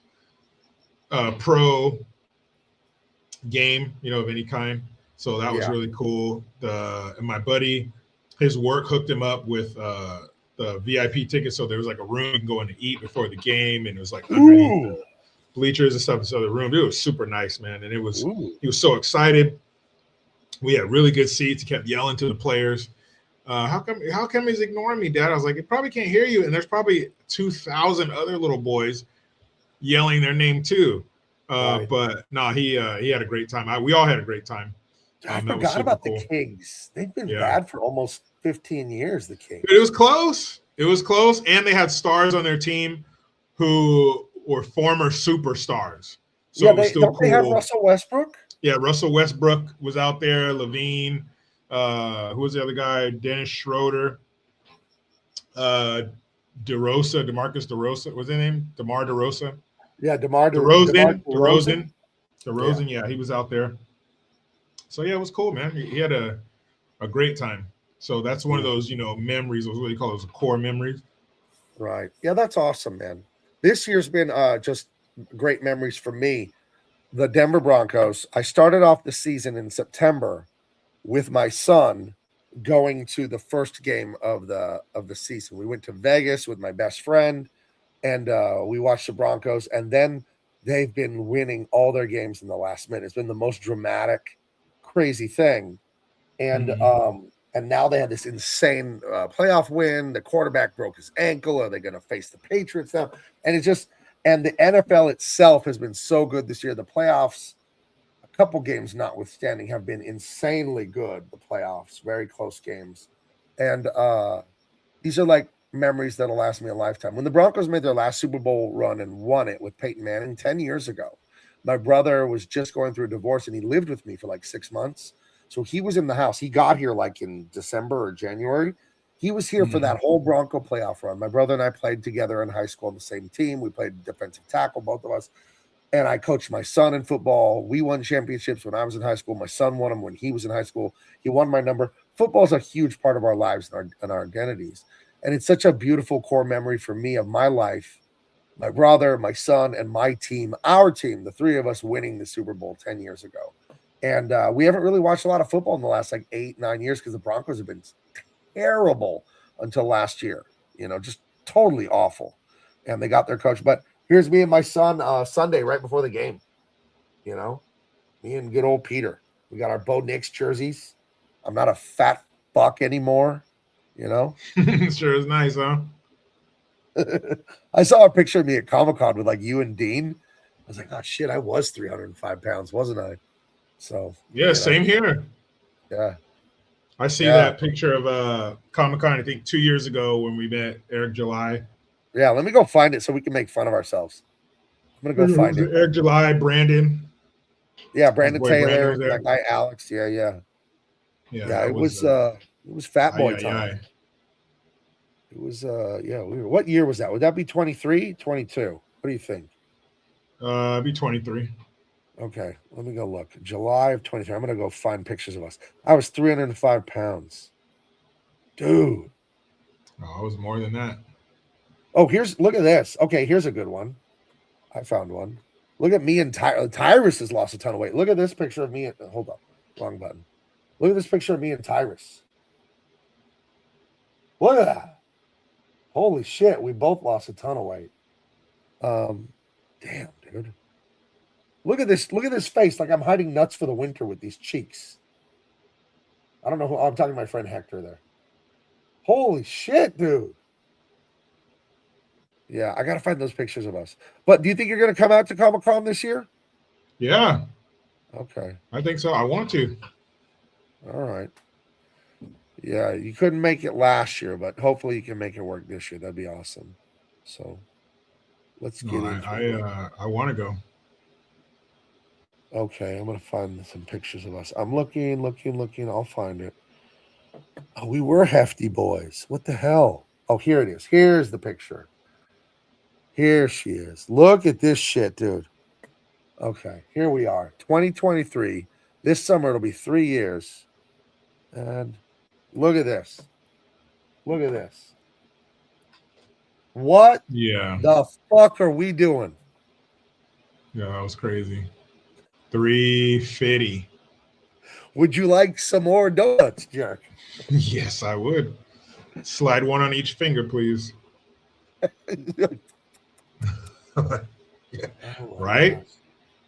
pro game, of any kind. So that was really cool. And my buddy, his work hooked him up with the VIP ticket. So there was like a room you can go in to eat before the game, and it was like underneath the bleachers and stuff. So the room, it was super nice, man. And he was so excited. We had really good seats. He kept yelling to the players. How come he's ignoring me, Dad? I was like, he probably can't hear you. And there's probably 2,000 other little boys yelling their name too. But no, he had a great time. We all had a great time. I forgot about the Kings. They've been bad for almost 15 years, the Kings. It was close. And they had stars on their team who were former superstars. So it was still cool. They have Russell Westbrook? Yeah, Russell Westbrook was out there. Levine. Who was the other guy? Dennis Schroeder. DeMarcus DeRosa. Was his name? DeMar DeRosa? Yeah, DeRozan. DeRozan, yeah, he was out there. So yeah, it was cool, man. He had a great time. So that's one of those, memories. What do you call those? Core memories. Right. Yeah, that's awesome, man. This year's been just great memories for me. The Denver Broncos. I started off the season in September with my son going to the first game of the season. We went to Vegas with my best friend, and we watched the Broncos. And then they've been winning all their games in the last minute. It's been the most dramatic, crazy thing. And and now they had this insane playoff win. The quarterback broke his ankle. Are they going to face the Patriots now? And the NFL itself has been so good this year. The playoffs, a couple games notwithstanding, have been insanely good. The playoffs, very close games. And these are like memories that'll last me a lifetime. When the Broncos made their last Super Bowl run and won it with Peyton Manning 10 years ago, my brother was just going through a divorce and he lived with me for like 6 months. So he was in the house. He got here like in December or January. He was here for that whole Bronco playoff run. My brother and I played together in high school on the same team. We played defensive tackle, both of us. And I coached my son in football. We won championships when I was in high school. My son won them when he was in high school. He won my number. Football is a huge part of our lives and our identities. And it's such a beautiful core memory for me of my life, my brother, my son, and my team, our team, the three of us winning the Super Bowl 10 years ago. And we haven't really watched a lot of football in the last like 8-9 years because the Broncos have been terrible until last year, just totally awful. and they got their coach. But here's me and my son Sunday right before the game. You know, me and good old Peter. We got our Bo Nix jerseys. I'm not a fat fuck anymore. You know, Sure is nice, huh? I saw a picture of me at Comic-Con with like you and Dean. I was like, oh shit, I was 305 pounds, wasn't I? So yeah, same here. Yeah. I see that picture of Comic-Con, I think 2 years ago when we met Eric July. Yeah, let me go find it so we can make fun of ourselves. I'm gonna go find it. Eric July, Brandon. Yeah, Brandon Taylor, Brandon that guy Alex. Yeah. It was Fat Boy time. It was what year was that? Would that be 23, 22? What do you think? It'd be 23. Okay, let me go look. July of 23. I'm gonna go find pictures of us. I was 305 pounds. Dude. Oh, I was more than that. Oh, look at this. Okay, here's a good one. I found one. Look at me and Tyrus has lost a ton of weight. Look at this picture of me. Hold up. Wrong button. Look at this picture of me and Tyrus. Look at that. Holy shit. We both lost a ton of weight. Damn, dude. Look at this. Look at this face. Like I'm hiding nuts for the winter with these cheeks. I don't know who. I'm talking to my friend Hector there. Holy shit, dude. Yeah, I got to find those pictures of us. But do you think you're going to come out to Comic-Con this year? Yeah. Okay. I think so. I want to. All right. Yeah, you couldn't make it last year, but hopefully you can make it work this year. That'd be awesome. So let's get into it. I want to go. Okay, I'm going to find some pictures of us. I'm looking. I'll find it. Oh, we were hefty boys. What the hell? Oh, here it is. Here's the picture. Here she is. Look at this shit, dude. Okay, here we are. 2023. This summer it'll be 3 years. And look at this. Look at this. What the fuck are we doing? Yeah, that was crazy. 350. Would you like some more donuts, jerk? Yes, I would. Slide one on each finger, please. Right?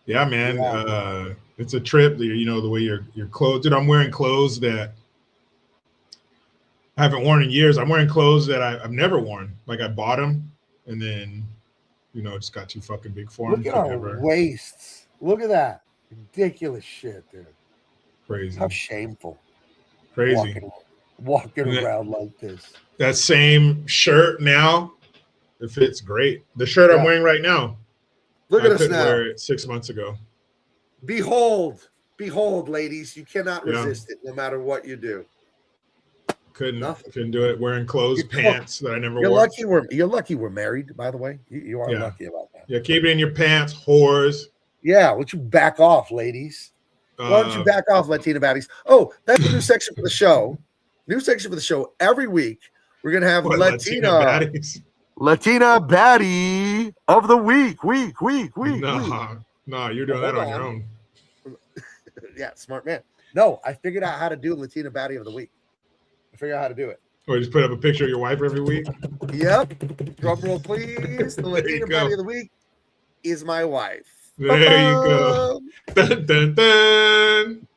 Yeah, man. Yeah. It's a trip. You know, the way your clothes. Dude, I'm wearing clothes that I haven't worn in years. I'm wearing clothes that I've never worn. Like I bought them, and then just got too fucking big for them. Look at our waists. Look at that. Ridiculous shit, dude. Crazy. How shameful. Crazy. Walking around like this. That same shirt now. It fits great. The shirt I'm wearing right now. Look at us now. I couldn't wear it 6 months ago. Behold, ladies, you cannot resist it no matter what you do. Couldn't do it. Wearing clothes, pants that I never wore. You're lucky we're married, by the way. You are lucky about that. Yeah, keep it in your pants, whores. Yeah, why don't you back off, ladies? Why don't you back off, Latina baddies? Oh, that's a new section for the show. New section for the show. Every week, we're going to have Latina baddies. Latina baddie of the week. No, you're doing that on your own. Yeah, smart man. No, I figured out how to do Latina baddie of the week. I figured out how to do it. Or just put up a picture of your wife every week? Yep. Drum roll, please. The Latina baddie of the week is my wife. There you go. Dun, dun, dun.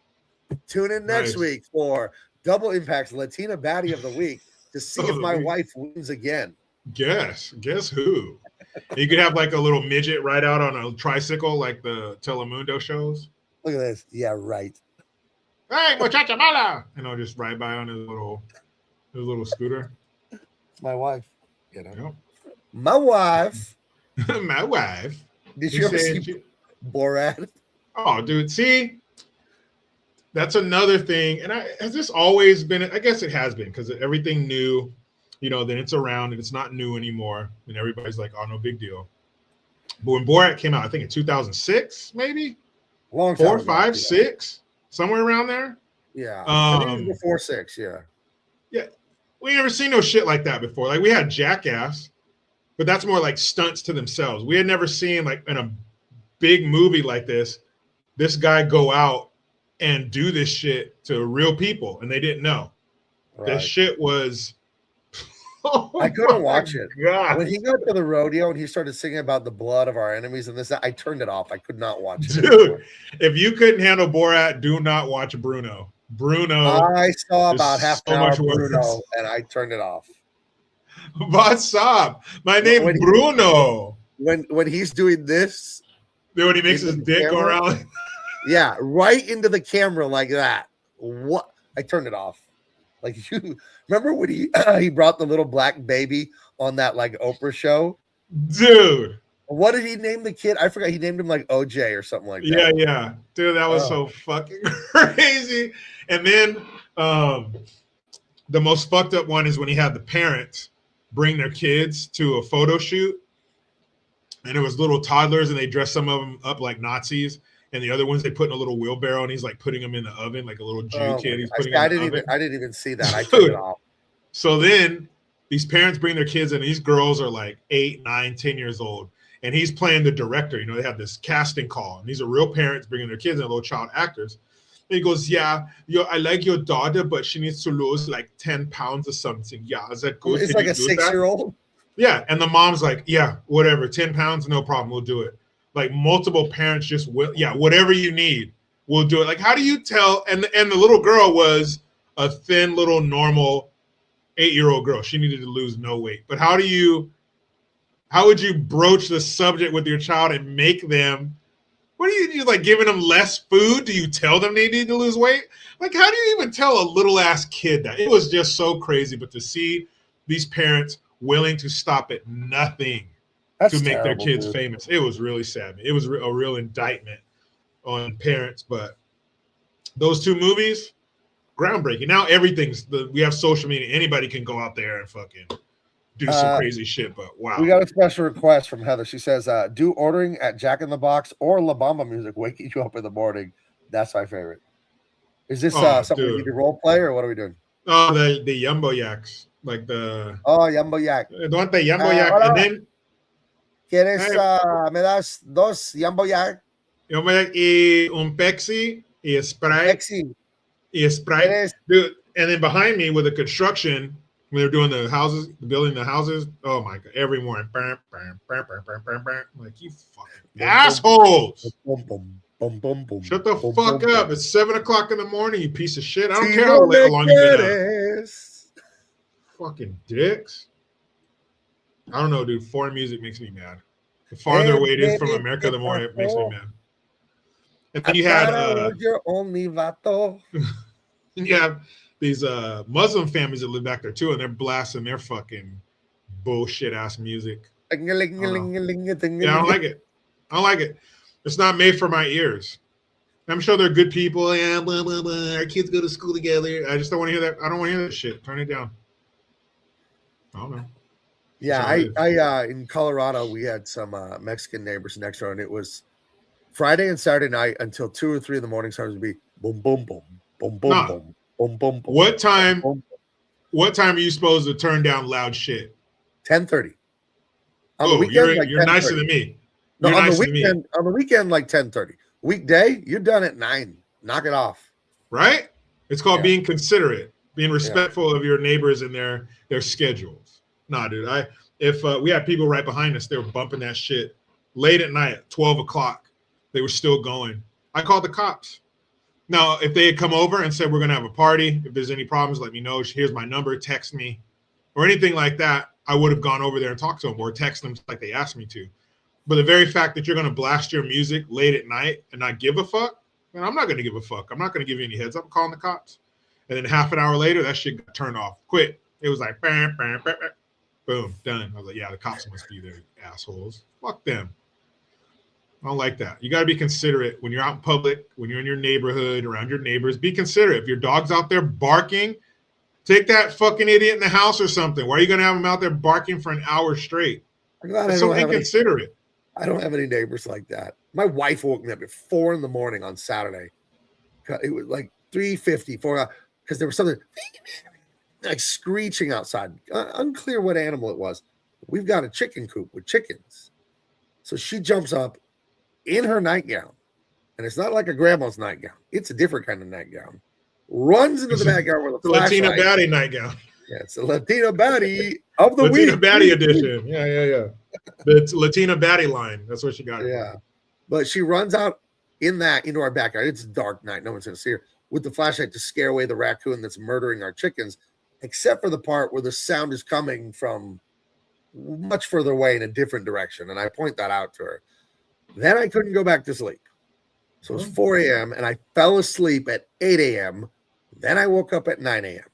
Tune in next week for Double Impact's Latina baddie of the week to see if my wife wins again. Guess who? You could have like a little midget ride out on a tricycle like the Telemundo shows. Look at this. Yeah, right. Hey, muchacha mala! And I'll just ride by on his little scooter. It's my wife. My wife. My wife. Did you ever see Borat? Oh, dude. See? That's another thing. And has this always been? I guess it has been because everything new, then it's around and it's not new anymore. And everybody's like, oh, no big deal. But when Borat came out, I think in 2006, maybe? Long time 4, ago, 5, 6, somewhere around there. Yeah. I think it was before 6, yeah. Yeah. We never seen no shit like that before. Like we had Jackass, but that's more like stunts to themselves. We had never seen like in a big movie like this guy go out and do this shit to real people and they didn't know. Right. That shit was I couldn't watch it. God. When he got to the rodeo and he started singing about the blood of our enemies and this, I turned it off. I could not watch it Dude, anymore. if you couldn't handle Borat, do not watch Bruno. Bruno. I saw is about half so an hour much of worse. Bruno and I turned it off. What's up? My name When is he- Bruno. When he's doing this, Dude, when he makes his into the dick go camera? around. yeah, right into the camera like that. What? I turned it off. Like you remember when he brought the little black baby on that like Oprah show? Dude. What did he name the kid? I forgot. He named him like OJ or something like that. Yeah, yeah. Dude, that was so fucking crazy. And then the most fucked up one is when he had the parents bring their kids to a photo shoot. And it was little toddlers and they dressed some of them up like Nazis. And the other ones they put in a little wheelbarrow and he's like putting them in the oven like a little Jew kid. He's putting I in the oven. I didn't even see that. I turned it off. So then these parents bring their kids in. These girls are like 8, 9, 10 years old. And he's playing the director. You know, they have this casting call. And these are real parents bringing their kids in, little child actors. And he goes, yeah, I like your daughter, but she needs to lose like 10 pounds or something. Yeah, is that good? It's Can like you a do that? 6-year-old. Yeah. And the mom's like, yeah, whatever. 10 pounds, no problem. We'll do it. Like multiple parents just will. Yeah, whatever you need, we'll do it. Like, how do you tell? And the little girl was a thin, little, normal 8-year-old girl. She needed to lose no weight. But how would you broach the subject with your child and make them, what do you do? Like giving them less food? Do you tell them they need to lose weight? Like, how do you even tell a little ass kid that? It was just so crazy. But to see these parents willing to stop at nothing to make their kids famous, it was really sad. It was a real indictment on parents. But those two movies, groundbreaking. Now we have social media. Anybody can go out there and fucking do some crazy shit. But wow, We got a special request from Heather. She says, do ordering at Jack in the Box or La Bamba music waking you up in the morning. That's my favorite. Is this something we need to role play or what are we doing? Oh, the Yumbo Yaks. Like the Yumbo Yak. Don't they Yumbo Yak? Hola. And then ¿Quieres, me das dos Yumbo Yak? Yumbo Yak y un Pepsi y Sprite. Pepsi. Y Sprite. ¿Quieres? Dude, and then behind me with the construction, when they're doing the houses, building the houses, oh my God, every morning. Bam, bam, bam, bam, bam, bam, bam. Like, you fucking assholes. Boom, boom, boom, boom, boom. Shut the Boom, fuck boom, up. boom. It's 7 o'clock in the morning, you piece of shit. I don't Si care no how me long you've been out. quieres. Fucking dicks. I don't know, dude. Foreign music makes me mad. The farther away it is from America, the more it makes me mad. And then you had your only vato. you have these Muslim families that live back there too, and they're blasting their fucking bullshit ass music. Yeah, I don't like it. I don't like it. It's not made for my ears. I'm sure they're good people. Yeah, blah, blah, blah. Our kids go to school together. I just don't want to hear that. I don't want to hear that shit. Turn it down. I don't know. Yeah, I in Colorado we had some Mexican neighbors next door, and it was Friday and Saturday night until 2 or 3 in the morning. Started to be boom, boom, boom, boom, boom, Nah. boom, boom, boom, boom. What time? Boom, What time are you supposed to turn down loud shit? 10:30. On the Oh, weekend, you're nicer than me. No, You're on the nicer than me. weekend, like 10:30. Weekday, you're done at 9. Knock it off. Right? It's called Yeah. being considerate, being respectful of your neighbors and their schedules. Nah, dude. If we had people right behind us, they were bumping that shit late at night, at 12 o'clock. They were still going. I called the cops. Now, if they had come over and said, we're going to have a party, if there's any problems, let me know. Here's my number, text me, or anything like that, I would have gone over there and talked to them or text them like they asked me to. But the very fact that you're going to blast your music late at night and not give a fuck, man, I'm not going to give a fuck. I'm not going to give you any heads up. I'm calling the cops. And then half an hour later, that shit got turned off. Quit. It was like, bam, bam, bam, bam. Boom, done. I was like, yeah, the cops must be there, assholes. Fuck them. I don't like that. You got to be considerate when you're out in public, when you're in your neighborhood, around your neighbors. Be considerate. If your dog's out there barking, take that fucking idiot in the house or something. Why are you going to have him out there barking for an hour straight? That's so inconsiderate. I don't have any neighbors like that. My wife woke me up at 4 in the morning on Saturday. It was like 3:50, 4 because there was something like screeching outside. Unclear what animal it was. We've got a chicken coop with chickens. So she jumps up in her nightgown, and it's not like a grandma's nightgown. It's a different kind of nightgown. Runs into the backyard with a flashlight. Latina baddie nightgown. Yeah, it's the Latina baddie of the Latina week. baddie edition. Yeah. The Latina baddie line. That's what she got. Yeah. But she runs out into our backyard. It's a dark night. No one's going to see her with the flashlight to scare away the raccoon that's murdering our chickens, except for the part where the sound is coming from much further away in a different direction. And I point that out to her. Then I couldn't go back to sleep. So it was 4 a.m. and I fell asleep at 8 a.m. Then I woke up at 9 a.m.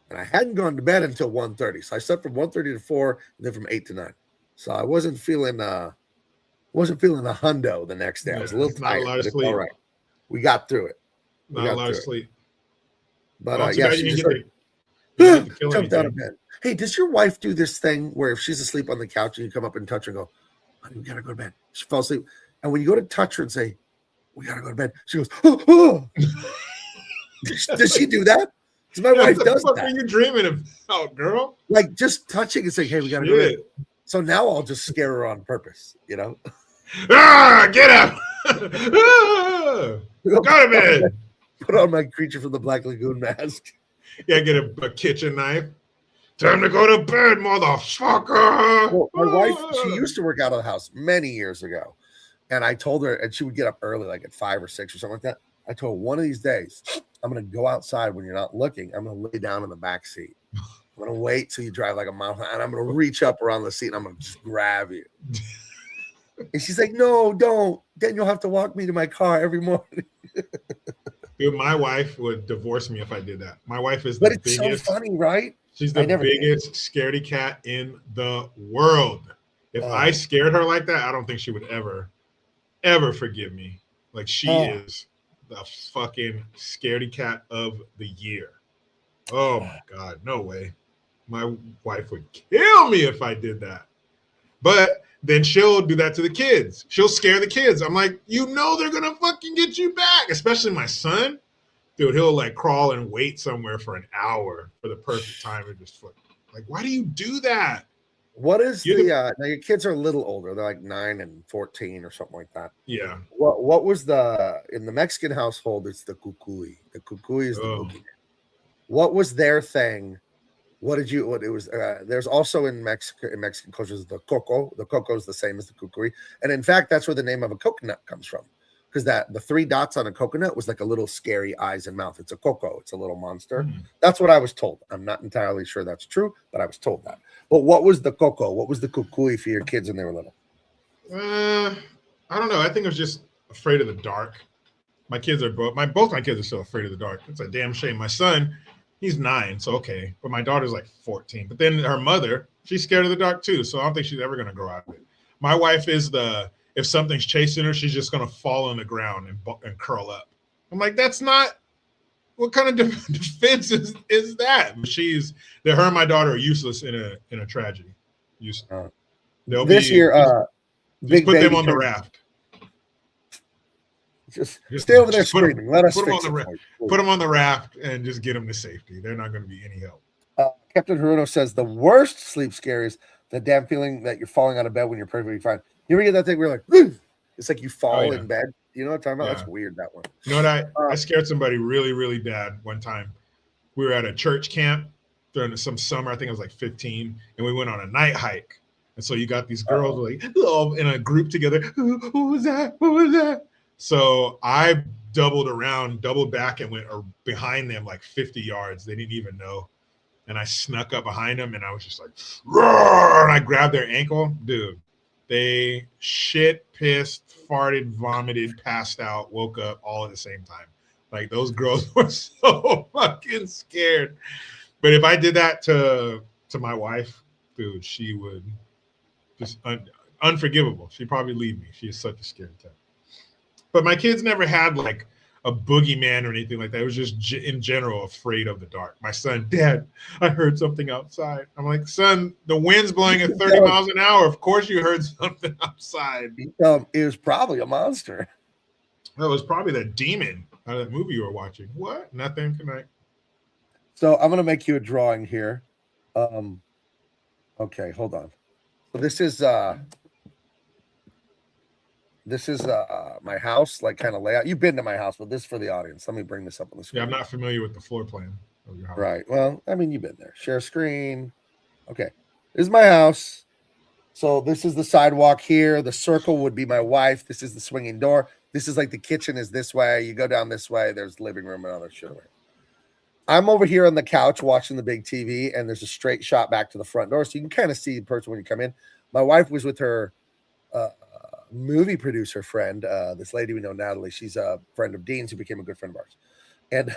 And I hadn't gone to bed until 1:30. So I slept from 1:30 to 4 and then from 8 to 9. So I wasn't feeling the hundo the next day. I was a little tired. Not a lot of sleep. All right. We got through it. Not a lot of sleep. But yeah, she just jumped out of bed. Hey, does your wife do this thing where if she's asleep on the couch and you come up and touch her and go, honey, we gotta go to bed? She fell asleep. And when you go to touch her and say, we gotta go to bed, she goes, oh. Does she do that? Because my wife does what that. What are you dreaming about, girl? Like just touching and saying, hey, we gotta go to bed. So now I'll just scare her on purpose, you know? Get up! Go to bed. Put on my Creature from the Black Lagoon mask. Yeah, get a kitchen knife. Time to go to bed, motherfucker. Well, my wife, she used to work out of the house many years ago. And I told her, and she would get up early, like at 5 or 6 or something like that. I told her, one of these days, I'm going to go outside when you're not looking. I'm going to lay down in the back seat. I'm going to wait till you drive like a mile, and I'm going to reach up around the seat, and I'm going to just grab you. And she's like, no, don't. Then you'll have to walk me to my car every morning. Dude, my wife would divorce me if I did that. My wife is the biggest. But it's so funny, right? She's the biggest scaredy cat in the world. If I scared her like that, I don't think she would ever forgive me. Like she is the fucking scaredy cat of the year. Oh my God, no way. My wife would kill me if I did that. But then she'll do that to the kids. She'll scare the kids. I'm like, you know they're gonna fucking get you back. Especially my son. Dude, he'll like crawl and wait somewhere for an hour for the perfect time and just like, why do you do that? What is now your kids are a little older. They're like 9 and 14 or something like that. Yeah. What was in the Mexican household, it's the cucuy. The cucuy is the boogeyman. What was their thing? There's also in Mexican cultures the coco. The coco is the same as the cucuy. And in fact, that's where the name of a coconut comes from. Because the 3 dots on a coconut was like a little scary eyes and mouth. It's a coco. It's a little monster. That's what I was told. I'm not entirely sure that's true, but I was told that. But what was the coco? What was the cucuy for your kids when they were little? I don't know. I think I was just afraid of the dark. My kids are both my kids are still afraid of the dark. It's a damn shame. My son, he's 9, so okay. But my daughter's like 14. But then her mother, she's scared of the dark too. So I don't think she's ever gonna grow out of it. My wife is if something's chasing her, she's just gonna fall on the ground and curl up. I'm like, that's not what kind of defense is that? Her and my daughter are useless in a tragedy. Useless. This year, just put them on the raft. Just stay over there screaming. Let us fix it. Put them on the raft and just get them to safety. They're not going to be any help. Captain Haruno says the worst sleep scare is the damn feeling that you're falling out of bed when you're perfectly fine. You ever get that thing where you're like, it's like you fall in bed? You know what I'm talking about? Yeah. That's weird, that one. You know what? I scared somebody really, really bad one time. We were at a church camp during some summer. I think I was like 15. And we went on a night hike. And so you got these girls like in a group together. What was that? What was that? So I doubled back and went behind them like 50 yards. They didn't even know. And I snuck up behind them and I was just like, roar! And I grabbed their ankle. Dude, they shit, pissed, farted, vomited, passed out, woke up all at the same time. Like those girls were so fucking scared. But if I did that to my wife, dude, she would just unforgivable. She'd probably leave me. She is such a scared cat. But my kids never had like a boogeyman or anything like that. It was just in general afraid of the dark. My son, Dad, I heard something outside. I'm like, son, the wind's blowing at 30 miles an hour. Of course you heard something outside. It was probably a monster. Well, it was probably that demon out of that movie you were watching. What? Nothing tonight. So I'm going to make you a drawing here. Okay, hold on. So this is my house, like kind of layout. You've been to my house, but this is for the audience. Let me bring this up on the screen. Yeah, I'm not familiar with the floor plan. of your house. Right. Well, I mean, you've been there. Share screen. Okay. This is my house. So this is the sidewalk here. The circle would be my wife. This is the swinging door. This is like the kitchen is this way. You go down this way. There's the living room and other shit. I'm over here on the couch watching the big TV, and there's a straight shot back to the front door. So you can kind of see the person when you come in. My wife was with her movie producer friend, this lady we know, Natalie. She's a friend of Dean's who became a good friend of ours. And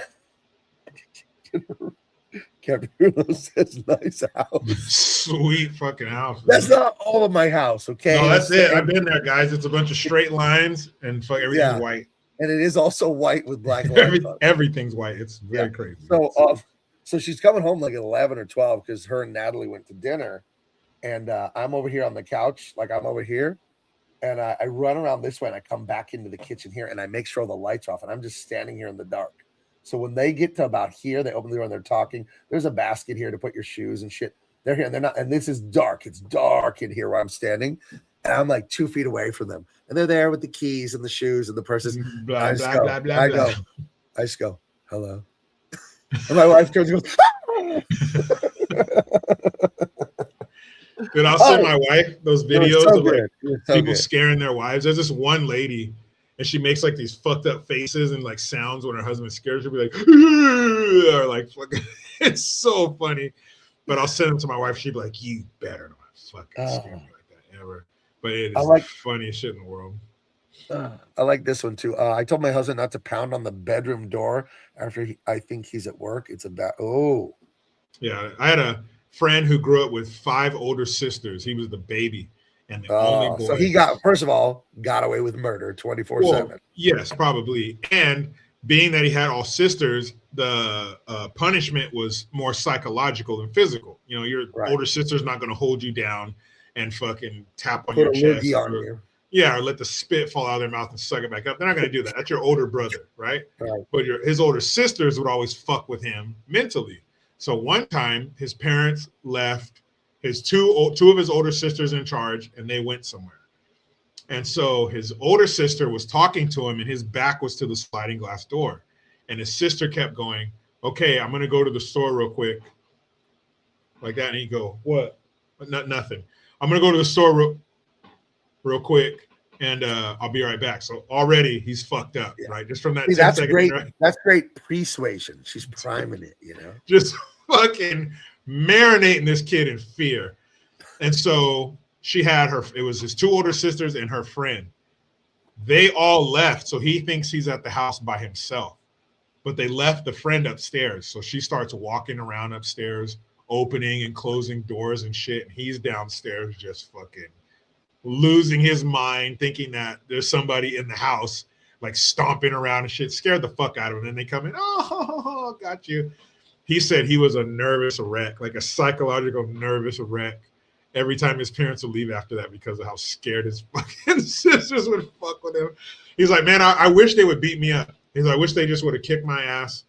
Captain Bruno says, nice house. Sweet fucking house. That's not all of my house, okay? No, that's it. I've been there, guys. It's a bunch of straight lines and fuck everything's white. And it is also white with black lines. Everything's white. It's very crazy. So she's coming home like at 11 or 12 because her and Natalie went to dinner. And I'm over here on the couch, like I'm over here. And I run around this way and I come back into the kitchen here and I make sure the lights are off. And I'm just standing here in the dark. So when they get to about here, they open the door and they're talking. There's a basket here to put your shoes and shit. They're here and they're not. And this is dark. It's dark in here where I'm standing. And I'm like 2 feet away from them. And they're there with the keys and the shoes and the purses. I just go, hello. And my wife turns and goes, Dude, I'll send my wife those videos of like people scaring their wives. There's this one lady, and she makes like these fucked up faces and like sounds when her husband scares her. She'll be like, or like, fucking, it's so funny. But I'll send them to my wife. She'd be like, you better not fucking scare me like that ever. But it is the funniest shit in the world. I like this one too. I told my husband not to pound on the bedroom door after I think he's at work. It's about, Yeah, I had a friend who grew up with 5 older sisters. He was the baby and the only boy. So he got away with murder 24/7. Yes, probably. And being that he had all sisters, the punishment was more psychological than physical. You know, your older sister's not going to hold you down and fucking tap on your chest. Or let the spit fall out of their mouth and suck it back up. They're not going to do that. That's your older brother, right? But his older sisters would always fuck with him mentally. So one time, his parents left his two of his older sisters in charge, and they went somewhere. And so his older sister was talking to him, and his back was to the sliding glass door. And his sister kept going, okay, I'm going to go to the store real quick. Like that. And he'd go, what? Nothing. I'm going to go to the store real quick, and I'll be right back. So already he's fucked up, right? Just from that 10 that's seconds. Great. Right? That's great persuasion. She's priming it, you know? Just fucking marinating this kid in fear. And so it was his 2 older sisters and her friend. They all left. So he thinks he's at the house by himself, but they left the friend upstairs. So she starts walking around upstairs, opening and closing doors and shit. And he's downstairs just fucking losing his mind, thinking that there's somebody in the house, like stomping around and shit. Scared the fuck out of him. Then they come in, oh, got you. He said he was a nervous wreck, like a psychological nervous wreck, every time his parents would leave after that because of how scared his fucking sisters would fuck with him. He's like, man, I wish they would beat me up. He's like, I wish they just would have kicked my ass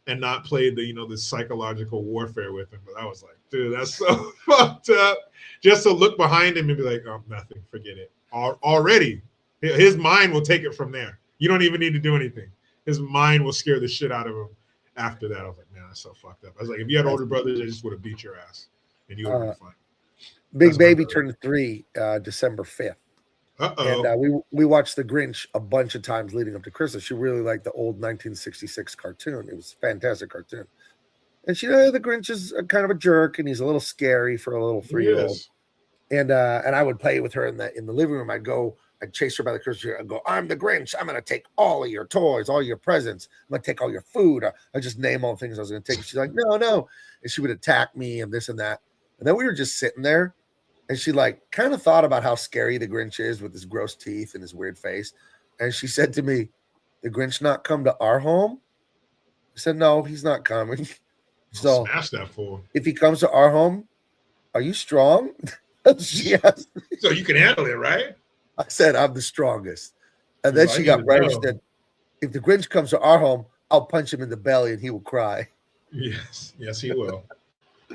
and not played the psychological warfare with him. But I was like, dude, that's so fucked up. Just to look behind him and be like, oh, nothing, forget it. Already, his mind will take it from there. You don't even need to do anything. His mind will scare the shit out of him after that. I was like, man, that's so fucked up. I was like, if you had older brothers, they just would have beat your ass and you would have been fine. Big baby turned 3 December 5th. Uh-oh. And we watched The Grinch a bunch of times leading up to Christmas. She really liked the old 1966 cartoon. It was a fantastic cartoon. And she the Grinch is kind of a jerk, and he's a little scary for a little 3-year-old. And I would play with her in the living room. I'd chase her by the Christmas tree. I'd go, I'm the Grinch. I'm going to take all of your toys, all your presents. I'm going to take all your food. I just name all the things I was going to take. And she's like, no. And she would attack me and this and that. And then we were just sitting there. And she kind of thought about how scary the Grinch is with his gross teeth and his weird face. And she said to me, the Grinch not come to our home? I said, no, he's not coming. So smash that fool. If he comes to our home, are you strong? She asked me. So you can handle it, right? I said, I'm the strongest. And then she got right. She said, if the Grinch comes to our home, I'll punch him in the belly and he will cry. Yes, he will.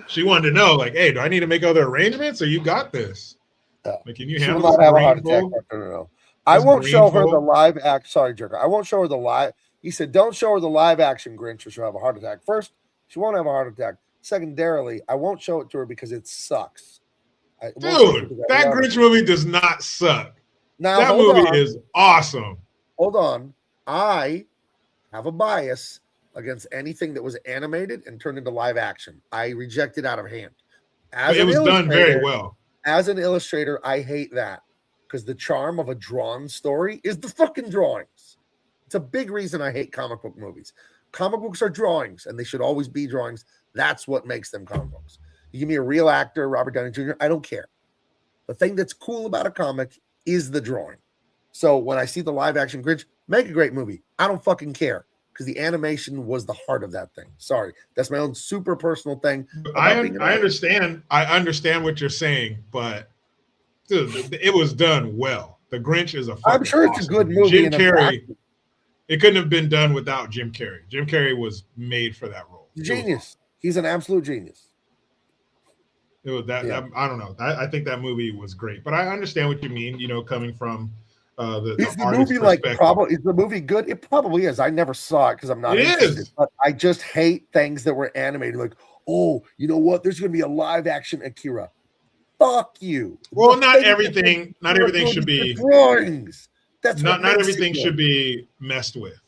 She wanted to know, like, hey, do I need to make other arrangements or you got this? Like, can you handle this? Have a heart attack. No. I won't show her the live act. Sorry, Jerker. I won't show her the live. He said, don't show her the live action Grinch or she'll have a heart attack. First, She won't have a heart attack. Secondarily, I won't show it to her because it sucks. Dude, that Grinch movie does not suck. Now, that movie is awesome. Hold on. I have a bias against anything that was animated and turned into live action. I reject it out of hand. It was done very well. As an illustrator, I hate that because the charm of a drawn story is the fucking drawings. It's a big reason I hate comic book movies. Comic books are drawings, and they should always be drawings. That's what makes them comic books. You give me a real actor, Robert Downey Jr., I don't care. The thing that's cool about a comic is the drawing. So when I see the live action Grinch, make a great movie. I don't fucking care because the animation was the heart of that thing. Sorry, that's my own super personal thing. I understand. I understand what you're saying, but dude, it was done well. The Grinch is a. I'm sure it's a good movie. Jim Carrey. It couldn't have been done without Jim Carrey. Jim Carrey was made for that role. Genius. He's an absolute genius. It was that. Yeah. I don't know. I think that movie was great, but I understand what you mean. You know, coming from. Is the movie like probably is the movie good? It probably is. I never saw it because I'm not interested. But I just hate things that were animated. Like, oh, you know what? There's going to be a live action Akira. Fuck you. Well, not everything. Not everything should be drawings. That's not everything should be messed with.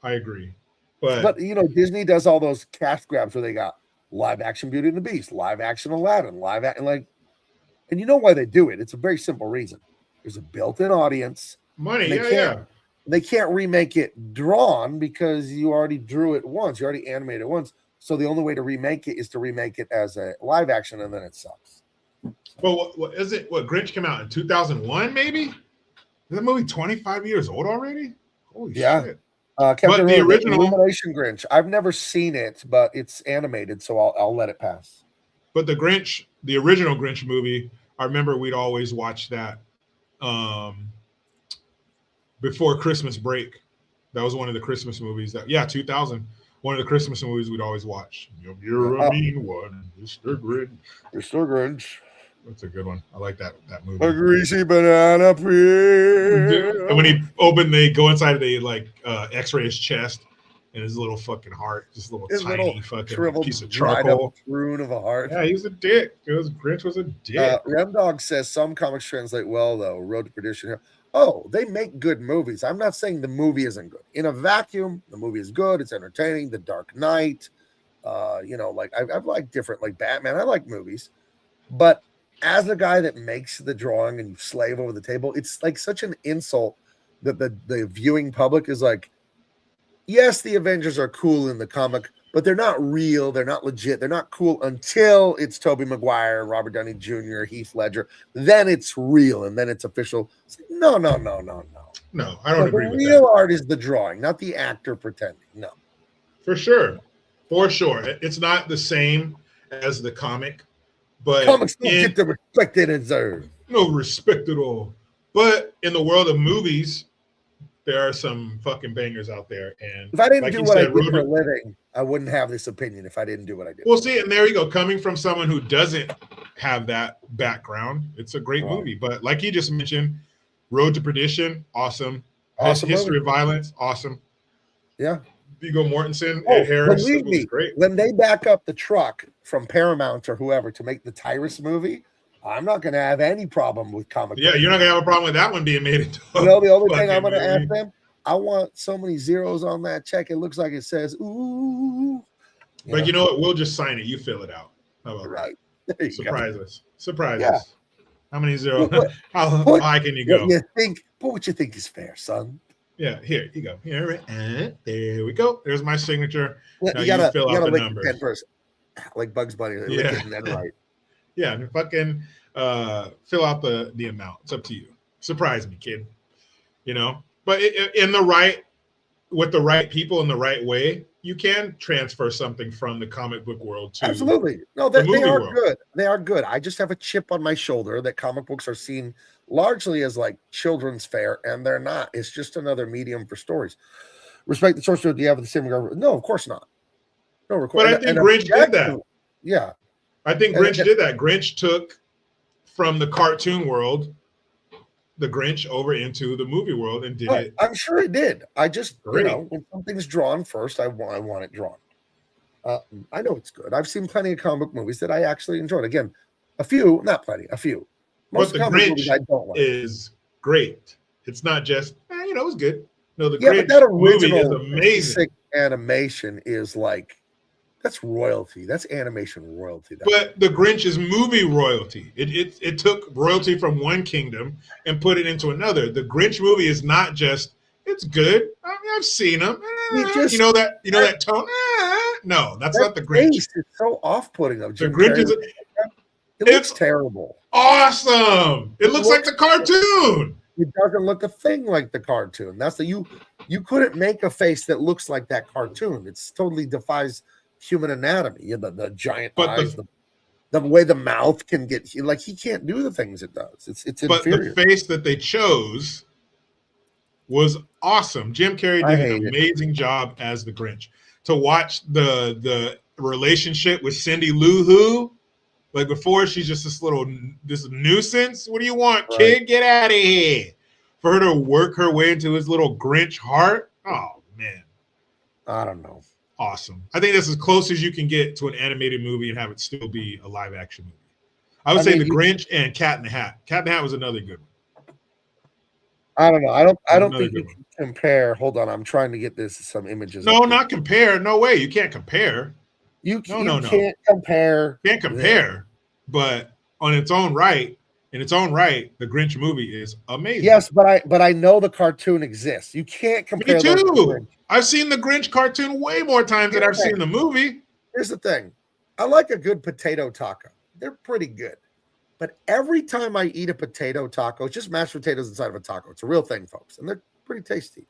I agree, but you know, Disney does all those cash grabs where they got live action Beauty and the Beast, live action Aladdin, and you know why they do it? It's a very simple reason. There's a built-in audience. Money, They can't remake it drawn because you already drew it once. You already animated it once. So the only way to remake it is to remake it as a live action, and then it sucks. Well, what is it? What Grinch came out in 2001? Maybe is that movie 25 years old already? Holy shit! Captain the original Illumination Grinch. I've never seen it, but it's animated, so I'll let it pass. But the Grinch, the original Grinch movie, I remember we'd always watch that. Before Christmas break, that was one of the Christmas movies 2000, one of the Christmas movies we'd always watch. You're a mean one, Mr. Grinch. Mr. Grinch. That's a good one. I like that movie. A greasy banana peel. And when they go inside, they like X-ray his chest and his little fucking heart, just a little tiny fucking piece of charcoal. Prune of a heart. Yeah, he's a dick. Grinch was a dick. Remdog says some comics translate well, though. Road to Perdition. Oh, they make good movies. I'm not saying the movie isn't good. In a vacuum, the movie is good. It's entertaining. The Dark Knight. I've liked different, like Batman. I like movies. But as the guy that makes the drawing and you slave over the table, it's like such an insult that the viewing public is like, yes, the Avengers are cool in the comic, but they're not real. They're not legit. They're not cool until it's Tobey Maguire, Robert Downey Jr., Heath Ledger. Then it's real, and then it's official. It's like, no. No, I don't agree with that. The real art is the drawing, not the actor pretending. No. For sure. It's not the same as the comic, but comics don't get the respect they deserve. No respect at all. But in the world of movies, there are some fucking bangers out there. And if I didn't do what I did for a living, I wouldn't have this opinion if I didn't do what I did. Well, see, and there you go. Coming from someone who doesn't have that background, it's a great movie. But like you just mentioned, Road to Perdition, awesome. History of Violence, awesome. Yeah. Viggo Mortensen, Ed Harris, believe me, great. When they back up the truck from Paramount or whoever to make the Tyrus movie, I'm not going to have any problem with comic. Yeah, you're not going to have a problem with that one being made into. The only thing I'm going to ask them, I want so many zeros on that check. It looks like it says ooh. But you know what? We'll just sign it. You fill it out. How about right? Surprise us. Surprise us. How many zeros? How high can you go? What you think is fair, son? Yeah, here you go. Here, there we go. There's my signature. Now you gotta fill out the numbers. First, like Bugs Bunny. Right. Yeah, and fucking fill out the amount. It's up to you. Surprise me, kid. You know, but with the right people in the right way, you can transfer something from the comic book world to absolutely. No, they are world. Good. They are good. I just have a chip on my shoulder that comic books are seen largely as like children's fare, and they're not. It's just another medium for stories. Respect the source code. Do you have the same regard? No, of course not. No, but I think Grinch did that. Yeah, I think Grinch did that. Grinch took from the cartoon world the Grinch over into the movie world and did it. I'm sure it did. I just, when something's drawn first, I want it drawn. I know it's good. I've seen plenty of comic book movies that I actually enjoyed. Again, a few, not plenty, a few. But the comic movies Grinch I don't like. is great. It's not just, it was good. No, the Yeah, Grinch but that movie is original amazing. basic animation is like, that's royalty. That's animation royalty. But the Grinch is movie royalty. It took royalty from one kingdom and put it into another. The Grinch movie is not just, it's good. I mean, I've seen them. You know that tone. No, that's not the Grinch. It's so off-putting of The Jim Grinch Carrey. It looks terrible. Awesome. It looks like the cartoon. It doesn't look a thing like the cartoon. That's you couldn't make a face that looks like that cartoon. It's totally defies human anatomy. The giant eyes, the way the mouth can get, like, he can't do the things it does. It's inferior. The face that they chose was awesome. Jim Carrey did an amazing job as the Grinch. To watch the relationship with Cindy Lou Who, like before, she's just this nuisance. What do you want, kid? Get out of here. For her to work her way into his little Grinch heart. Oh man, I don't know. Awesome. I think that's as close as you can get to an animated movie and have it still be a live action movie. I would say The Grinch and Cat in the Hat. Cat in the Hat was another good one. I don't know. I don't think you can compare. Hold on, I'm trying to get some images. No, not compare. No way. You can't compare. You can't compare. Can't compare. But in its own right, the Grinch movie is amazing. Yes, but I know the cartoon exists. You can't compare. Me too. I've seen the Grinch cartoon way more times than I've seen the movie. Here's the thing. I like a good potato taco. They're pretty good. But every time I eat a potato taco, it's just mashed potatoes inside of a taco. It's a real thing, folks. And they're pretty tasty.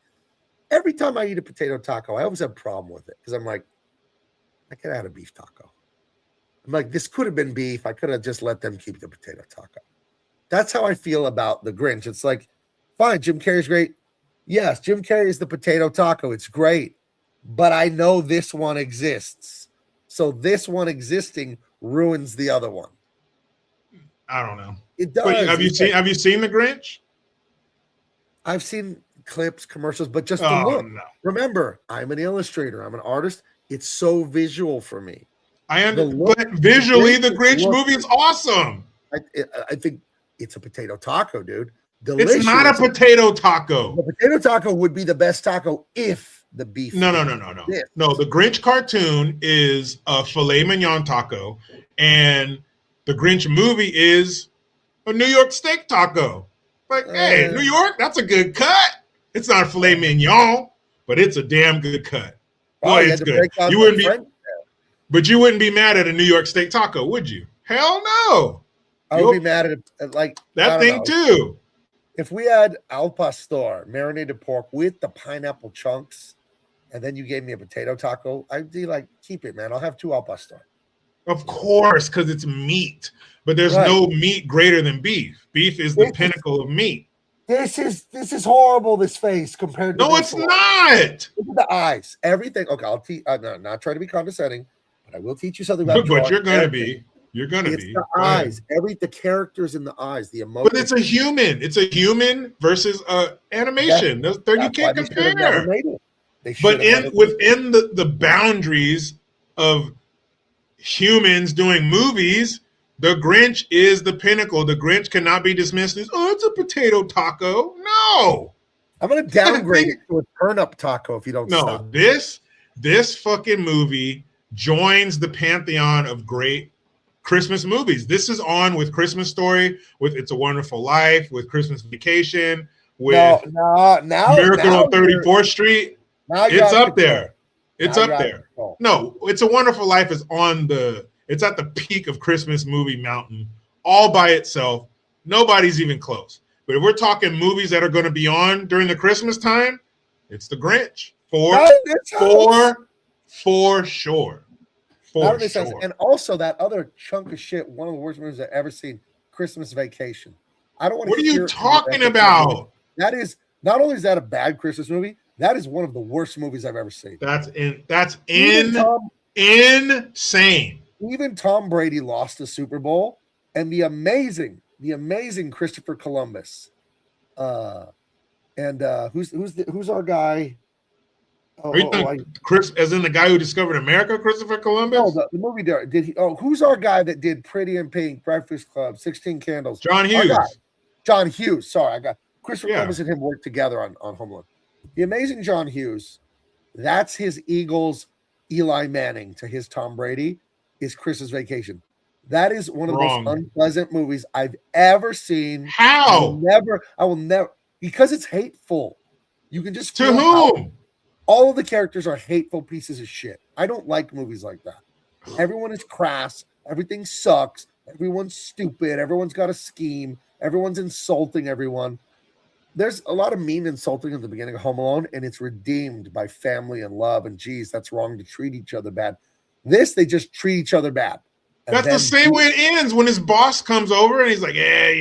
Every time I eat a potato taco, I always have a problem with it because I'm like, I could add a beef taco. I'm like, this could have been beef. I could have just let them keep the potato taco. That's how I feel about the Grinch. It's like, fine, Jim Carrey's great. Yes, Jim Carrey is the potato taco. It's great. But I know this one exists. So this one existing ruins the other one. I don't know. It does. But have you seen the Grinch? I've seen clips, commercials, but just the look. No. Remember, I'm an illustrator. I'm an artist. It's so visual for me. I understand. But visually, the Grinch movie is awesome. I think it's a potato taco, dude. Delicious. It's not a potato taco. The potato taco would be the best taco if the beef. No. No, the Grinch cartoon is a filet mignon taco, and the Grinch movie is a New York steak taco. Like, hey, New York, that's a good cut. It's not a filet mignon, but it's a damn good cut. Boy, it's good. You wouldn't be, but you wouldn't be mad at a New York steak taco, would you? Hell no. I would be mad at like that thing too. If we had al pastor, marinated pork with the pineapple chunks, and then you gave me a potato taco, I'd be like, keep it, man. I'll have 2 al pastor. Of course, because it's meat. But there's no meat greater than beef. Beef is the pinnacle of meat. This is horrible, this face compared to it's not. Look at the eyes. Everything. Okay, I'll teach. I'm not trying to be condescending, but I will teach you something about But you're going to be. You're going to be. The eyes. The characters in the eyes, the emotion. But it's a human. It's a human versus animation. You can't compare. But within the boundaries of humans doing movies, the Grinch is the pinnacle. The Grinch cannot be dismissed as, it's a potato taco. No. I'm going to downgrade it to a turnip taco if you don't stop. No, this fucking movie joins the pantheon of great Christmas movies. This is on with Christmas Story, with It's a Wonderful Life, with Christmas Vacation, with Miracle on 34th Street. It's up there. It's up there. No, It's a Wonderful Life is it's at the peak of Christmas movie mountain all by itself. Nobody's even close. But if we're talking movies that are going to be on during the Christmas time, it's The Grinch for sure. And also that other chunk of shit, one of the worst movies I've ever seen, Christmas Vacation. I don't want to. What are you talking about? That is not only is that a bad Christmas movie, that is one of the worst movies I've ever seen. That's insane. Even Tom Brady lost the Super Bowl, and the amazing Christopher Columbus. Who's our guy? Are you thinking Chris, as in the guy who discovered America, Christopher Columbus? No, the movie there. Did he? Oh, who's our guy that did Pretty in Pink, Breakfast Club, 16 Candles? John Our guy, Hughes. John Hughes. Sorry, I got Christopher Yeah. Columbus and him worked together on Home Alone. The amazing John Hughes. That's his Eagles, Eli Manning to his Tom Brady is Christmas Vacation. That is one of the most unpleasant movies I've ever seen. How? I will never, because it's hateful. You can just to whom? All of the characters are hateful pieces of shit. I don't like movies like that. Everyone is crass. Everything sucks. Everyone's stupid. Everyone's got a scheme. Everyone's insulting everyone. There's a lot of mean insulting at the beginning of Home Alone, and it's redeemed by family and love. And geez, that's wrong to treat each other bad. This, they just treat each other bad. That's the same way it ends when his boss comes over and he's like, yeah,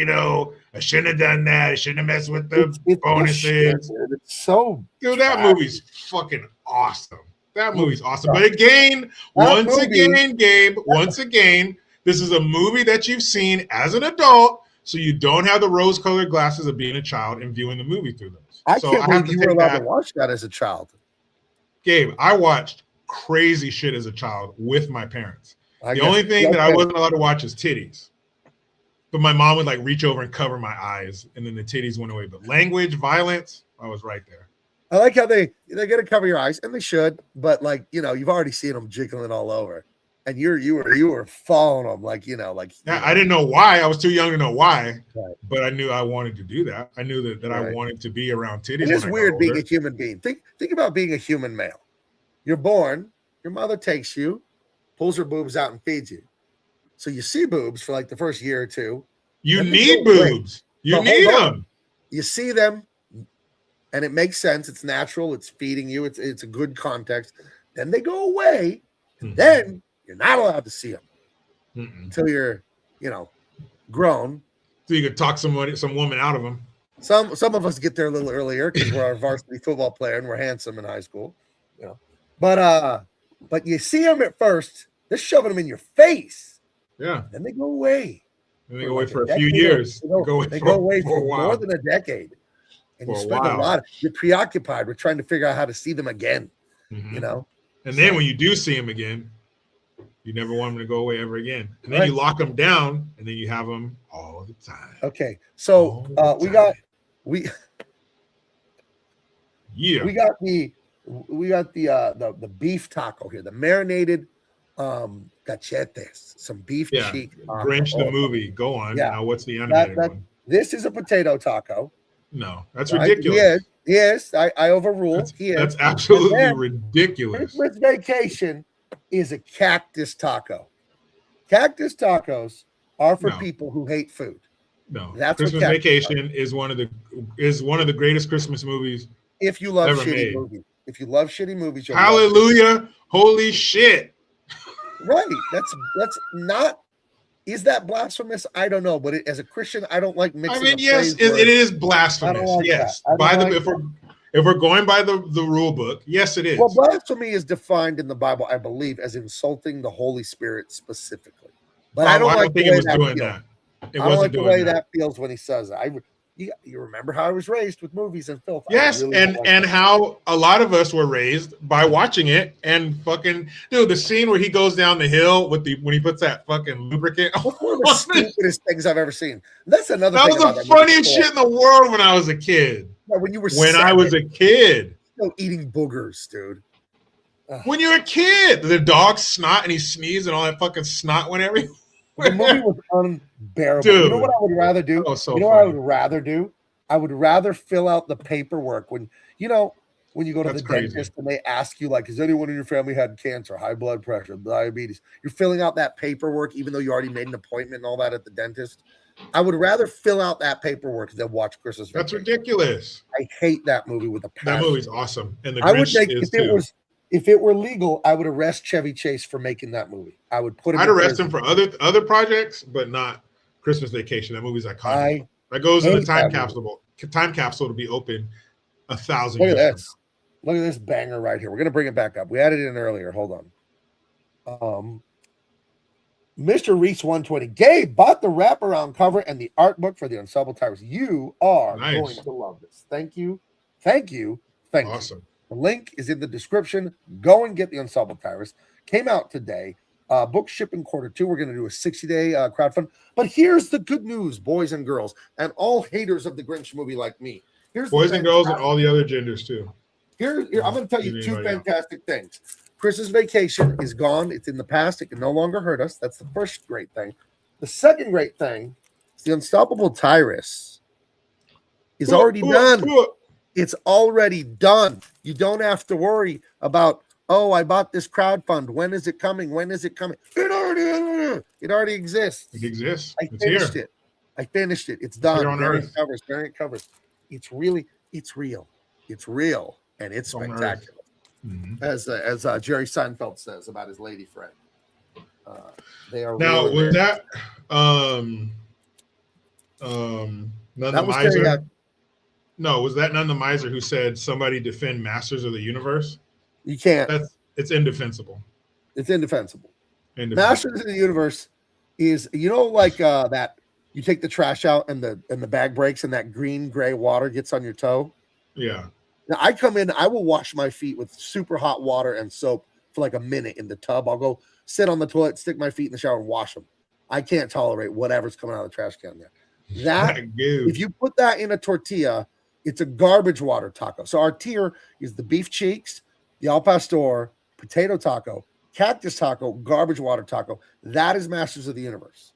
I shouldn't have done that. I shouldn't have messed with the bonuses. It's so dude, that movie's fucking awesome. That movie's awesome. But again, once again, Gabe, this is a movie that you've seen as an adult, so you don't have the rose-colored glasses of being a child and viewing the movie through those. I can't believe you were allowed to watch that as a child. Gabe, I watched crazy shit as a child with my parents. The only thing that I wasn't allowed to watch is titties. But my mom would like reach over and cover my eyes, and then the titties went away. But language, violence, I was right there. I like how they're gonna cover your eyes, and they should, but like you've already seen them jiggling all over. And you were following them I didn't know why. I was too young to know why, but I knew I wanted to do that. I knew that I wanted to be around titties. It is weird being a human being. Think about being a human male. You're born, your mother takes you, pulls her boobs out and feeds you. So you see boobs for like the first year or two. You need boobs. You need them. You see them, and it makes sense. It's natural. It's feeding you. It's a good context. Then they go away, and then you're not allowed to see them until you're, grown. So you could talk some woman out of them. Some of us get there a little earlier because we're a varsity football player and we're handsome in high school, But you see them at first. They're shoving them in your face. Yeah. Then they go away. And they go away for a few years. They go away for more than a decade. And you spend a lot. You're preoccupied with trying to figure out how to see them again. And then when you do see them again, you never want them to go away ever again. And then you lock them down, and then you have them all the time. Okay, so we got the beef taco here, the marinated cachetes, some beef cheek. Grinch the movie. Go on. Yeah. Now, what's the animated one? This is a potato taco. No, that's ridiculous. Yes, I overrule. That's absolutely ridiculous. Christmas Vacation is a cactus taco. Cactus tacos are for people who hate food. No, that's Christmas Vacation is one of the greatest Christmas movies. If you love shitty movies, you'll hallelujah! Holy shit! Right? That's not. Is that blasphemous? I don't know, but as a Christian, I don't like mixing. I mean, yes, it is blasphemous. Yes, if we're going by the rule book, yes, it is. Well, blasphemy is defined in the Bible, I believe, as insulting the Holy Spirit specifically. But I don't think it was doing that. I don't like the way that feels when he says it. You remember how I was raised with movies and filth. Yes, and how a lot of us were raised by watching it and fucking the scene where he goes down the hill when he puts that fucking lubricant. That's one of the stupidest things I've ever seen. That's another. That was the funniest shit in the world when I was a kid. Yeah, I was a kid, eating boogers, dude. When you're a kid, the dog snot and he sneezed and all that fucking snot went everywhere. The movie was unbearable. Dude. You know what I would rather do? What I would rather do? I would rather fill out the paperwork when you go to the dentist and they ask you, like, has anyone in your family had cancer, high blood pressure, diabetes? You're filling out that paperwork even though you already made an appointment and all that at the dentist. I would rather fill out that paperwork than watch Christmas Vacation. That's ridiculous. I hate that movie with a passion. That movie's awesome. And I would make if it were legal, I would arrest Chevy Chase for making that movie. I would put him. I'd arrest him for other projects, but not Christmas Vacation. That movie's iconic. That goes in the time capsule. Time capsule to be open 1,000 years. Look at this banger right here. We're gonna bring it back up. We added it in earlier. Hold on. Mr. Reese 120. Gabe bought the wraparound cover and the art book for the Unstoppable Tyrus. You are going to love this. Thank you. Awesome. The link is in the description. Go and get the Unstoppable Tyrus. Came out today. Book shipping Q2. We're going to do a 60-day crowdfund. But here's the good news, boys and girls, and all haters of the Grinch movie like me. Here's Boys and girls and all the other genders too. Here, I'm going to tell you two Anybody else? fantastic things. Christmas vacation is gone. It's in the past. It can no longer hurt us. That's the first great thing. The second great thing is the Unstoppable Tyrus is already done. It's already done. You don't have to worry about, oh, I bought this crowdfund. When is it coming? When is it coming? It already exists. It exists. I finished it. I finished it. It's done. Here on Variant Earth. covers. Variant covers. It's real. It's real, and it's On Earth. spectacular. As Jerry Seinfeld says about his lady friend. They are Now, really was there. that None That the was Terry Miser? Hatcher. No, was that None the Miser who said somebody defend Masters of the Universe? You can't. It's indefensible. It's indefensible. Indefensible. Masters of the Universe is, like that. You take the trash out and the bag breaks and that green gray water gets on your toe. Yeah. Now I come in, I will wash my feet with super hot water and soap for like a minute in the tub. I'll go sit on the toilet, stick my feet in the shower and wash them. I can't tolerate whatever's coming out of the trash can there. That if you put that in a tortilla, it's a garbage water taco. So our tier is the beef cheeks, the al pastor, potato taco, cactus taco, garbage water taco. That is Masters of the Universe.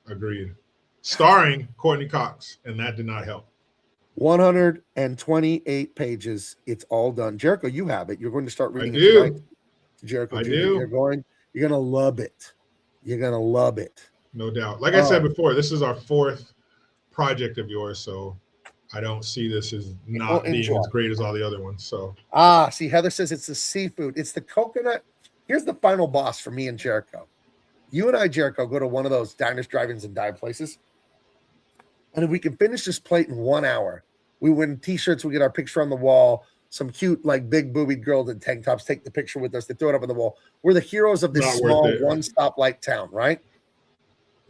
Agreed. Starring Courtney Cox, and that did not help. 128 pages. It's all done. Jericho, you have it. You're going to start reading I it do. tonight. Jericho, I Jr. do. You're gonna love it. You're gonna love it. No doubt. Like I said before, this is our fourth project of yours, so I don't see this as not being as great as all the other ones. So see, Heather says it's the seafood. It's the coconut. Here's the final boss for me and Jericho. You and I, Jericho, go to one of those diners, drive-ins, and dive places. And if we can finish this plate in 1 hour, we win t-shirts, we get our picture on the wall. Some cute, like big boobied girls in tank tops take the picture with us. They throw it up on the wall. We're the heroes of this Not small worth it. one stoplight town, right?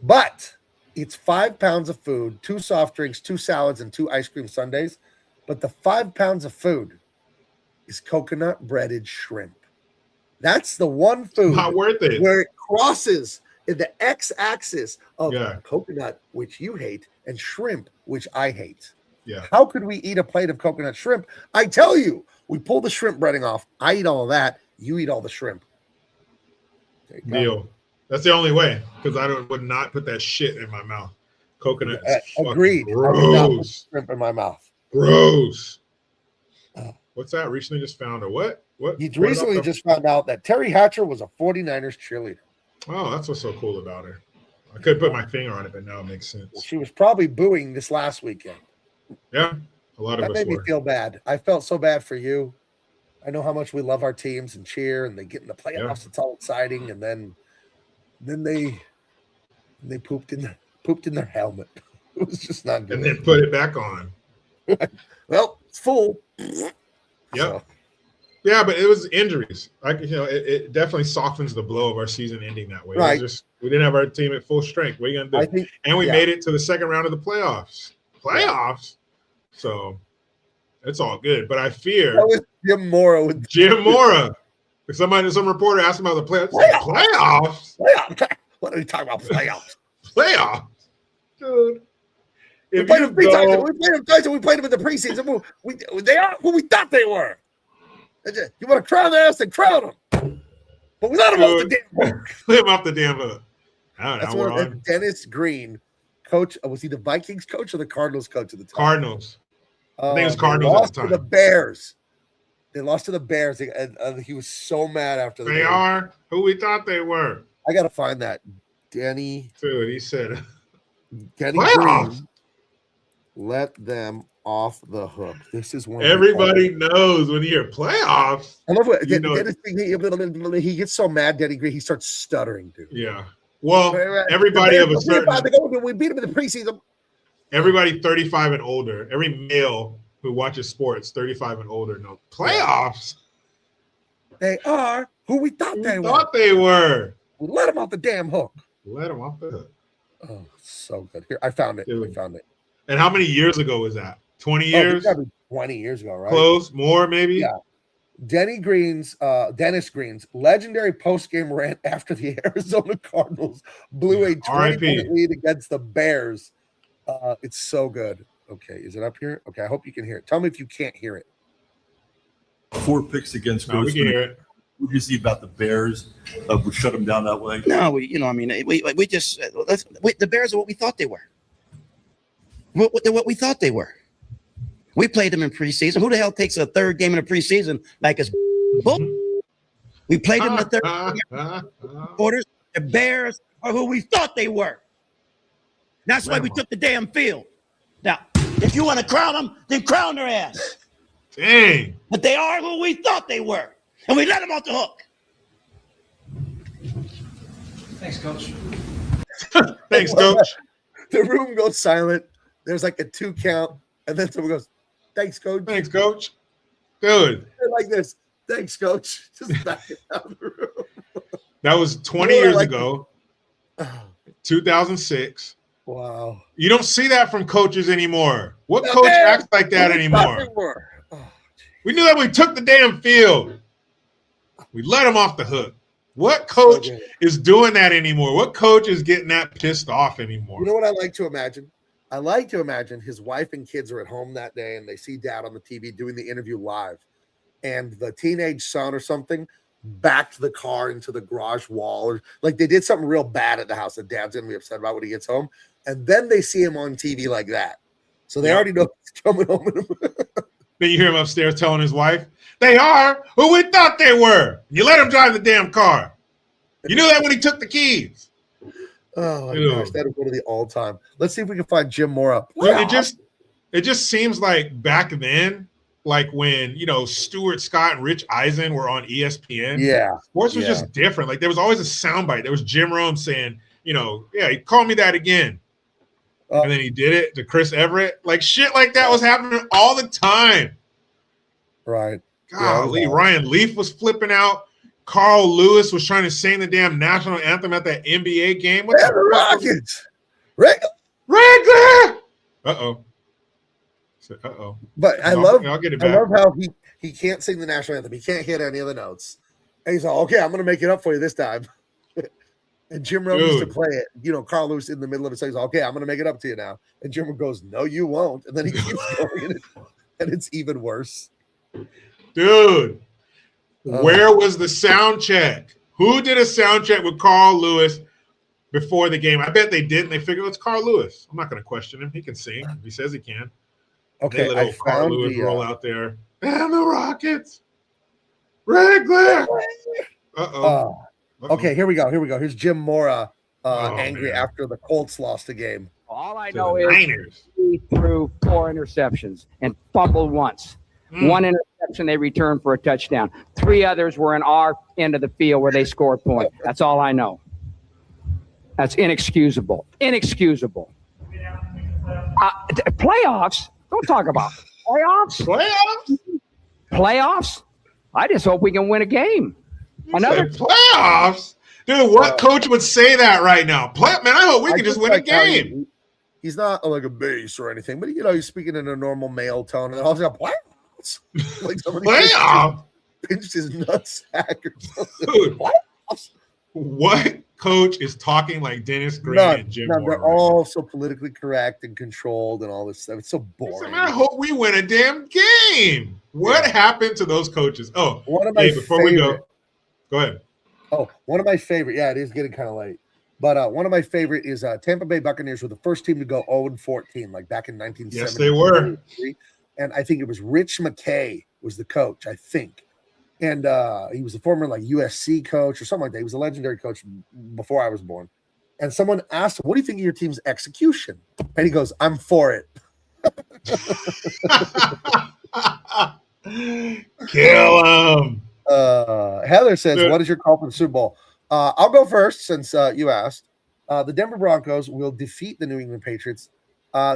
But it's 5 pounds of food, 2 soft drinks, 2 salads, and 2 ice cream sundaes. But the 5 pounds of food is coconut breaded shrimp. That's the one food not worth it. where it crosses in the x-axis of Yeah. coconut, which you hate, and shrimp, which I hate. Yeah. How could we eat a plate of coconut shrimp? I tell you, we pull the shrimp breading off. I eat all of that. You eat all the shrimp. There you go. Deal. That's the only way, because would not put that shit in my mouth. Coconut is fucking Agreed. I would not put gross. shrimp in my mouth. Gross. What's that? Recently just found a what? What? He what recently about the- just found out that Terry Hatcher was a 49ers cheerleader. Oh, that's what's so cool about her. I couldn't put my finger on it, but now it makes sense. She was probably booing this last weekend. Yeah, a lot of That us made me were. feel bad. I felt so bad for you. I know how much we love our teams and cheer, and they get in the playoffs. Yeah. It's all exciting, and then they pooped in their helmet. It was just not good. And then put it back on. Well, it's full. Yep. So, Yeah, but it was injuries. It definitely softens the blow of our season ending that way. It was Right. just we didn't have our team at full strength. What are you gonna I do? think, And we yeah. made it to the second round of the playoffs. Playoffs. So it's all good. But I fear that was Jim Mora with Jim Mora. If some reporter asked him about the playoffs. Playoffs? playoffs. What are we talking about? Playoffs. Playoffs? Dude. We If played you them 3 times. go, We played them twice, and we played them in the preseason. They are who we thought they were. You want to crown their ass and crown them, but we let them off the damn hook. live off the damn hook. I don't That's know. We're what on Dennis Green, coach. Was he the Vikings coach or the Cardinals coach at the time? Cardinals. I think it was They Cardinals at lost the to time. the Bears. They lost to the Bears, and he was so mad after the They game. are who we thought they were. I gotta find that Denny Dude, he said Green. Let them off the hook. This is one. everybody knows when you hear playoffs. I love what You know- Dennis. He gets so mad, Denny Green. He starts stuttering, dude. Yeah. Well, everybody of a certain, We beat him in the preseason. everybody 35 and older, every male who watches sports 35 and older knows playoffs. They are who we thought We they were. thought they were. We let them off the damn hook. Let them off the hook. Oh, so good. Here, I found it. Dude. I found it. And how many years ago was that? 20 Oh, years? it's gotta be 20 years ago, right? Close? More, maybe? Yeah. Dennis Green's legendary post-game rant after the Arizona Cardinals blew a 20-point lead against the Bears. It's so good. Okay, is it up here? Okay, I hope you can hear it. Tell me if you can't hear it. 4 picks against No, we can hear it. What do you see about the Bears? Would shut them down that way? No, we just the Bears are what we thought they were. What we thought they were. We played them in preseason. Who the hell takes a third game in the preseason like it's bull? We played them in the third quarters. The Bears are who we thought they were. That's why we took the damn field. Now, if you want to crown them, then crown their ass. Dang. But they are who we thought they were. And we let them off the hook. Thanks, Coach. Thanks, Coach. The room goes silent. There's like a 2 count. And then someone goes, thanks, Coach. Thanks, Coach. Dude. They're like this. Thanks, Coach. Just back it down the room. That was 20 years ago. 2006. Wow. You don't see that from coaches anymore. What coach acts like that anymore? We knew that we took the damn field. We let him off the hook. What coach is doing that anymore? What coach is getting that pissed off anymore? You know what I like to imagine? I like to imagine his wife and kids are at home that day and they see dad on the TV doing the interview live. And the teenage son or something backed the car into the garage wall. Or like they did something real bad at the house that dad's going to be upset about when he gets home. And then they see him on TV like that. So they already know he's coming home. Then you hear him upstairs telling his wife, they are who we thought they were. You let him drive the damn car. You knew that when he took the keys. Oh, my gosh. That is one of the all-time. Let's see if we can find Jim Mora. It just seems like back then, like when, Stuart Scott and Rich Eisen were on ESPN. Yeah. Sports was just different. Like there was always a soundbite. There was Jim Rome saying, he called me that again. And then he did it to Chris Everett. Like shit like that was happening all the time. Right. Golly, Ryan Leaf was flipping out. Carl Lewis was trying to sing the damn national anthem at that NBA game. What the Rockets? Wrangler! Uh-oh. But I'll get it back. I love how he can't sing the national anthem. He can't hit any of the notes. And he's like, okay, I'm going to make it up for you this time. And Jim Rome used to play it. Carl Lewis in the middle of it says, okay, I'm going to make it up to you now. And Jim Rome goes, no, you won't. And then he keeps going, and it's even worse. Dude, where was the sound check? Who did a sound check with Carl Lewis before the game? I bet they didn't. They figured it's Carl Lewis. I'm not going to question him. He can sing. He says he can. Okay, they let old Carl Lewis roll out there. And the Rockets. Wrangler. Okay, here we go. Here's Jim Mora angry after the Colts lost the game. All I know is he threw 4 interceptions and fumbled once. 1 interception they returned for a touchdown. 3 others were in our end of the field where they scored points. That's all I know. That's inexcusable. Inexcusable. Playoffs? Don't talk about playoffs. Playoffs? I just hope we can win a game. Another playoffs? Dude, what coach would say that right now? Man, I hope we can just win a game. He's not like a bass or anything, but he's speaking in a normal male tone, and then all of a sudden, playoffs? Like somebody pinched his nutsack or something. Dude, playoffs? What coach is talking like Dennis Green and Jim Mora? They're all so politically correct and controlled and all this stuff. It's so boring. I hope we win a damn game. What happened to those coaches? Oh, one of my before we go ahead. Oh, one of my favorite. Yeah, it is getting kind of late. But one of my favorite is Tampa Bay Buccaneers were the first team to go 0-14, like back in 1970. Yes, they were. And I think it was Rich McKay was the coach, I think. And he was a former USC coach or something like that. He was a legendary coach before I was born. And someone asked him, what do you think of your team's execution? And he goes, I'm for it. Kill him. Heather says, what is your call for the Super Bowl? I'll go first since you asked. The Denver Broncos will defeat the New England Patriots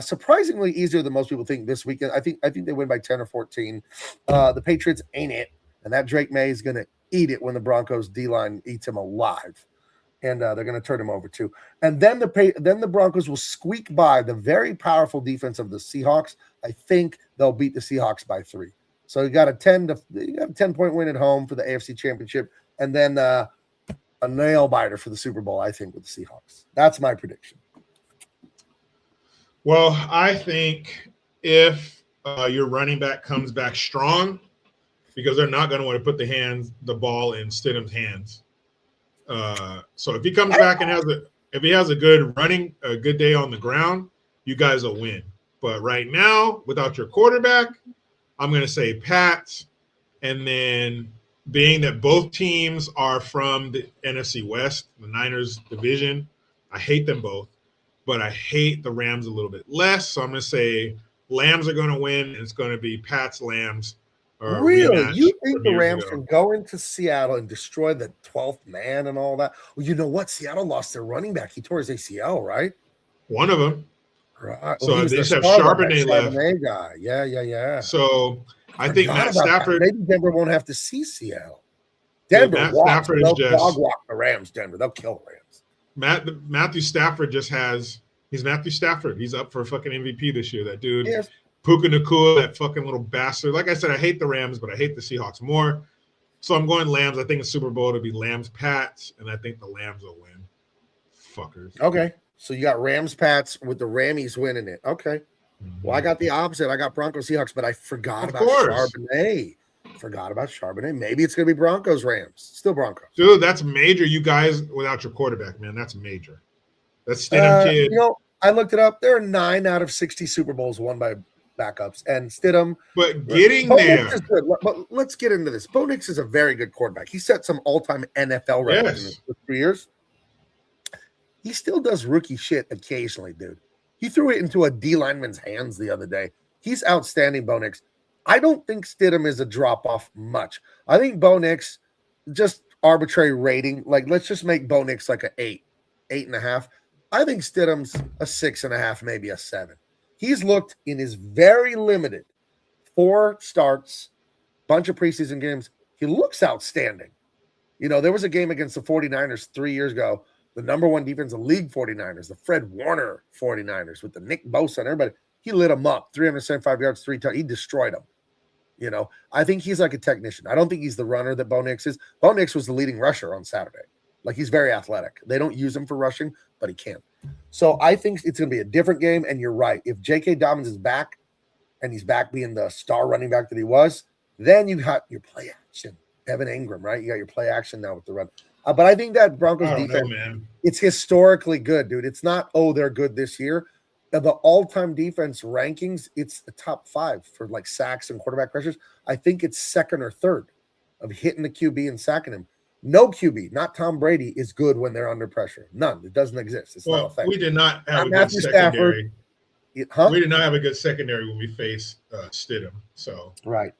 surprisingly easier than most people think this weekend. I think they win by 10 or 14. The Patriots ain't it. And that Drake May is going to eat it when the Broncos D-line eats him alive. And they're going to turn him over too. And then the Broncos will squeak by the very powerful defense of the Seahawks. I think they'll beat the Seahawks by 3. So you got a 10-point win at home for the AFC Championship, and then a nail biter for the Super Bowl, I think, with the Seahawks. That's my prediction. Well, I think if your running back comes back strong, because they're not going to want to put the ball in Stidham's hands. So if he comes back and if he has a good day on the ground, you guys will win. But right now, without your quarterback, I'm going to say Pats. And then being that both teams are from the NFC West, the Niners division, I hate them both, but I hate the Rams a little bit less. So I'm going to say Lambs are going to win, and it's going to be Pats Lambs. Really? You think the Rams can go into Seattle and destroy the 12th man and all that? Well, you know what? Seattle lost their running back. He tore his ACL, right? One of them. Right. So they just have Charbonnet left. Guy. Yeah. So I think Matt Stafford. Maybe Denver won't have to see Seattle. Denver Stafford is just dog walk the Rams. Denver, they'll kill the Rams. Matthew Stafford he's Matthew Stafford. He's up for fucking MVP this year. That dude. Yes. Puka Nacua, that fucking little bastard. Like I said, I hate the Rams, but I hate the Seahawks more. So I'm going Lambs. I think the Super Bowl to be Lambs Pats, and I think the Lambs will win. Fuckers. Okay. So you got Rams Pats with the Rammies winning it. Okay. Well, I got the opposite. I got Broncos Seahawks, but I forgot about Charbonnet. Maybe it's going to be Broncos Rams. Still Broncos. Dude, that's major. You guys without your quarterback, man. That's major. That's Stidham kid. You know, I looked it up. There are 9 out of 60 Super Bowls won by backups, and Stidham. But getting there. Is good. But let's get into this. Bo Nix is a very good quarterback. He set some all-time NFL records in 3 years. He still does rookie shit occasionally, dude. He threw it into a D lineman's hands the other day. He's outstanding, Bo Nix. I don't think Stidham is a drop-off much. I think Bo Nix, just arbitrary rating, like let's just make Bo Nix like an 8, 8.5. I think Stidham's a 6.5, maybe a 7. He's looked in his very limited 4 starts, bunch of preseason games. He looks outstanding. You know, there was a game against the 49ers 3 years ago, the number 1 defense in the league 49ers, the Fred Warner 49ers with the Nick Bosa and everybody. He lit them up, 375 yards, 3 touchdowns. He destroyed them. You know, I think he's like a technician. I don't think he's the runner that Bo Nix is. Bo Nix was the leading rusher on Saturday. Like, he's very athletic. They don't use him for rushing, but he can. So I think it's going to be a different game, and you're right. If J.K. Dobbins is back, and he's back being the star running back that he was, then you got your play action. Evan Ingram, right? You got your play action now with the run. But I think that Broncos defense, it's historically good, dude. It's not, they're good this year. The all-time defense rankings, it's a top 5 for, like, sacks and quarterback pressures. I think it's 2nd or 3rd of hitting the QB and sacking him. No QB, not Tom Brady, is good when they're under pressure. None. It doesn't exist. It's not a thing. We did not have a good secondary. We did not have a good secondary when we faced Stidham. So right.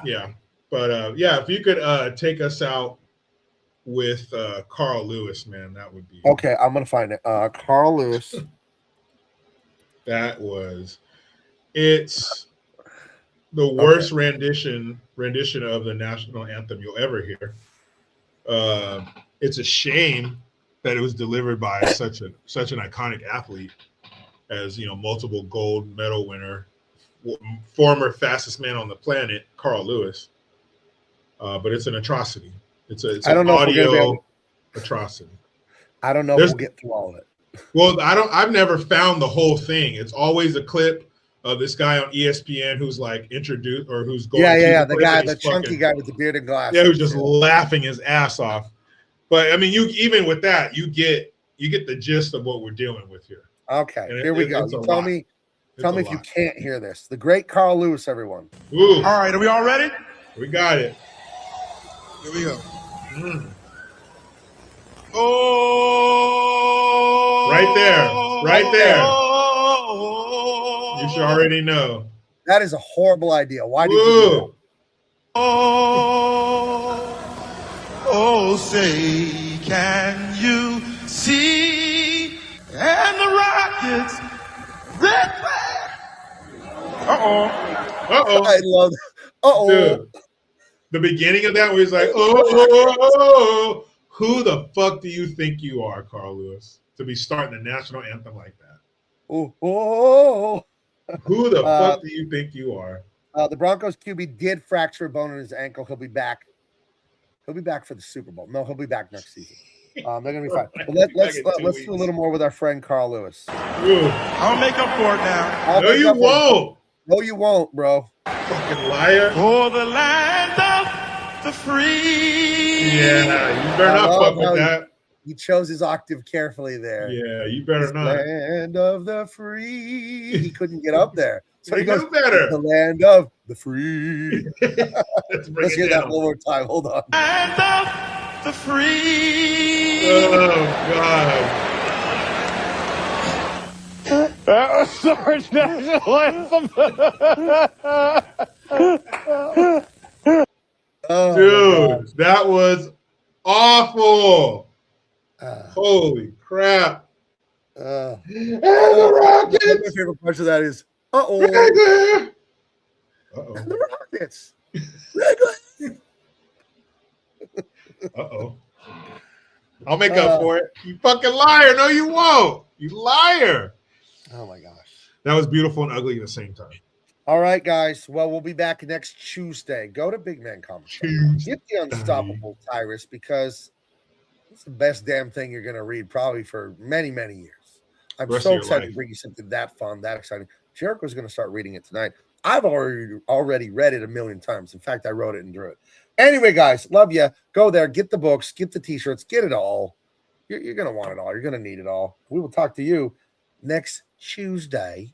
Yeah. But if you could take us out with Carl Lewis, man, that would be okay. I'm gonna find it. Carl Lewis. It's the worst rendition of the national anthem you'll ever hear. It's a shame that it was delivered by such an iconic athlete as, you know, multiple gold medal winner, former fastest man on the planet, Carl Lewis. But it's an atrocity. It's an audio atrocity. I don't know if we'll get through all of it. Well, I've never found the whole thing. It's always a clip of this guy on ESPN who's like introduced or who's going. The chunky guy with the beard and glasses. Yeah, who's just laughing his ass off. But I mean, even with that, you get the gist of what we're dealing with here. Okay, here we go. Tell me if you can't hear this. The great Carl Lewis, everyone. Ooh. All right, are we all ready? We got it. Here we go. Oh, right there. You should already know. That is a horrible idea. Why did you do that? Oh, say, can you see? And the Rockets, red flag. I love it. Dude, the beginning of that where he's like, oh, who the fuck do you think you are, Carl Lewis, to be starting the national anthem like that? Oh. Who the fuck do you think you are? The Broncos QB did fracture a bone in his ankle. He'll be back. He'll be back for the Super Bowl. No, he'll be back next season. They're gonna be fine. But let's do a little more with our friend Carl Lewis. I'll make up for it now. No, you won't. No, you won't, bro. Fucking liar. For the land of the free. Yeah, you better not fuck with that. He chose his octave carefully there. Yeah, you better not. Land of the free. He couldn't get up there. So he You goes, know better. the land of the free. Let's hear that one more time. Hold on. Land of the free. Oh, God. That was Sarge national anthem. Oh, dude, that was awful. Holy crap. and the Rockets. My favorite part of that is, uh-oh. Uh-oh. And the Rockets. Uh-oh. I'll make up for it. You fucking liar. No, you won't. You liar. Oh, my gosh. That was beautiful and ugly at the same time. All right, guys. Well, we'll be back next Tuesday. Go to Big Man Comics. Get the Unstoppable Tyrus because it's the best damn thing you're going to read probably for many, many years. I'm so excited to bring you something that fun, that exciting. Jericho's going to start reading it tonight. I've already read it a million times. In fact, I wrote it and drew it. Anyway, guys, love you. Go there, get the books, get the T-shirts, get it all. You're going to want it all. You're going to need it all. We will talk to you next Tuesday.